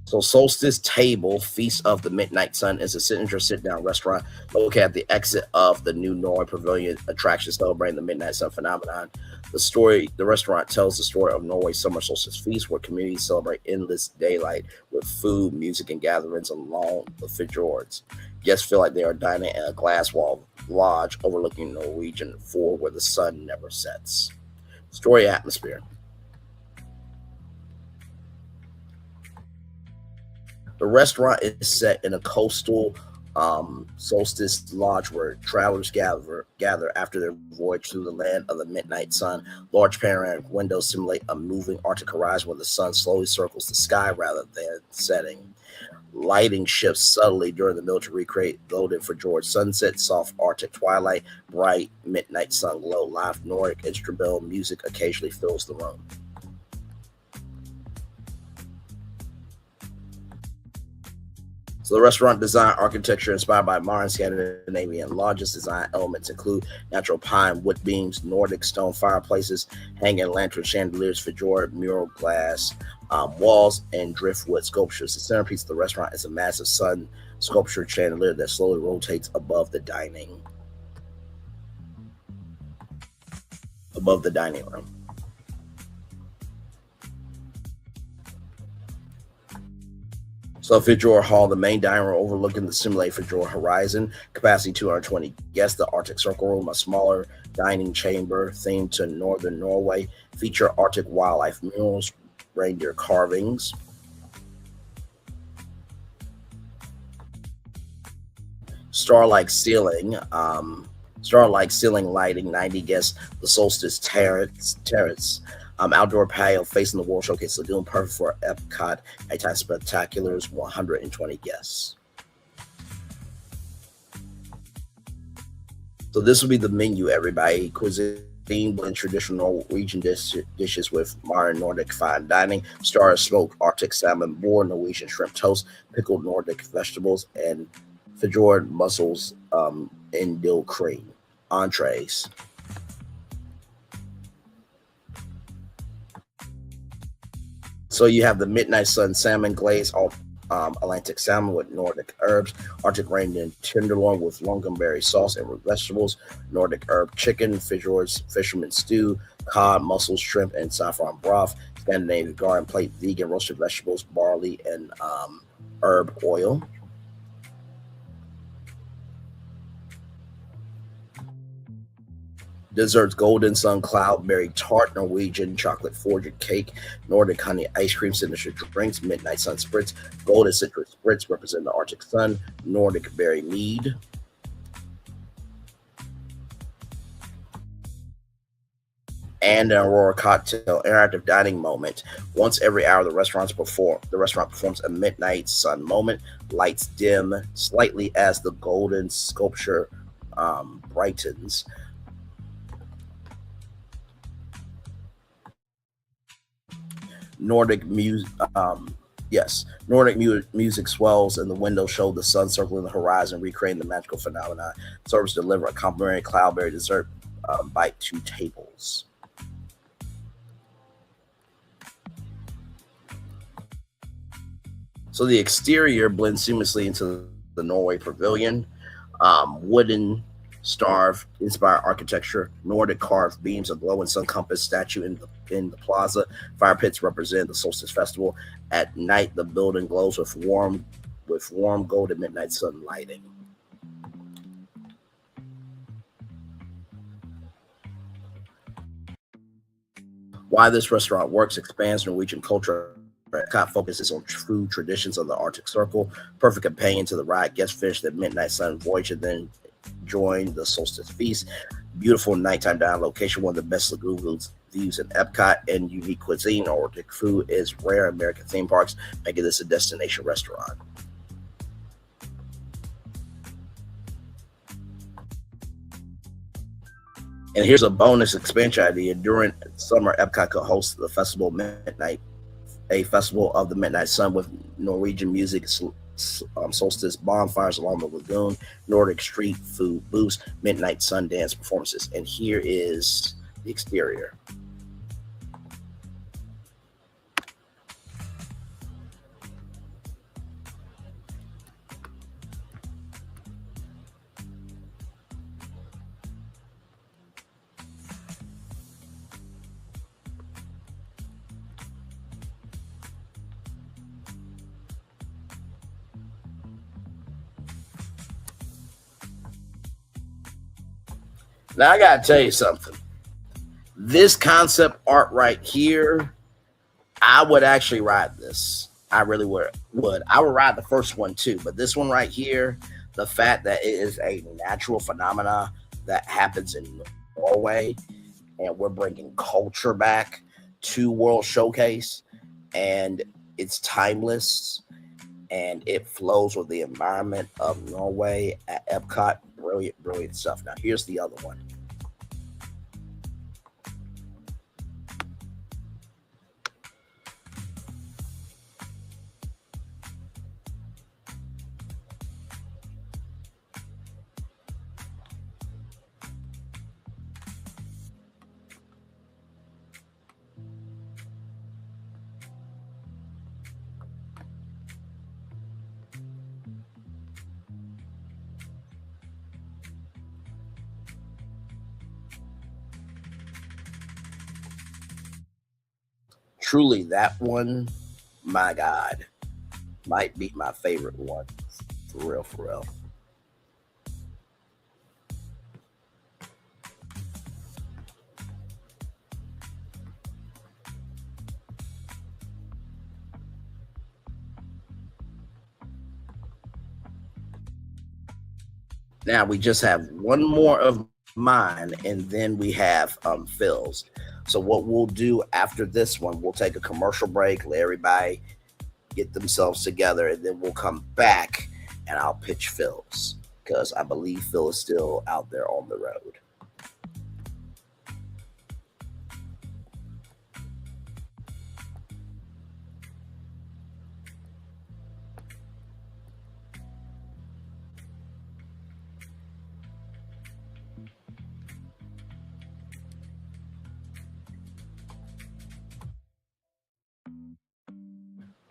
So Solstice Table, Feast of the Midnight Sun is a signature sit-down restaurant located at the exit of the new Norway Pavilion attraction celebrating the Midnight Sun phenomenon. The restaurant tells the story of Norway's summer solstice feast, where communities celebrate endless daylight with food, music, and gatherings along the fjords. Guests feel like they are dining in a glass-walled lodge overlooking Norwegian Fjord where the sun never sets. Story atmosphere. The restaurant is set in a coastal solstice lodge where travelers gather after their voyage through the land of the midnight sun. Large panoramic windows simulate a moving Arctic horizon where the sun slowly circles the sky rather than setting. Lighting shifts subtly during the meal to recreate loaded for George sunset, soft Arctic twilight, bright midnight sun glow. Live Nordic instrumental music occasionally fills the room. So the restaurant design architecture inspired by modern Scandinavian lodges. Design elements include natural pine wood beams, Nordic stone fireplaces, hanging lantern chandeliers, fjord mural glass walls, and driftwood sculptures. The centerpiece of the restaurant is a massive sun sculpture chandelier that slowly rotates above the dining room. So Fjord Hall, the main dining room overlooking the simulated Fjord horizon, capacity 220 guests. The Arctic Circle Room, a smaller dining chamber themed to northern Norway, feature Arctic wildlife murals, reindeer carvings. Starlight ceiling lighting, 90 guests. The Solstice Terrace. Outdoor patio facing the World Showcase Lagoon, perfect for Epcot nighttime spectaculars, 120 guests. So this will be the menu, everybody. Cuisine blend traditional Norwegian dishes with modern Nordic fine dining. Star smoked Arctic salmon, boar Norwegian shrimp toast, pickled Nordic vegetables, and fjord mussels in dill cream. Entrees. So you have the Midnight Sun salmon glaze, Atlantic salmon with Nordic herbs, Arctic reindeer tenderloin with lingonberry sauce and root vegetables, Nordic herb chicken, fjords, fisherman stew, cod, mussels, shrimp, and saffron broth, Scandinavian garden plate, vegan roasted vegetables, barley, and herb oil. Desserts: Golden Sun Cloudberry Tart, Norwegian Chocolate Forged Cake, Nordic Honey Ice Cream, Signature Drinks, Midnight Sun Spritz, Golden Citrus Spritz represent the Arctic Sun, Nordic Berry Mead. And an Aurora Cocktail interactive dining moment. Once every hour, the restaurant performs a Midnight Sun moment. Lights dim slightly as the golden sculpture brightens. Nordic music swells and the windows show the sun circling the horizon, recreating the magical phenomenon. Servers deliver a complimentary cloudberry dessert bite to tables. So the exterior blends seamlessly into the Norway Pavilion. Wooden starve inspired architecture, Nordic carved beams, a glowing sun compass statue in the plaza. Fire pits represent the solstice festival. At night, the building glows with warm golden midnight sun lighting. Why this restaurant works: expands Norwegian culture. Epcot focuses on food traditions of the Arctic Circle. Perfect companion to the ride. Guests finish the midnight sun voyage and then join the solstice feast. Beautiful nighttime dining location, one of the best lagoon views in Epcot, and unique cuisine. Arctic food is rare in American theme parks, making this a destination restaurant. And here's a bonus expansion idea. During summer, Epcot could host the festival a festival of the midnight sun with Norwegian music, solstice bonfires along the lagoon, Nordic street food booths, midnight sun dance performances. And here is the exterior. Now, I got to tell you something. This concept art right here, I would actually ride this. I really would. I would ride the first one too, but this one right here, the fact that it is a natural phenomena that happens in Norway, and we're bringing culture back to World Showcase, and it's timeless, and it flows with the environment of Norway at Epcot. Brilliant stuff. Now, here's the other one. Truly, that one, my God, might be my favorite one. For real, for real. Now we just have one more of mine, and then we have Phil's. So what we'll do after this one, we'll take a commercial break, let everybody get themselves together, and then we'll come back and I'll pitch Phil's. because I believe Phil is still out there on the road.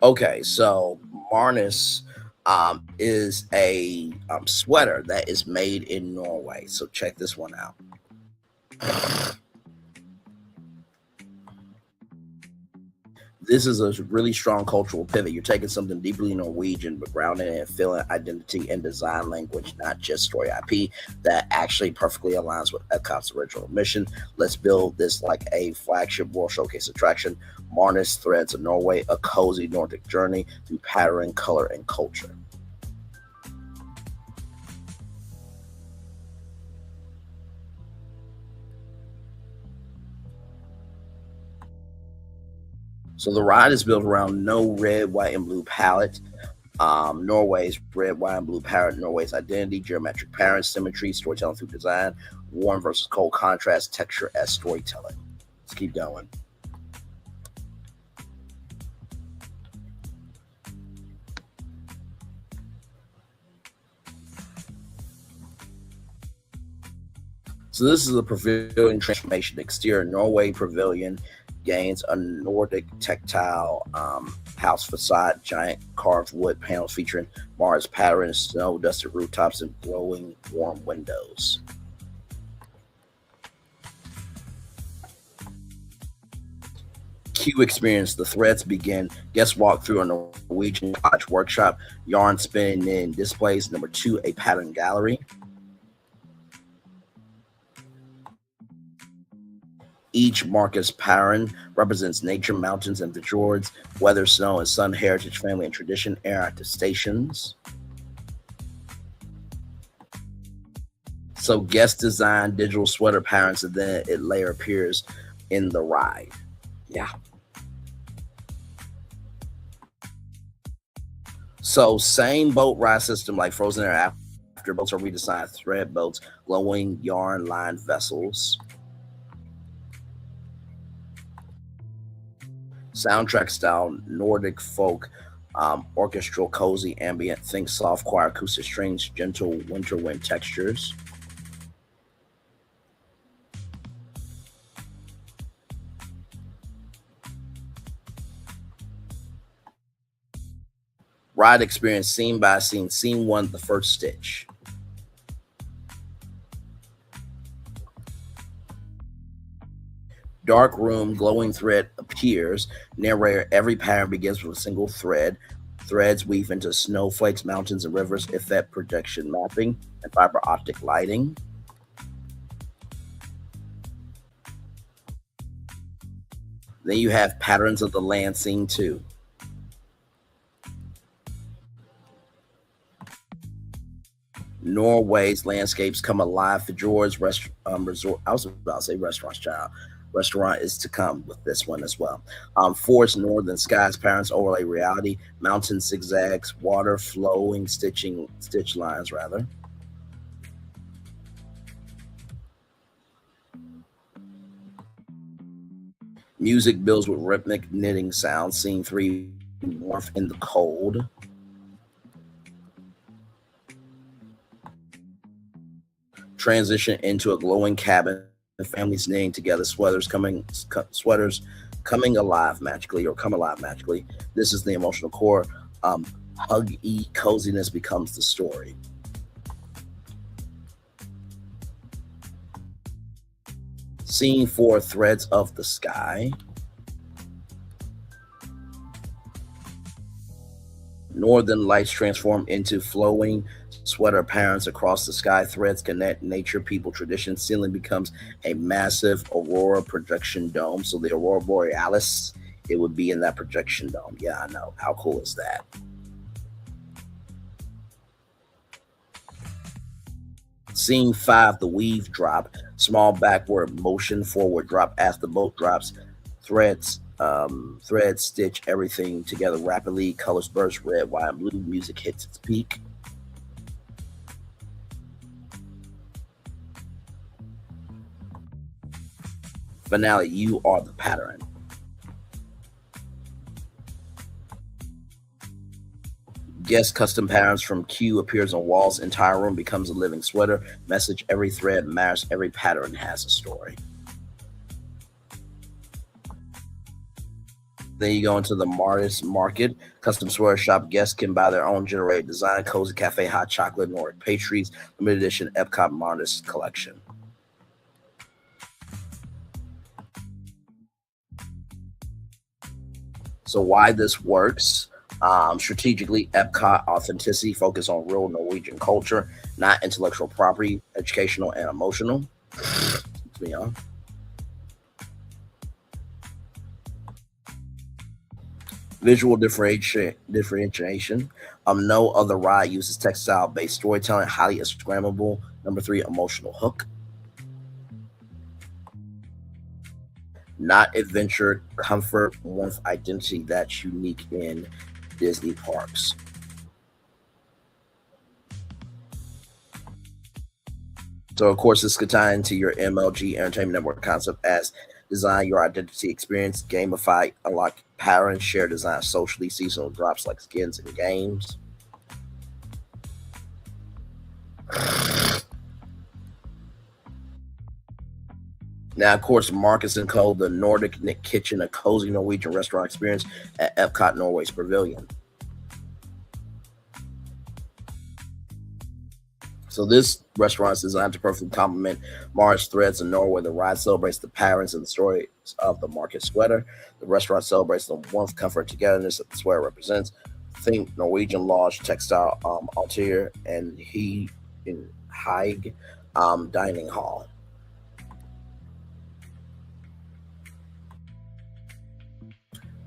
Okay, so Marnis is a sweater that is made in Norway. So check this one out. This is a really strong cultural pivot. You're taking something deeply Norwegian, but grounded in feeling, identity, and design language, not just story IP, that actually perfectly aligns with Epcot's original mission. Let's build this like a flagship World Showcase attraction. Marnis Threads of Norway, a cozy Nordic journey through pattern, color, and culture. So the ride is built around no red, white, and blue palette. Norway's red, white, and blue palette, Norway's identity, geometric patterns, symmetry, storytelling through design, warm versus cold contrast, texture as storytelling. Let's keep going. So this is a pavilion transformation. Exterior Norway pavilion gains a Nordic tactile house facade, giant carved wood panels featuring Mars patterns, snow-dusted rooftops, and glowing warm windows. Queue experience. The threads begin. Guests walk through a Norwegian cottage workshop, yarn spinning in displays. Number 2, a pattern gallery. Each Marcus pattern represents nature, mountains, and fjords, weather, snow, and sun, heritage, family, and tradition, interactive stations. So guest design digital sweater patterns, and then it later appears in the ride. Yeah. So same boat ride system like Frozen Air after boats are redesigned, thread boats, glowing yarn lined vessels. Soundtrack style, Nordic folk, orchestral, cozy, ambient, think soft choir, acoustic strings, gentle winter wind textures. Ride experience, scene by scene. Scene 1, the first stitch. Dark room, glowing thread appears. Narrator, every pattern begins with a single thread. Threads weave into snowflakes, mountains, and rivers, effect projection mapping, and fiber optic lighting. Then you have patterns of the land, scene 2. Norway's landscapes come alive. Fjords, resort. I was about to say restaurants, child. Restaurant is to come with this one as well. Forest, northern skies, patterns, overlay reality, mountain zigzags, water flowing, stitch lines rather. Music builds with rhythmic knitting sound. Scene 3, warmth in the cold. Transition into a glowing cabin. The families knitting together, sweaters coming alive magically, or come alive magically. This is the emotional core. Huggy coziness becomes the story. Scene 4, threads of the sky. Northern lights transform into flowing sweater patterns across the sky. Threads connect nature, people, tradition. Ceiling becomes a massive aurora projection dome. So the aurora borealis, it would be in that projection dome. Yeah, I know. How cool is that? Scene 5, the weave drop. Small backward motion, forward drop as the boat drops. Threads stitch everything together rapidly. Colors burst, red, white, and blue. Music hits its peak. Finale, you are the pattern. Guest custom patterns from Q appears on walls. Entire room becomes a living sweater. Message, every thread matters. Every pattern has a story. Then you go into the Martis Market. Custom sweater shop guests can buy their own generated design. Cozy Cafe, hot chocolate, Nordic pastries. Limited edition Epcot Martis collection. So why this works? Strategically, Epcot authenticity, focus on real Norwegian culture, not intellectual property, educational and emotional. Visual differentiation. No other ride uses textile-based storytelling, highly Instagrammable. Number 3, emotional hook. Not adventure, comfort, warmth, identity that's unique in Disney parks. So, of course, this could tie into your MLG Entertainment Network concept as design your identity experience, gamify, unlock patterns, share design socially, seasonal drops like skins and games. Now, of course, Marcus & Co., the Nordic Kitchen, a cozy Norwegian restaurant experience at Epcot Norway's Pavilion. So this restaurant is designed to perfectly complement Mars Threads in Norway. The ride celebrates the patterns and the stories of the market sweater. The restaurant celebrates the warmth, comfort, and togetherness that the sweater represents. Think Norwegian lodge, textile, altair, and he in Haig dining hall.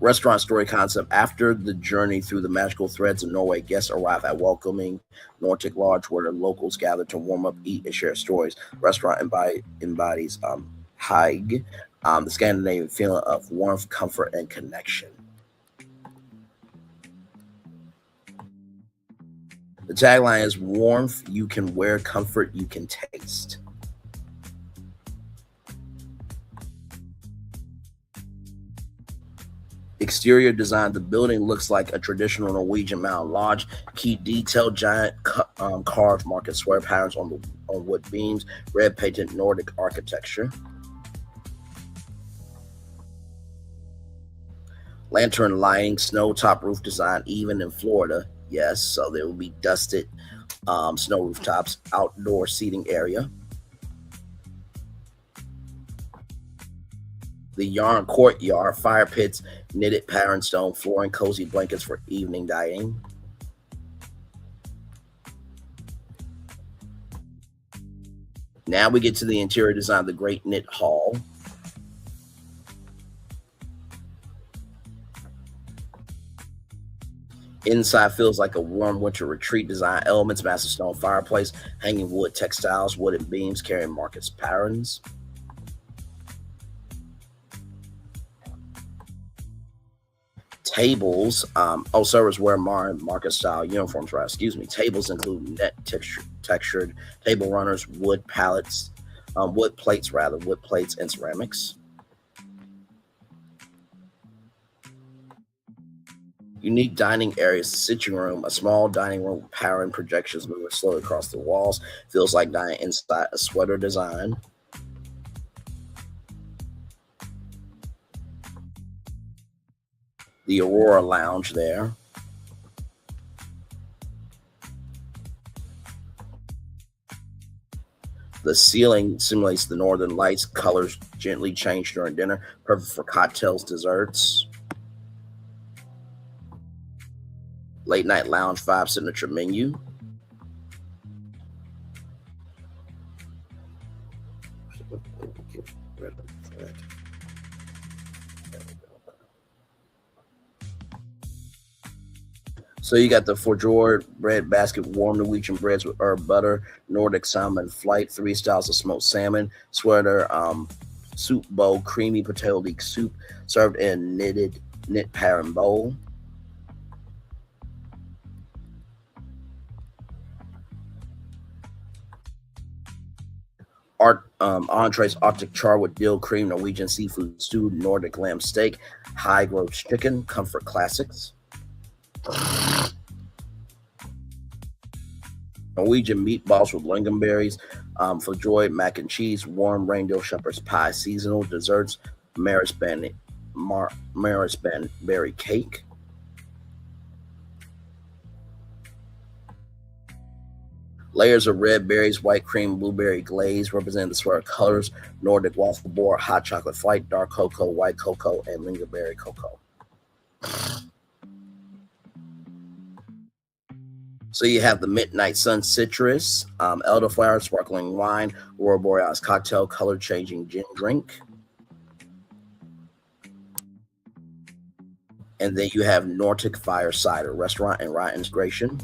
Restaurant story concept. After the journey through the magical threads of Norway, guests arrive at welcoming Nordic Lodge, where the locals gather to warm up, eat, and share stories. Restaurant embodies Haig, the Scandinavian feeling of warmth, comfort, and connection. The tagline is warmth you can wear, comfort you can taste. Exterior design. The building looks like a traditional Norwegian mountain lodge. Key detail, giant carved market square patterns on wood beams, red painted Nordic architecture. Lantern lighting, snow top roof design, even in Florida. Yes, so there will be dusted snow rooftops, outdoor seating area. The yarn courtyard, fire pits, knitted pattern stone flooring, cozy blankets for evening dining. Now we get to the interior design, the Great Knit Hall. Inside feels like a warm winter retreat. Design elements, massive stone fireplace, hanging wood textiles, wooden beams carrying markets patterns. Tables, servers wear market style uniforms, right? Excuse me. Tables include net textured table runners, wood plates, and ceramics. Unique dining areas, the sitting room, a small dining room with power and projections moving slowly across the walls. Feels like dining inside a sweater design. The Aurora Lounge there. The ceiling simulates the northern lights. Colors gently change during dinner. Perfect for cocktails, desserts. Late night lounge vibe signature menu. So you got the Forjord bread basket, warm Norwegian breads with herb butter, Nordic salmon flight, 3 styles of smoked salmon, sweater, soup bowl, creamy potato leek soup, served in knit pattern bowl. Entrees: Arctic char with dill cream, Norwegian seafood stew, Nordic lamb steak, high growth chicken, comfort classics. Norwegian meatballs with lingonberries, flajoy, mac and cheese, warm reindeer shepherd's pie, seasonal desserts, Marisban berry cake. Layers of red berries, white cream, blueberry glaze represent the sweater colors, Nordic waffle board, hot chocolate flight, dark cocoa, white cocoa, and lingonberry cocoa. So you have the Midnight Sun citrus, elderflower, sparkling wine, Aurora Borealis cocktail, color-changing gin drink. And then you have Nordic Fire Cider, restaurant and ride integration.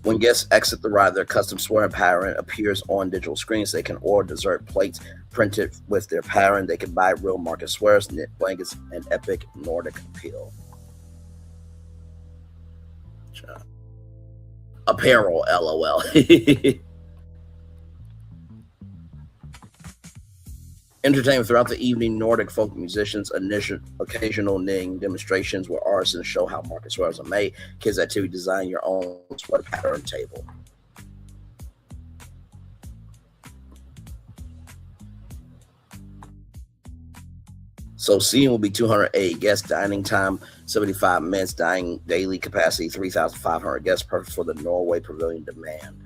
When guests exit the ride, their custom sweater pattern appears on digital screens. They can order dessert plates printed with their pattern. They can buy real market sweaters, knit blankets, and epic Nordic appeal. Apparel, LOL. Entertainment throughout the evening, Nordic folk musicians, occasional knitting demonstrations where artisans show how market sweaters are made. Kids activity, design your own sweater pattern table. So seating will be 280 guests, dining time 75 minutes, dining daily capacity 3,500 guests, perfect for the Norway Pavilion demand.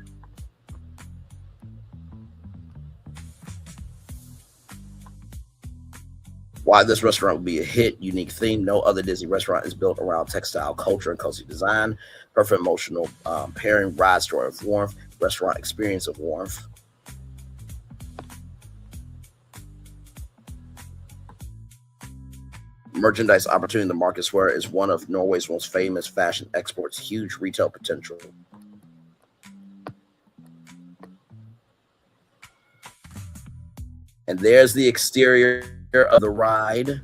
Why this restaurant will be a hit: unique theme. No other Disney restaurant is built around textile culture and cozy design. Perfect emotional pairing, ride story of warmth, restaurant experience of warmth. Merchandise opportunity. The market square is one of Norway's most famous fashion exports, huge retail potential. And there's the exterior of the ride.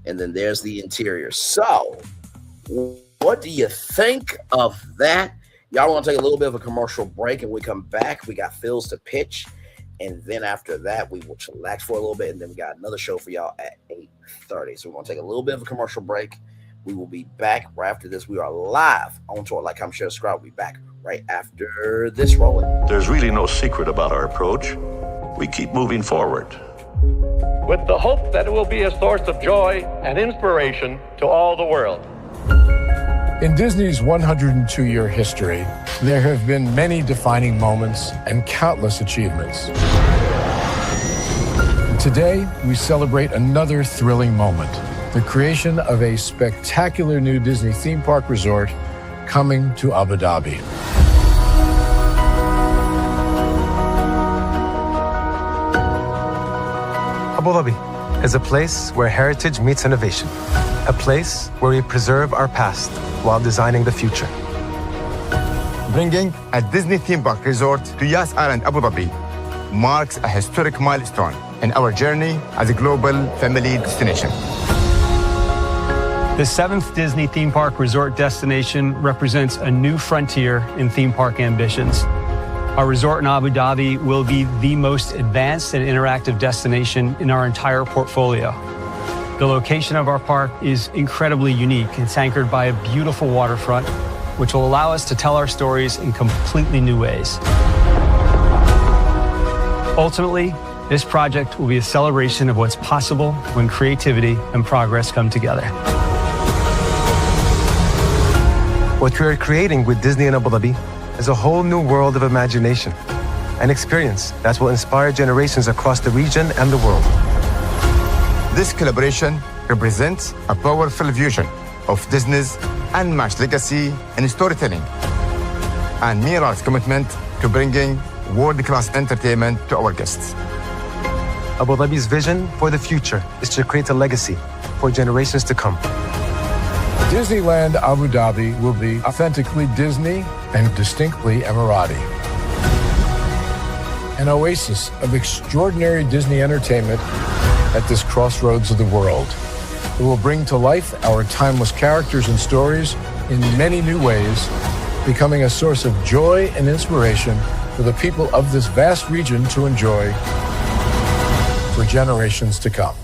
And then there's the interior. So, what do you think of that? Y'all want to take a little bit of a commercial break, and we come back. We got Phil's to pitch. And then after that, we will chillax for a little bit. And then we got another show for y'all at 8:30. So we're going to take a little bit of a commercial break. We will be back right after this. We are live on tour. Like, I'm sure Scrub will be back right after this rolling. There's really no secret about our approach. We keep moving forward, with the hope that it will be a source of joy and inspiration to all the world. In Disney's 102-year history, there have been many defining moments and countless achievements. Today, we celebrate another thrilling moment, the creation of a spectacular new Disney theme park resort coming to Abu Dhabi. Abu Dhabi is a place where heritage meets innovation, a place where we preserve our past while designing the future. Bringing a Disney theme park resort to Yas Island, Abu Dhabi, marks a historic milestone in our journey as a global family destination. The 7th Disney theme park resort destination represents a new frontier in theme park ambitions. Our resort in Abu Dhabi will be the most advanced and interactive destination in our entire portfolio. The location of our park is incredibly unique. It's anchored by a beautiful waterfront, which will allow us to tell our stories in completely new ways. Ultimately, this project will be a celebration of what's possible when creativity and progress come together. What we are creating with Disney in Abu Dhabi is a whole new world of imagination, an experience that will inspire generations across the region and the world. This collaboration represents a powerful fusion of Disney's unmatched legacy in storytelling and Mira's commitment to bringing world-class entertainment to our guests. Abu Dhabi's vision for the future is to create a legacy for generations to come. Disneyland Abu Dhabi will be authentically Disney and distinctly Emirati. An oasis of extraordinary Disney entertainment at this crossroads of the world. It will bring to life our timeless characters and stories in many new ways, becoming a source of joy and inspiration for the people of this vast region to enjoy for generations to come.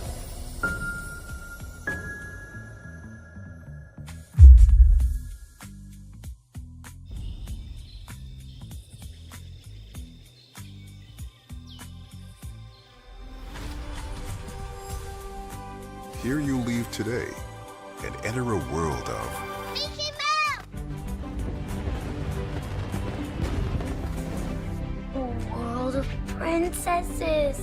Here you leave today and enter a world of A world of princesses.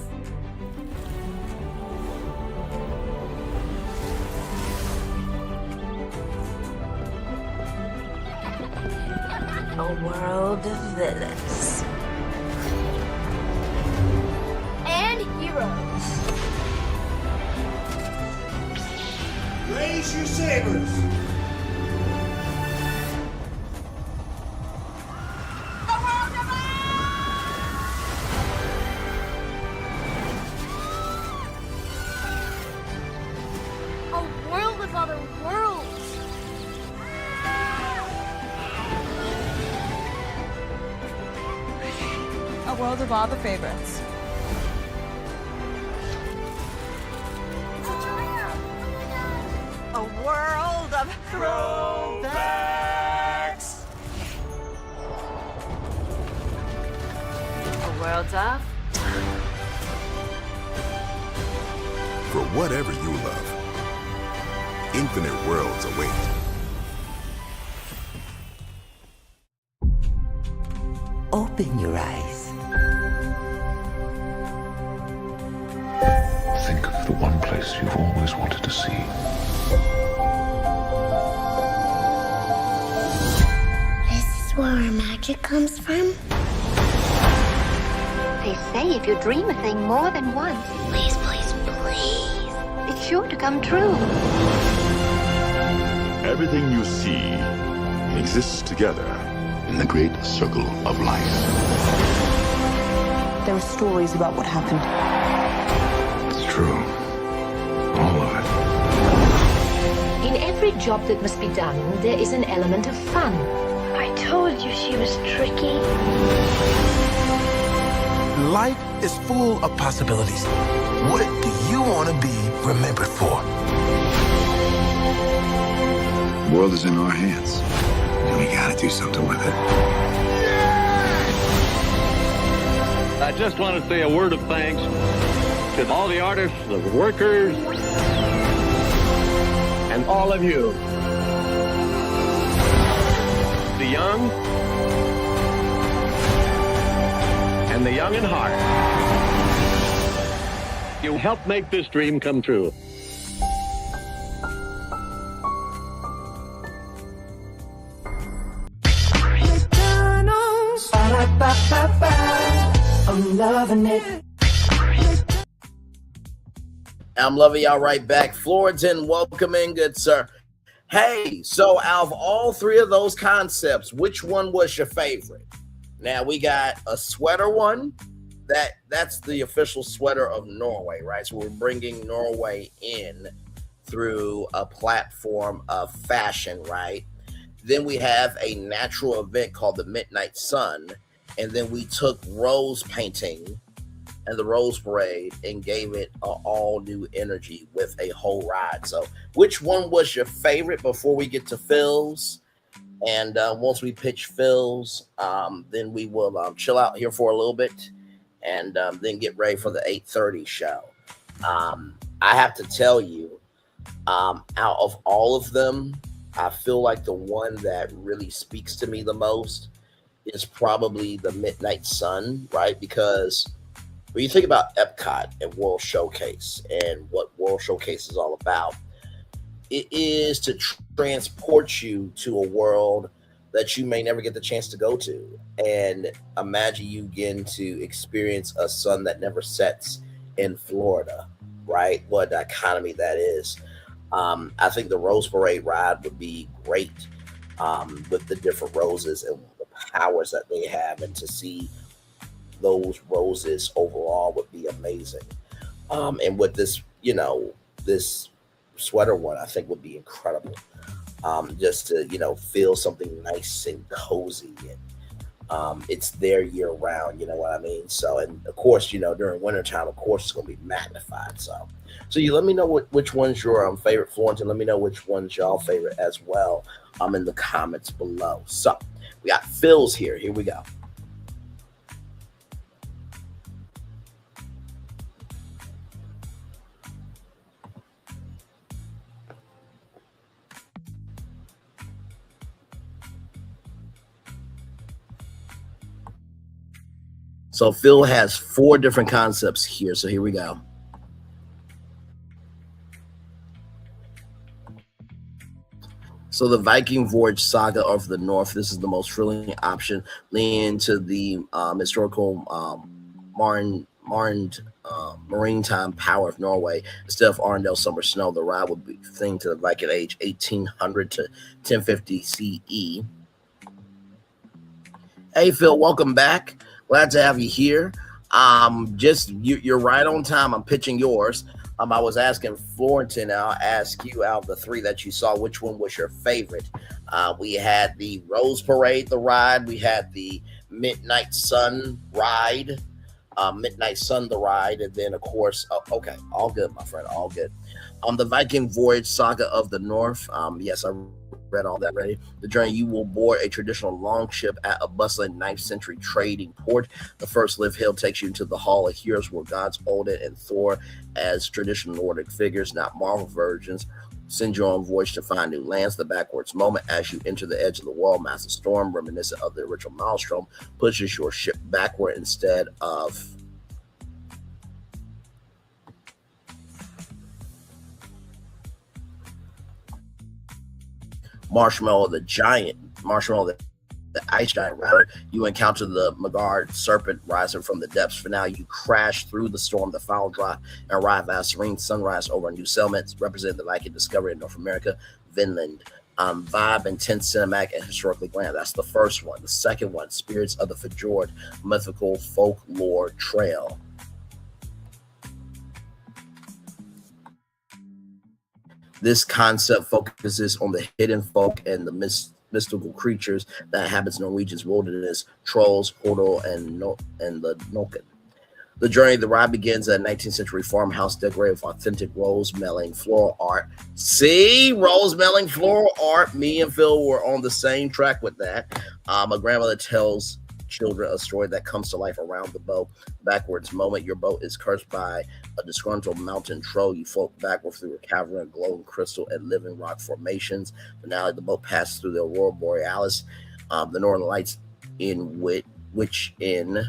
A world of villains. And heroes. Raise your sabers. A world of other worlds. A world of all the favorites. A world of throwbacks. A world of for whatever you love. Infinite worlds await. Open your eyes. Think of the one place you've always wanted to see. This is where our magic comes from. They say if you dream a thing more than once, Please, please, please. it's sure to come true. Everything you see exists together in the great circle of life. There are stories about what happened. It's true. All of it. In every job that must be done, there is an element of fun. I told you she was tricky. Life is full of possibilities. What do you want to be remembered for? The world is in our hands, and we gotta do something with it. I just want to say a word of thanks to all the artists, the workers, and all of you. The young and the young in heart. You helped make this dream come true. I'm loving it. I'm loving y'all right back. Florentine, welcome in, good sir. Hey, so out of all three of those concepts, which one was your favorite? Now we got a sweater one. That's the official sweater of Norway, right? So we're bringing Norway in through a platform of fashion, right? Then we have a natural event called the Midnight Sun. And then we took rose painting and the Rose Parade and gave it an all new energy with a whole ride. So which one was your favorite before we get to Phil's? And once we pitch Phil's, then we will chill out here for a little bit and then get ready for the 8:30 show. I have to tell you, out of all of them, I feel like the one that really speaks to me the most is probably the Midnight Sun, right? Because when you think about Epcot and World Showcase and what World Showcase is all about, it is to transport you to a world that you may never get the chance to go to. And imagine you getting to experience a sun that never sets in Florida, right? What dichotomy that is. I think the Rose Parade ride would be great with the different roses and the powers that they have, and to see those roses overall would be amazing. And with this, this sweater one, I think would be incredible. Just to, feel something nice and cozy, and it's there year round, you know what I mean? So, and of course, during wintertime, of course, it's going to be magnified. So you let me know which one's your favorite Florence, and let me know which one's y'all favorite as well in the comments below. So we got Phil's here. Here we go. So Phil has 4 different concepts here. So here we go. So the Viking Voyage Saga of the North. This is the most thrilling option, leaning into the historical maritime power of Norway. Instead of Arendelle summer snow, the ride would be themed to the Viking age 1800 to 1050 CE. Hey Phil, welcome back. Glad to have you here. You're right on time. I'm pitching yours. I was asking Florentin, I'll ask you, out of the 3 that you saw, which one was your favorite? We had the Rose Parade, the ride. We had the Midnight Sun ride. The ride. And then, of course, okay, all good, my friend, all good. The Viking Voyage Saga of the North. Yes, I read all that already. The journey, you will board a traditional longship at a bustling 9th century trading port. The first lift hill takes you into the Hall of Heroes, where gods Odin and Thor, as traditional Nordic figures, not Marvel versions, send you on voyage to find new lands. The backwards moment, as you enter the edge of the world, massive storm, reminiscent of the original Maelstrom, pushes your ship backward instead of Marshmallow the ice giant, rather. You encounter the Magard serpent rising from the depths. For now, you crash through the storm, the final drop, and arrive at a serene sunrise over a new settlement, representing the Viking discovery in North America, Vinland. Vibe, intense, cinematic, and historically grand. That's the first one. The second one, Spirits of the Fjord, mythical folklore trail. This concept focuses on the hidden folk and the mystical creatures that inhabits Norwegian's wilderness, trolls, Hodel, and the Noken. The journey, the ride begins at a 19th century farmhouse decorated with authentic rose-melling floral art. See? Rose-melling floral art. Me and Phil were on the same track with that. A grandmother tells children a story that comes to life around the boat. Backwards moment, your boat is cursed by a disgruntled mountain troll. You float backward through a cavern of glowing crystal and living rock formations. Finale, the boat passes through the Aurora Borealis, the northern lights, in which in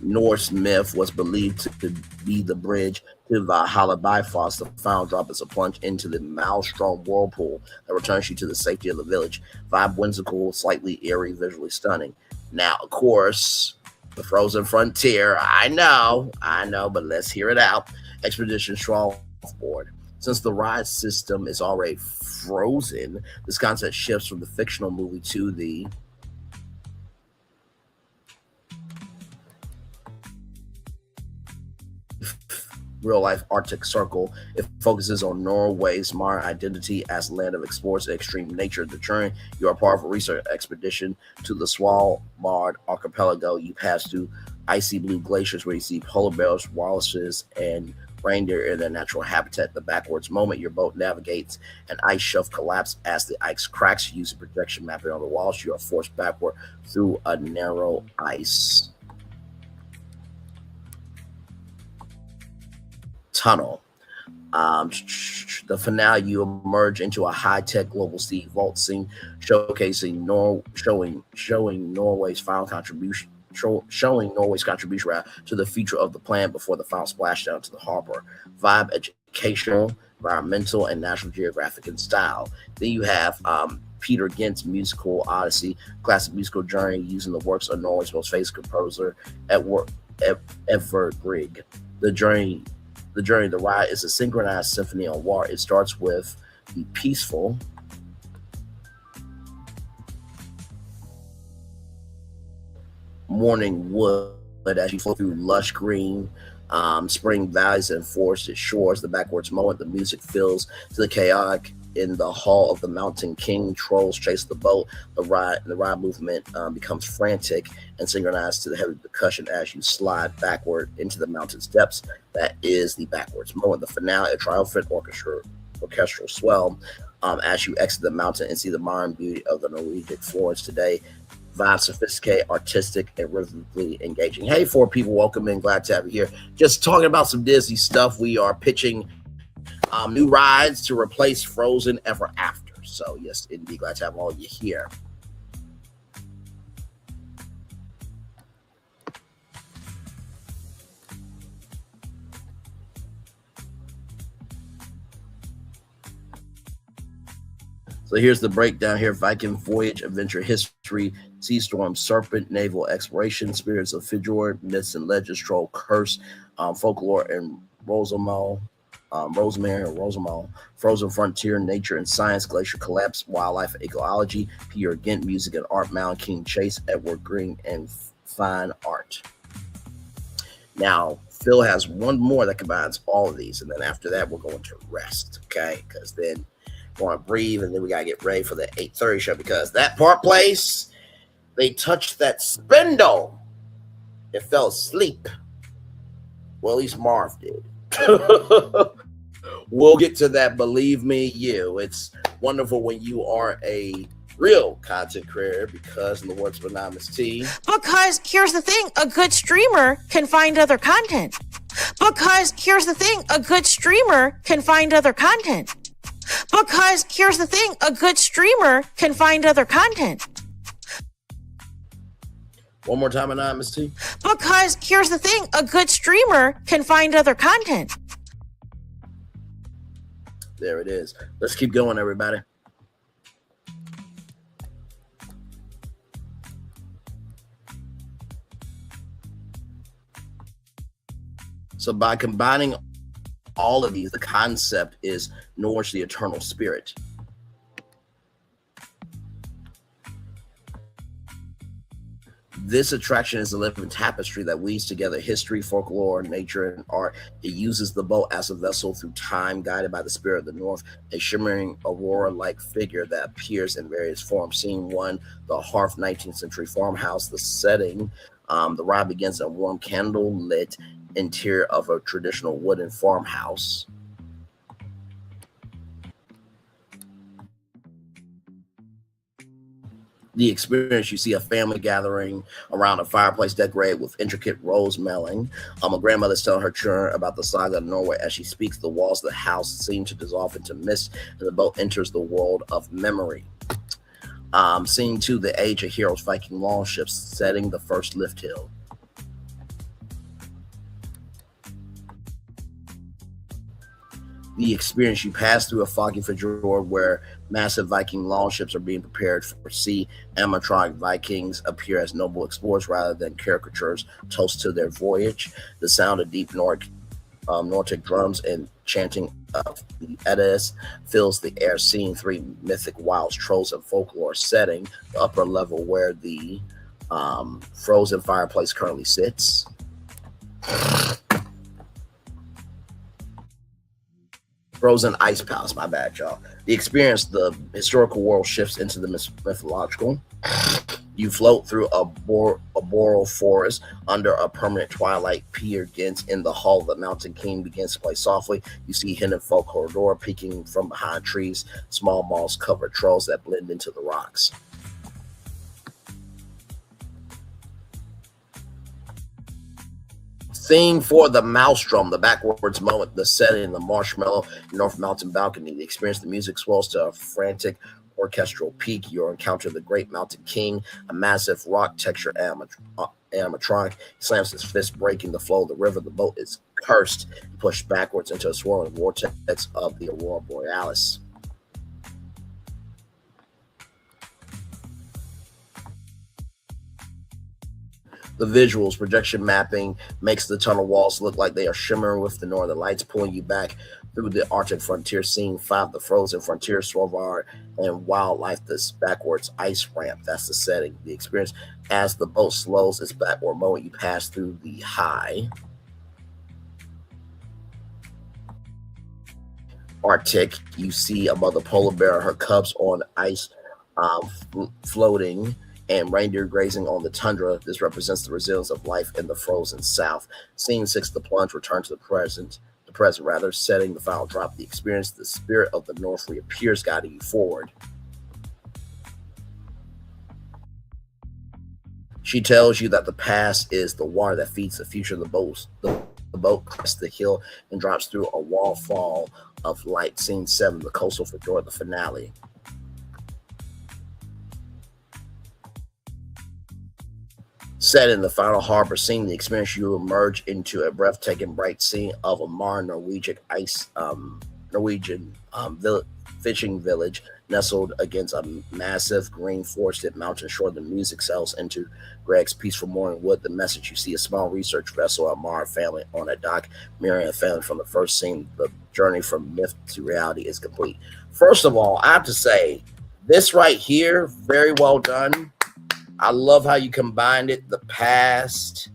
Norse myth was believed to be the bridge to Valhalla Bifrost. The final drop is a plunge into the Maelstrom whirlpool that returns you to the safety of the village. Vibe, whimsical, slightly eerie, visually stunning. Now, of course, the Frozen Frontier. I know, but let's hear it out. Expedition Smallboard. Since the ride system is already frozen, this concept shifts from the fictional movie to the real-life Arctic Circle. It focuses on Norway's modern identity as a land of explorers and extreme nature. The journey, you are part of a research expedition to the Svalbard archipelago. You pass through icy blue glaciers where you see polar bears, walruses, and reindeer in their natural habitat. The backwards moment, your boat navigates an ice shelf collapse as the ice cracks. Using projection mapping on the walls, you are forced backward through a narrow ice tunnel. The finale, you emerge into a high-tech global sea vault scene, showcasing showing Norway's final contribution, showing Norway's contribution to the future of the planet before the final splashdown to the harbor. Vibe, educational, environmental, and National Geographic in style. Then you have Peter Gint's musical Odyssey, classic musical journey using the works of Norway's most famous composer, Edvard Grieg. The ride is a synchronized symphony on water. It starts with the peaceful morning wood as you flow through lush green, spring valleys and forested shores. The backwards moment, the music fills to the chaotic in the hall of the Mountain King. Trolls chase the boat. The ride movement becomes frantic and synchronized to the heavy percussion as you slide backward into the mountain's depths. That is the backwards moment. The finale, a triumphant orchestral swell as you exit the mountain and see the modern beauty of the Norwegian Florence today. Vibe, sophisticated, artistic, and rhythmically engaging. Hey, four people, welcome in. Glad to have you here. Just talking about some Disney stuff. We are pitching new rides to replace Frozen Ever After. So, yes, indeed, glad to have all of you here. So here's the breakdown here. Viking Voyage, Adventure History, Sea Storm, Serpent, Naval Exploration, Spirits of Fjord, Myths and Legends, Troll Curse, Folklore and Rosemary, Frozen Frontier, Nature and Science, Glacier Collapse, Wildlife and Ecology, Peter Gent, Music and Art, Mountain King Chase, Edward Green, and Fine Art. Now, Phil has one more that combines all of these, and then after that, we're going to rest, okay? Because then we're going to breathe, and then we got to get ready for the 8:30 show, because that Park Place, they touched that spindle. It fell asleep. Well, at least Marv did. We'll get to that. Believe me, it's wonderful when you are a real content creator, because in the words of Anonymous T. Because here's the thing, a good streamer can find other content. Because here's the thing, a good streamer can find other content. Because here's the thing, a good streamer can find other content. One more time, Anonymous T. Because here's the thing, a good streamer can find other content. There it is. Let's keep going, everybody. So by combining all of these, the concept is nourish the eternal spirit. This attraction is a living tapestry that weaves together history, folklore, nature, and art. It uses the boat as a vessel through time, guided by the spirit of the North, a shimmering aurora-like figure that appears in various forms. Scene 1, the hearth 19th century farmhouse. The setting, the ride begins in a warm candle-lit interior of a traditional wooden farmhouse. The experience, you see a family gathering around a fireplace decorated with intricate rose melling. A grandmother's telling her children about the saga of Norway. As she speaks, the walls of the house seem to dissolve into mist, and the boat enters the world of memory. Scene 2, the age of heroes, Viking longships, setting the first lift hill. The experience, you pass through a foggy fjord where massive Viking longships are being prepared for sea. Animatronic Vikings appear as noble explorers rather than caricatures, toast to their voyage. The sound of deep Nordic drums and chanting of the Eddas fills the air. Scene 3, mythic wilds, trolls, and folklore setting, the upper level where the frozen fireplace currently sits. Frozen Ice Palace, my bad, y'all. The experience, the historical world shifts into the mythological. You float through a boreal forest under a permanent twilight. Peer Gent in the hall of the Mountain King begins to play softly. You see hidden folk corridor peeking from behind trees, small moss covered trolls that blend into the rocks. Theme for the Maelstrom, the backwards moment, the setting, the marshmallow, North Mountain balcony. The experience, the music swells to a frantic orchestral peak. You'll encounter the Great Mountain King, a massive rock texture animatronic. He slams his fist, breaking the flow of the river. The boat is cursed and pushed backwards into a swirling vortex of the Aurora Borealis. The visuals, projection mapping makes the tunnel walls look like they are shimmering with the northern lights, pulling you back through the Arctic frontier, Scene 5, the frozen frontier, Svalbard, and wildlife, this backwards ice ramp. That's the setting. The experience as the boat slows its backward moment, you pass through the high Arctic. You see above the polar bear, her cubs on ice, floating, and reindeer grazing on the tundra. This represents the resilience of life in the frozen South. Scene 6, the plunge, return to the present rather, setting the final drop. The experience, the spirit of the North reappears, guiding you forward. She tells you that the past is the water that feeds the future. The boat crests the hill and drops through a waterfall of light. Scene 7, the coastal fedora, the finale. Set in the final harbor scene, the experience, you emerge into a breathtaking bright scene of a Norwegian fishing village nestled against a massive green forested mountain shore. The music sails into Greg's peaceful morning wood. The message, you see a small research vessel, a Mara family on a dock, mirroring a family from the first scene. The journey from myth to reality is complete. First of all, I have to say, this right here, very well done. I love how you combined it, the past,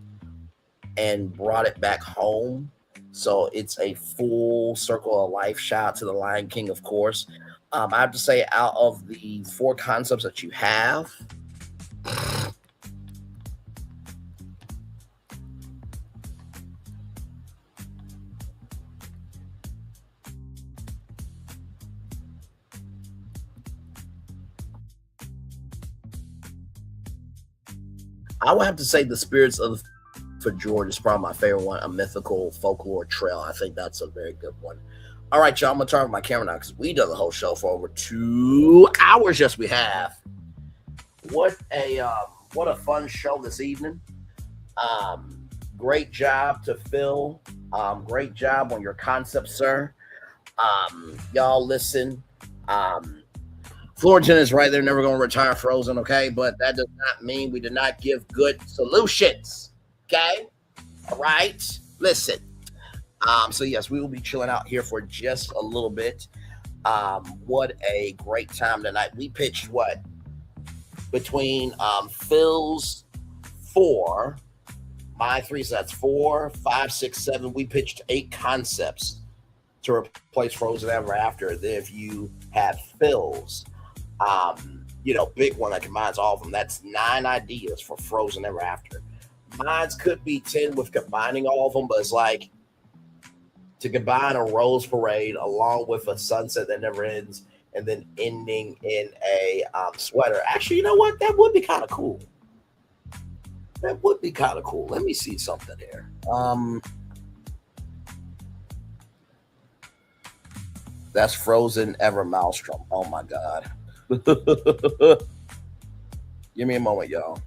and brought it back home. So it's a full circle of life. Shout out to the Lion King, of course. I have to say, out of the 4 concepts that you have, I would have to say the Spirits of for George is probably my favorite one, a mythical folklore trail. I think that's a very good one. All right, y'all, I'm going to turn off my camera now because we done the whole show for over 2 hours. Yes, we have. What a fun show this evening. Great job to Phil. Great job on your concept, sir. Y'all listen. Florentine is right. They're never going to retire Frozen, okay? But that does not mean we did not give good solutions, okay? All right? Listen. So, yes, we will be chilling out here for just a little bit. What a great time tonight. We pitched what? Between Phil's 4, my 3, so that's 4, 5, 6, 7. We pitched 8 concepts to replace Frozen Ever After. Then if you have Phil's, big one that combines all of them, that's 9 ideas for Frozen Ever After. Mine's could be 10 with combining all of them, but it's like to combine a Rose Parade along with a sunset that never ends and then ending in a sweater. Actually, you know what? That would be kind of cool. That would be kind of cool. Let me see something here. That's Frozen Ever Maelstrom. Oh, my God. Give me a moment, y'all.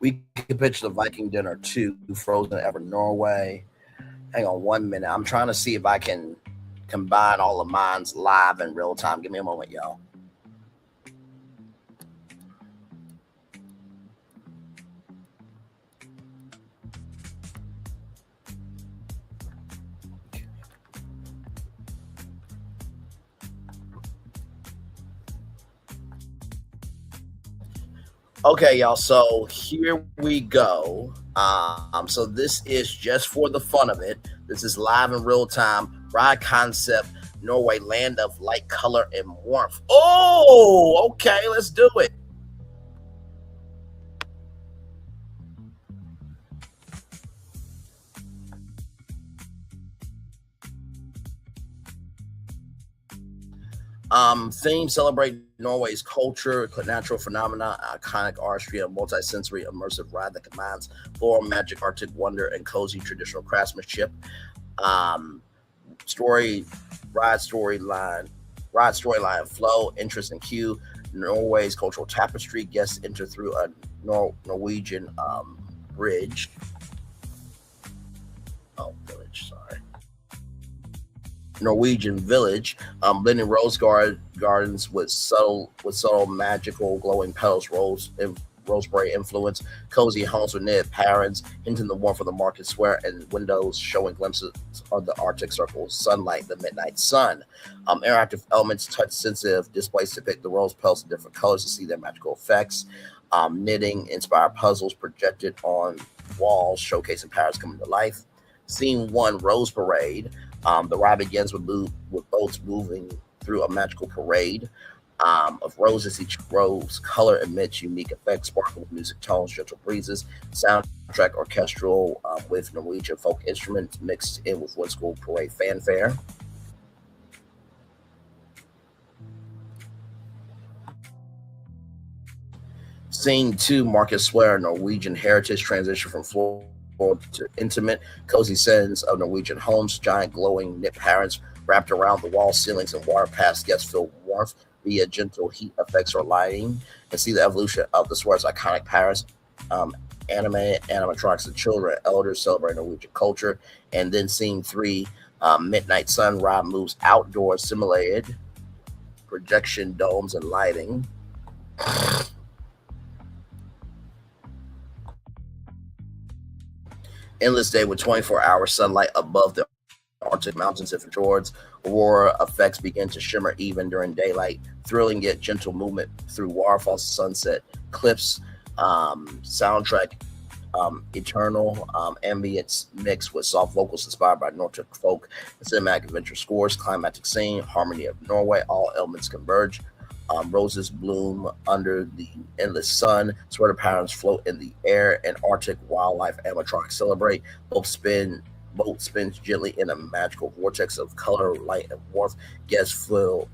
We could pitch the Viking Dinner 2, Frozen Ever Norway. Hang on 1 minute. I'm trying to see if I can combine all of mine's live in real time. Give me a moment, y'all. Okay, y'all. So here we go. So this is just for the fun of it. This is live in real time. Ride concept, Norway, land of light, color, and warmth. Oh, okay. Let's do it. Theme celebrate Norway's culture, natural phenomena, iconic artistry, a multi-sensory immersive ride that combines floral magic, Arctic wonder, and cozy traditional craftsmanship. Storyline, flow, interest and cue. Norway's cultural tapestry. Guests enter through a Norwegian bridge. Village, sorry. Norwegian village, blending rose gardens with subtle magical glowing petals, roseberry influence, cozy homes with knit patterns, hinting the warmth of the market square, and windows showing glimpses of the Arctic Circle sunlight, the midnight sun. Interactive elements, touch sensitive displays depict the rose petals in different colors to see their magical effects. Knitting inspired puzzles projected on walls, showcasing patterns coming to life. Scene 1, Rose Parade. The ride begins with boats moving through a magical parade of roses. Each rose color emits unique effects, sparkling with music tones, gentle breezes. Soundtrack orchestral with Norwegian folk instruments mixed in with one school parade fanfare. Scene 2, Market Square, Norwegian heritage transition from floral to intimate, cozy settings of Norwegian homes, giant glowing knit patterns wrapped around the wall, ceilings, and water past guests feel warmth via gentle heat effects or lighting, and see the evolution of the square's iconic patterns, animatronics and children and elders celebrating Norwegian culture. And then scene 3, Midnight Sun, ride moves outdoors, simulated projection domes and lighting. Endless day with 24-hour sunlight above the Arctic mountains and fjords. Aurora effects begin to shimmer even during daylight. Thrilling yet gentle movement through waterfalls, sunset cliffs. Soundtrack, eternal ambience mixed with soft vocals inspired by Nordic folk. Cinematic adventure scores, climactic scene, harmony of Norway. All elements converge. Roses bloom under the endless sun. Sweater patterns float in the air, and Arctic wildlife animatronics celebrate. Boat spins gently in a magical vortex of color, light, and warmth. Guests feel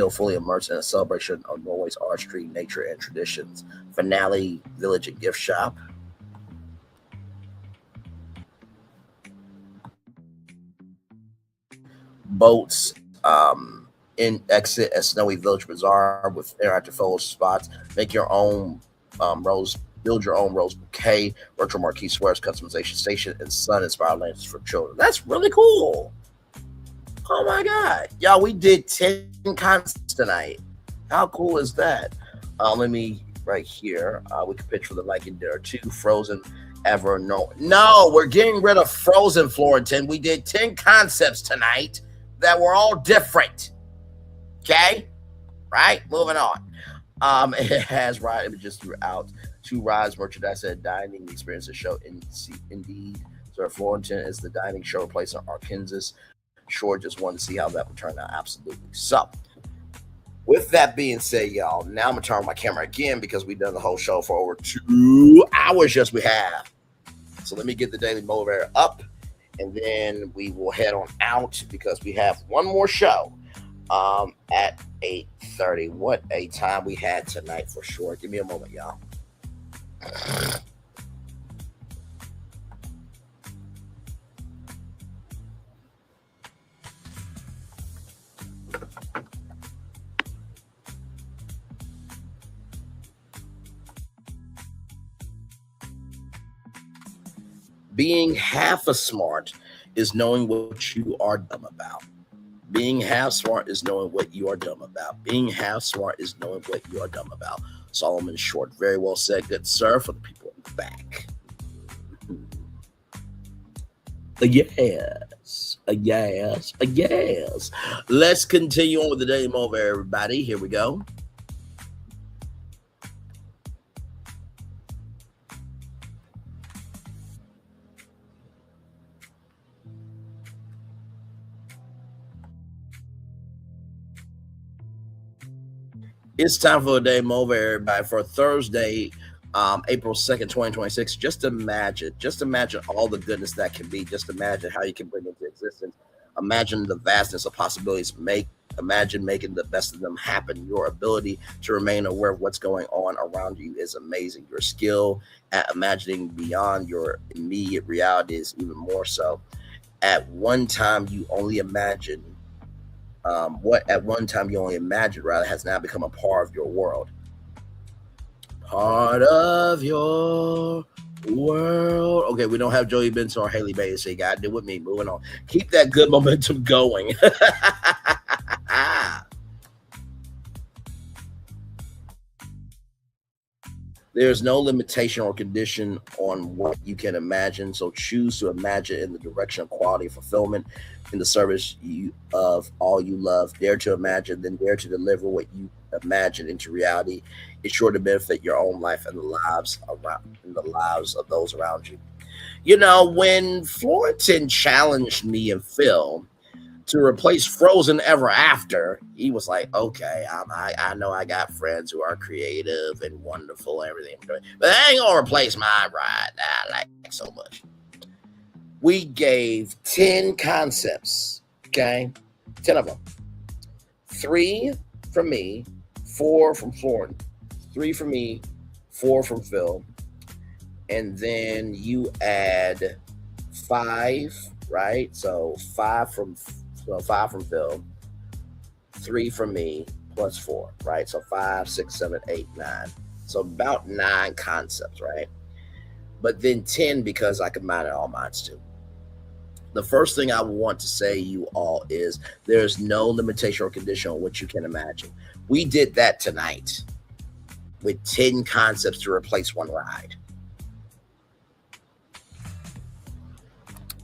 fully immersed in a celebration of Norway's artistry, nature, and traditions. Finale, village and gift shop. Boats exit a snowy village bazaar with interactive photo spots. Make your own build your own rose bouquet, virtual marquee squares, customization station, and sun-inspired lanterns for children. That's really cool. Oh my God. Y'all, we did 10 concerts tonight. How cool is that? Let me, right here, we can picture the like in there too. Frozen ever. No, we're getting rid of Frozen, Florentin. We did 10 concepts tonight that were all different. Okay, right. Moving on. It has ride images throughout. 2 rides, merchandise, and dining experiences show. Indeed, Sir Florentin is the dining show replacing Arkansas. Sure, just wanted to see how that would turn out. Absolutely. So, with that being said, y'all, now I'm gonna turn on my camera again because we've done the whole show for over 2 hours. Yes, we have. So let me get the Daily Motivator up, and then we will head on out because we have one more show. At 8:30. What a time we had tonight for sure. Give me a moment, y'all. Being half a smart is knowing what you are dumb about. Being half smart is knowing what you are dumb about. Being half smart is knowing what you are dumb about. Solomon Short. Very well said, good sir, for the people in the back. Yes. Let's continue on with the Daily Mover, everybody. Here we go. It's time for a day over, everybody, for Thursday, April 2nd, 2026. Just imagine all the goodness that can be. Just imagine how you can bring into existence. Imagine the vastness of possibilities. Imagine making the best of them happen. Your ability to remain aware of what's going on around you is amazing. Your skill at imagining beyond your immediate reality is even more so. At one time, you only imagined rather has now become a part of your world. Part of your world. Okay, we don't have Joey Benson or Haley Bailey, so you got to do with me. Moving on. Keep that good momentum going. There's no limitation or condition on what you can imagine, so choose to imagine in the direction of quality fulfillment in the service of all you love. Dare to imagine, then dare to deliver what you imagine into reality. It's sure to benefit your own life and the lives of those around you. You know, when Florentin challenged me and Phil to replace Frozen Ever After, he was like, okay, I know I got friends who are creative and wonderful and everything, but I ain't gonna replace my ride that I like so much. We gave 10 concepts, okay? 10 of them. 3 from me, 4 from Florin. 3 from me, 4 from Phil. And then you add 5, right? So 5 from Phil, 3 from me, plus 4, right? So 5, 6, 7, 8, 9. So about 9 concepts, right? But then 10 because I combined all mine too. The first thing I want to say you all is there's no limitation or condition on what you can imagine. We did that tonight with 10 concepts to replace one ride.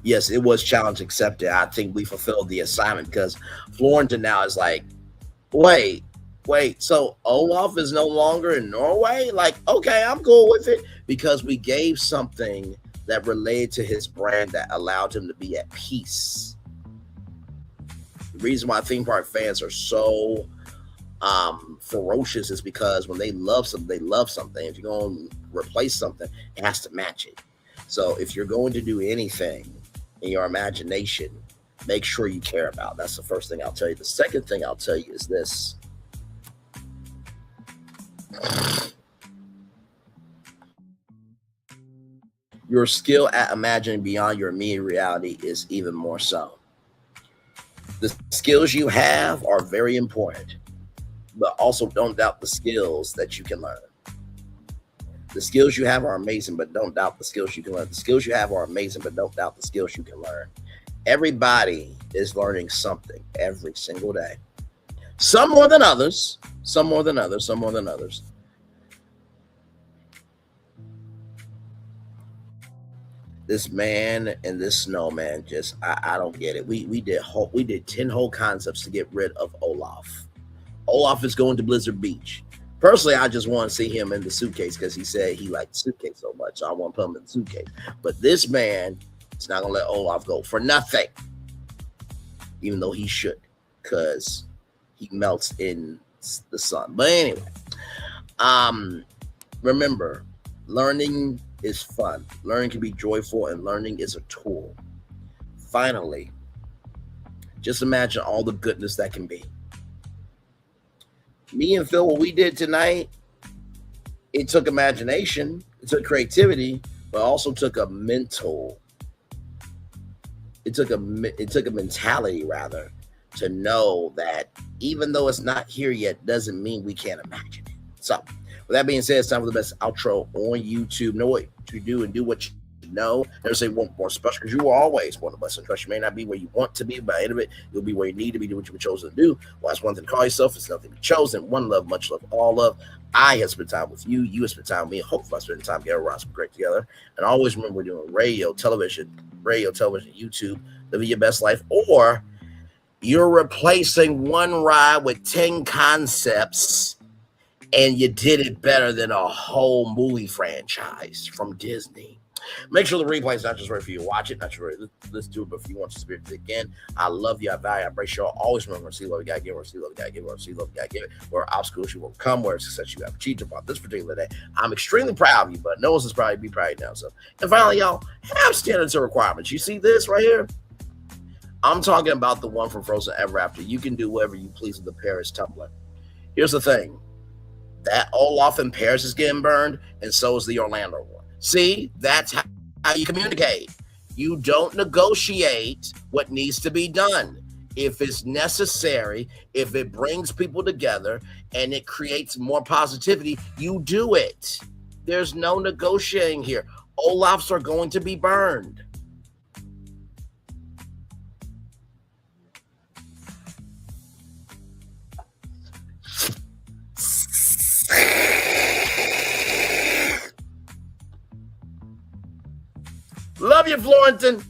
Yes, it was challenge accepted. I think we fulfilled the assignment because Florentin now is like, wait, so Olaf is no longer in Norway? Like, okay, I'm cool with it because we gave something that related to his brand that allowed him to be at peace. The reason why theme park fans are so ferocious is because when they love something, they love something. If you're going to replace something, it has to match it. So if you're going to do anything in your imagination, make sure you care about. That's the first thing I'll tell you. The second thing I'll tell you is this. Your skill at imagining beyond your immediate reality is even more so. The skills you have are very important, but also don't doubt the skills that you can learn. The skills you have are amazing, but don't doubt the skills you can learn. The skills you have are amazing, but don't doubt the skills you can learn. Everybody is learning something every single day. Some more than others, some more than others, some more than others. This man and this snowman just, I don't get it. We did 10 whole concepts to get rid of Olaf. Olaf is going to Blizzard Beach. Personally, I just want to see him in the suitcase because he said he liked the suitcase so much. So I want to put him in the suitcase. But this man is not going to let Olaf go for nothing, even though he should, because he melts in the sun. But anyway, remember, learning is fun. Learning can be joyful, and learning is a tool. Finally, just imagine all the goodness that can be. Me and Phil, what we did tonight, it took imagination, it took creativity, but also took a mental. It took a mentality rather to know that even though it's not here yet, doesn't mean we can't imagine it. So, with that being said, it's time for the best outro on YouTube. Know what to do and do what you know. Never say one more special because you are always one of us. And trust, you may not be where you want to be, but by the end of it, you'll be where you need to be, do what you were chosen to do. Well, that's one thing to call yourself. It's nothing to be chosen. One love, much love, all love. I have spent time with you. You have spent time with me. Hopefully, I spend time together. We're awesome, great together. And always remember, we're doing radio, television, YouTube. Living your best life, or you're replacing one ride with 10 concepts and you did it better than a whole movie franchise from Disney. Make sure the replay is not just right for you to watch it, not just right to listen to it, but if you want to experience it again, I love you, I value, I embrace you all. Always remember, see love, you gotta give it, see love, you gotta give it, see love, you gotta give it. Where obstacles you will come, where success you have achieved upon this particular day. I'm extremely proud of you, but no one's as proud of you, be proud now. So, and finally, y'all, have standards and requirements. You see this right here? I'm talking about the one from Frozen Ever After. You can do whatever you please with the Paris tumbler. Here's the thing. That Olaf in Paris is getting burned, and so is the Orlando one. See, that's how you communicate. You don't negotiate what needs to be done. If it's necessary, if it brings people together and it creates more positivity, you do it. There's no negotiating here. Olafs are going to be burned. Love you, Florentin.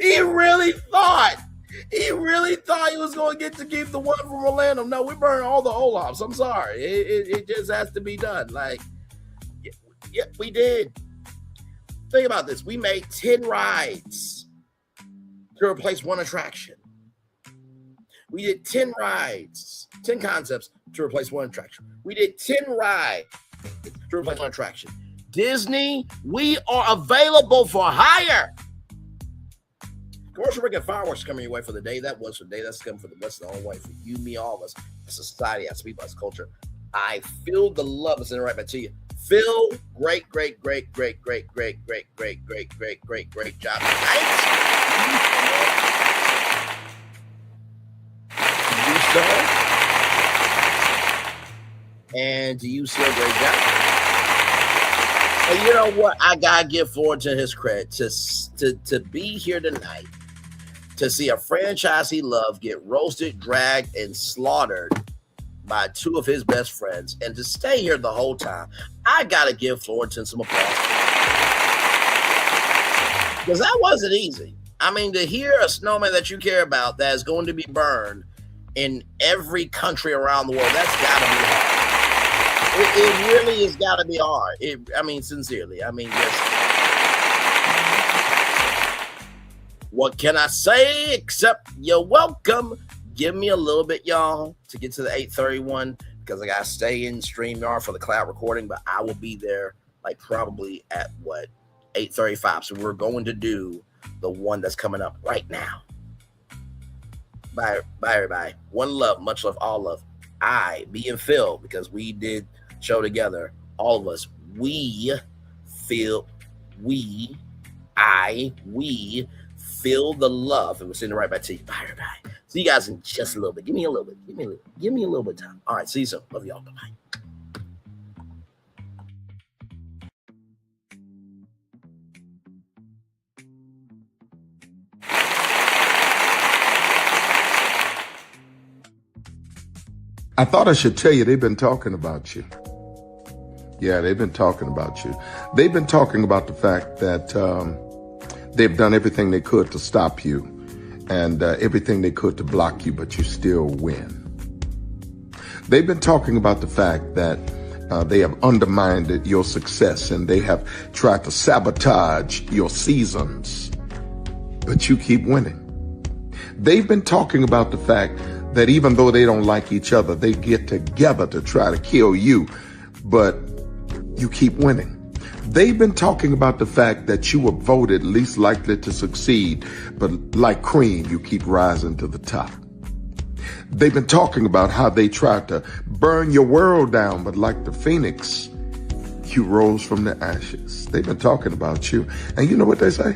He really thought he was going to get to keep the one from Orlando. No, we burned all the Olafs. I'm sorry. It just has to be done. Like, yeah, we did. Think about this. We made 10 rides to replace one attraction. We did 10 rides, 10 concepts to replace one attraction. We did 10 rides to replace one attraction. Disney, we are available for hire. Commercial break and fireworks coming your way for the day. That was for the day. That's coming for the rest of the whole way for you, me, all of us. As a society, as people, as culture. I feel the love. Let's right back to you. Phil, great job tonight. And to you, sir, great job. And you know what? I gotta give Florida his credit to be here tonight, to see a franchise he loved get roasted, dragged, and slaughtered by two of his best friends, and to stay here the whole time. I gotta give Florida some applause, because that wasn't easy. I mean, to hear a snowman that you care about that is going to be burned in every country around the world, that's gotta be hard. It really has got to be hard. Sincerely. Just what can I say except you're welcome. Give me a little bit, y'all, to get to the 8:31 because I got to stay in StreamYard for the cloud recording, but I will be there like probably at 8:35. So we're going to do the one that's coming up right now. Bye, everybody. One love, much love, all love. Me and Phil, because we did show together, all of us, we feel the love, and we're sending it right back to you. Bye, everybody. See you guys in just a little bit. Give me a little bit of time. All right, see you soon. Love y'all. Bye-bye. I thought I should tell you, they've been talking about you. Yeah, they've been talking about you. They've been talking about the fact that they've done everything they could to stop you and everything they could to block you, but you still win. They've been talking about the fact that they have undermined your success and they have tried to sabotage your seasons, but you keep winning. They've been talking about the fact that even though they don't like each other, they get together to try to kill you, but you keep winning. They've been talking about the fact that you were voted least likely to succeed, but like cream, you keep rising to the top. They've been talking about how they tried to burn your world down, but like the phoenix, you rose from the ashes. They've been talking about you. And you know what they say?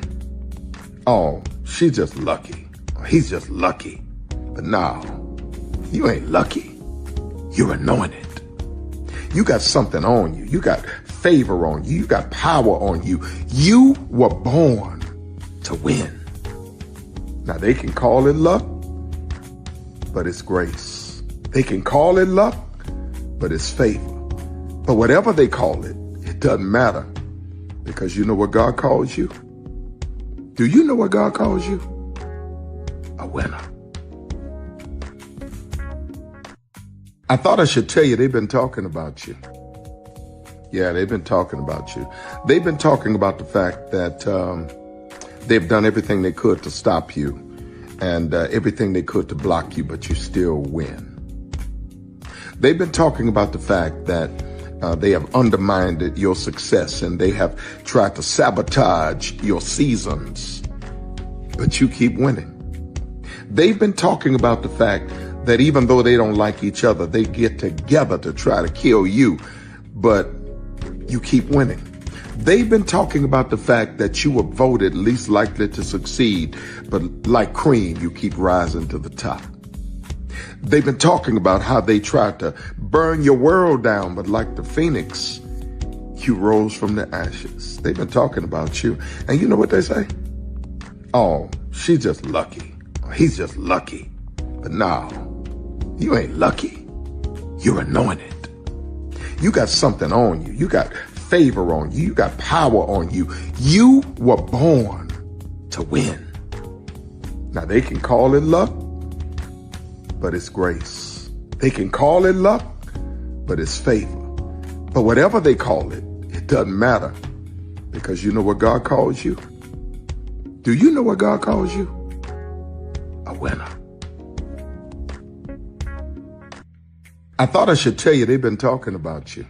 Oh, she's just lucky. He's just lucky. But no, you ain't lucky. You're anointed. You got something on you. You got favor on you. You got power on you. You were born to win. Now, they can call it luck, but it's grace. They can call it luck, but it's favor. But whatever they call it, it doesn't matter, because you know what God calls you? Do you know what God calls you? A winner. I thought I should tell you, they've been talking about you. Yeah, they've been talking about you. They've been talking about the fact that they've done everything they could to stop you and everything they could to block you, but you still win. They've been talking about the fact that they have undermined your success and they have tried to sabotage your seasons, but you keep winning. They've been talking about the fact that even though they don't like each other, they get together to try to kill you, but you keep winning. They've been talking about the fact that you were voted least likely to succeed, but like cream, you keep rising to the top. They've been talking about how they tried to burn your world down, but like the phoenix, you rose from the ashes. They've been talking about you. And you know what they say? Oh, she's just lucky. He's just lucky. But no, you ain't lucky. You're anointed. You got something on you. You got favor on you. You got power on you. You were born to win. Now they can call it luck, but it's grace. They can call it luck, but it's favor. But whatever they call it, it doesn't matter, because you know what God calls you? Do you know what God calls you? A winner. I thought I should tell you they've been talking about you.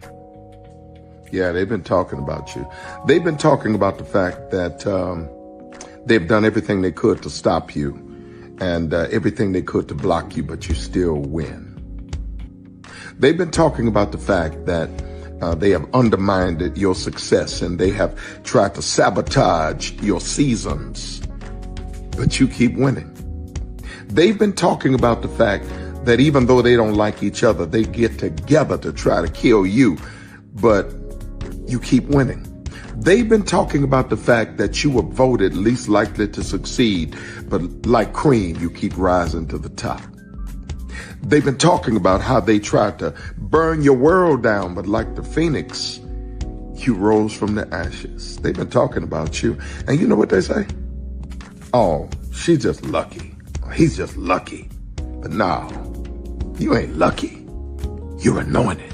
Yeah, they've been talking about you. They've been talking about the fact that they've done everything they could to stop you and everything they could to block you, but you still win. They've been talking about the fact that they have undermined your success and they have tried to sabotage your seasons, but you keep winning. They've been talking about the fact that even though they don't like each other, they get together to try to kill you, but you keep winning. They've been talking about the fact that you were voted least likely to succeed, but like cream, you keep rising to the top. They've been talking about how they tried to burn your world down, but like the phoenix, you rose from the ashes. They've been talking about you. And you know what they say? Oh, she's just lucky. He's just lucky. But no, you ain't lucky. You're anointed.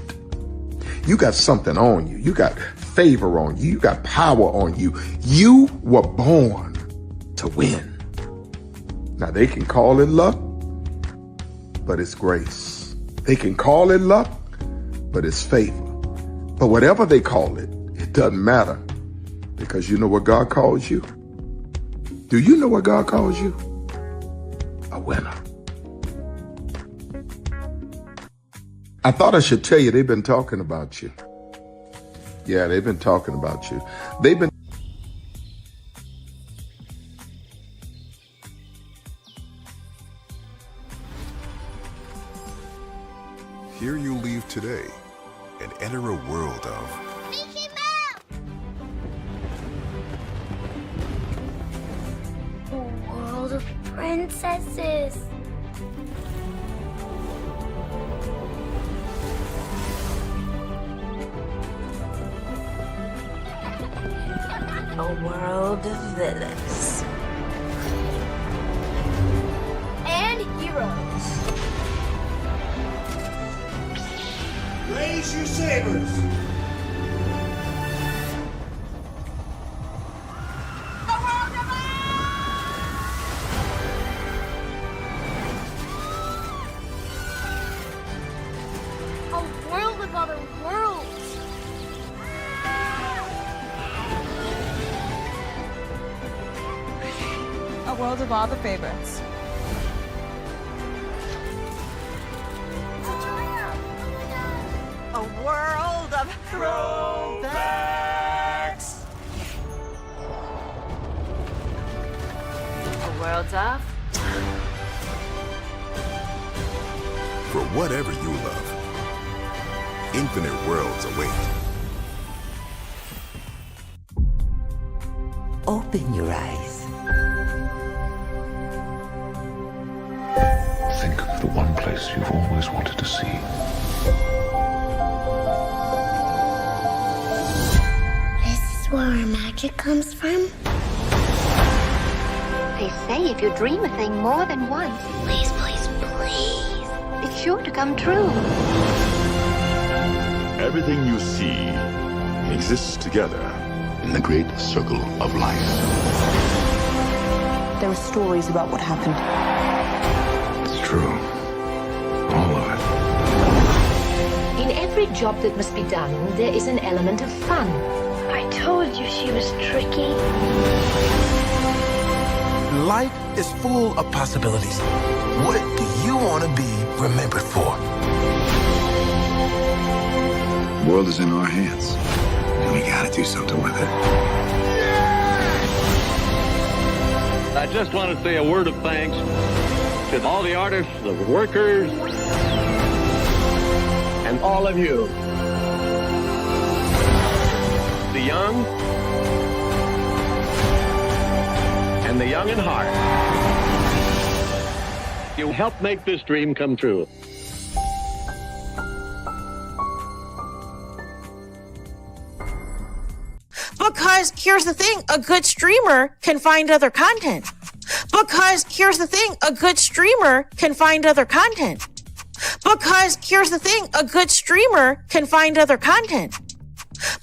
You got something on you. You got favor on you. You got power on you. You were born to win. Now they can call it luck, but it's grace. They can call it luck, but it's favor. But whatever they call it, it doesn't matter, because you know what God calls you? Do you know what God calls you? A winner. I thought I should tell you they've been talking about you. Yeah, they've been talking about you. They've been. Here you leave today and enter a world of Mickey Mouse! A world of princesses. A world of villains. And heroes. Raise your sabers. A world of other worlds. A world of all the favorites. A world of throwbacks. A world of... For whatever you love, infinite worlds await. Open your eyes. Think of the one place you've always wanted to see. This is where our magic comes from. They say if you dream a thing more than once, Please, please, please. it's sure to come true. Everything you see exists together in the great circle of life. There are stories about what happened. It's true. All of it. In every job that must be done, there is an element of fun. I told you she was tricky. Life is full of possibilities. What do you want to be remembered for? The world is in our hands, and we gotta do something with it. I just want to say a word of thanks to all the artists, the workers, and all of you. The young and the young in heart. You helped make this dream come true. Because here's the thing, a good streamer can find other content. Because here's the thing, a good streamer can find other content. Because here's the thing, a good streamer can find other content.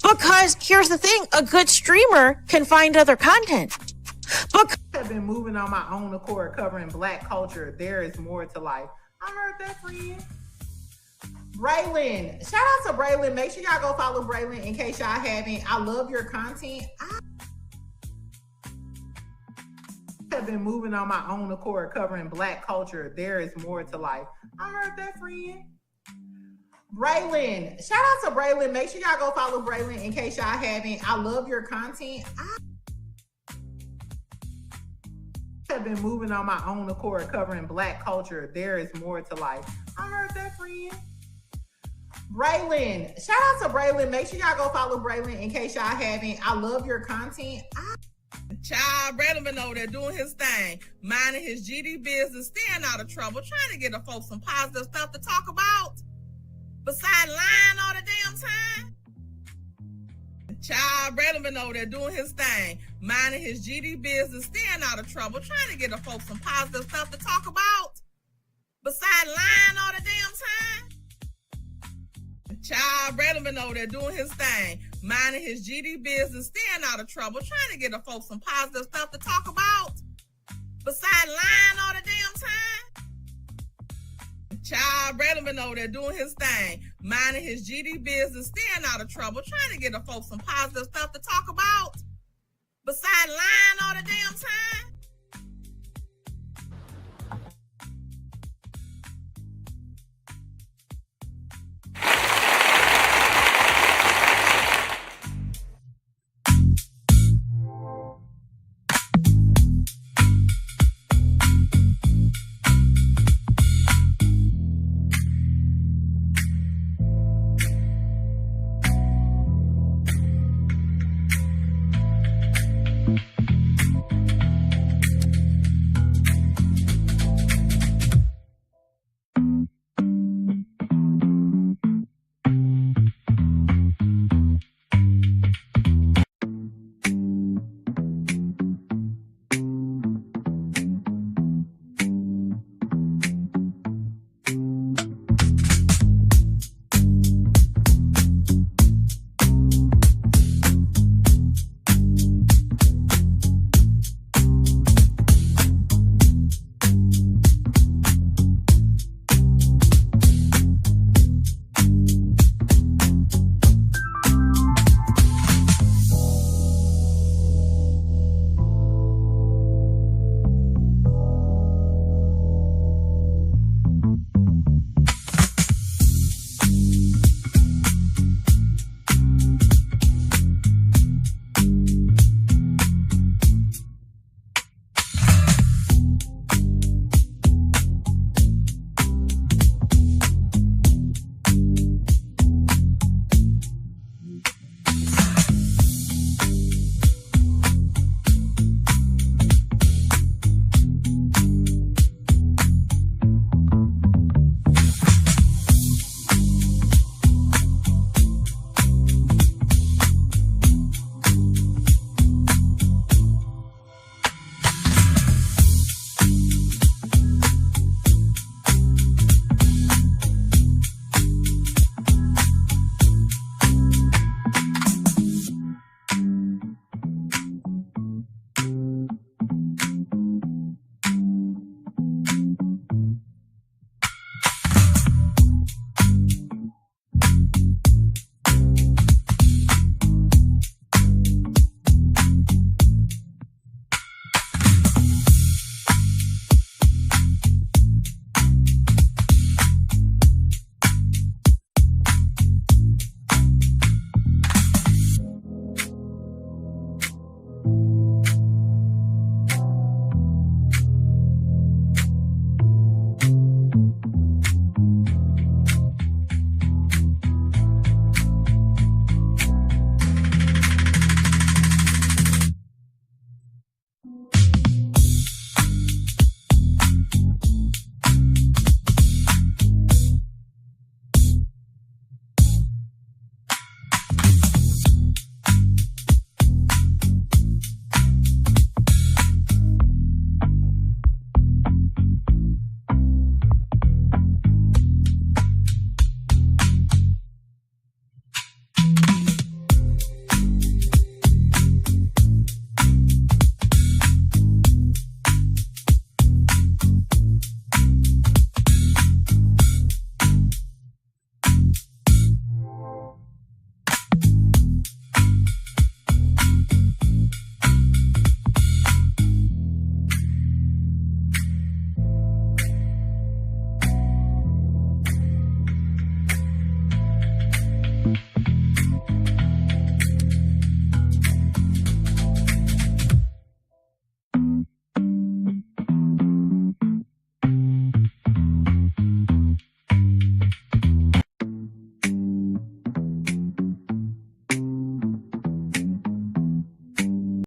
Because here's the thing, a good streamer can find other content. I've been moving on my own accord, covering Black culture. There is more to life. I heard that, friend. Braylon, shout out to Braylon. Make sure y'all go follow Braylon in case y'all haven't. I love your content. I have been moving on my own accord, covering Black culture. There is more to life. I heard that, friend. Braylon, shout out to Braylon. Make sure y'all go follow Braylon in case y'all haven't. I love your content. I have been moving on my own accord, covering Black culture. There is more to life. I heard that, friend. Braylon, shout out to Braylon. Make sure y'all go follow Braylon in case y'all haven't. I love your content. Child, Braylon been over there doing his thing, minding his GD business, staying out of trouble, trying to get the folks some positive stuff to talk about. Besides lying all the damn time. Child, Braylon been over there doing his thing, minding his GD business, staying out of trouble, trying to get the folks some positive stuff to talk about. Besides lying all the damn time. Child, Braylon been over there doing his thing, minding his GD business, staying out of trouble, trying to get the folks some positive stuff to talk about. Besides lying all the damn time. Child, Braylon been over there doing his thing, minding his GD business, staying out of trouble, trying to get the folks some positive stuff to talk about. Besides lying all the damn time.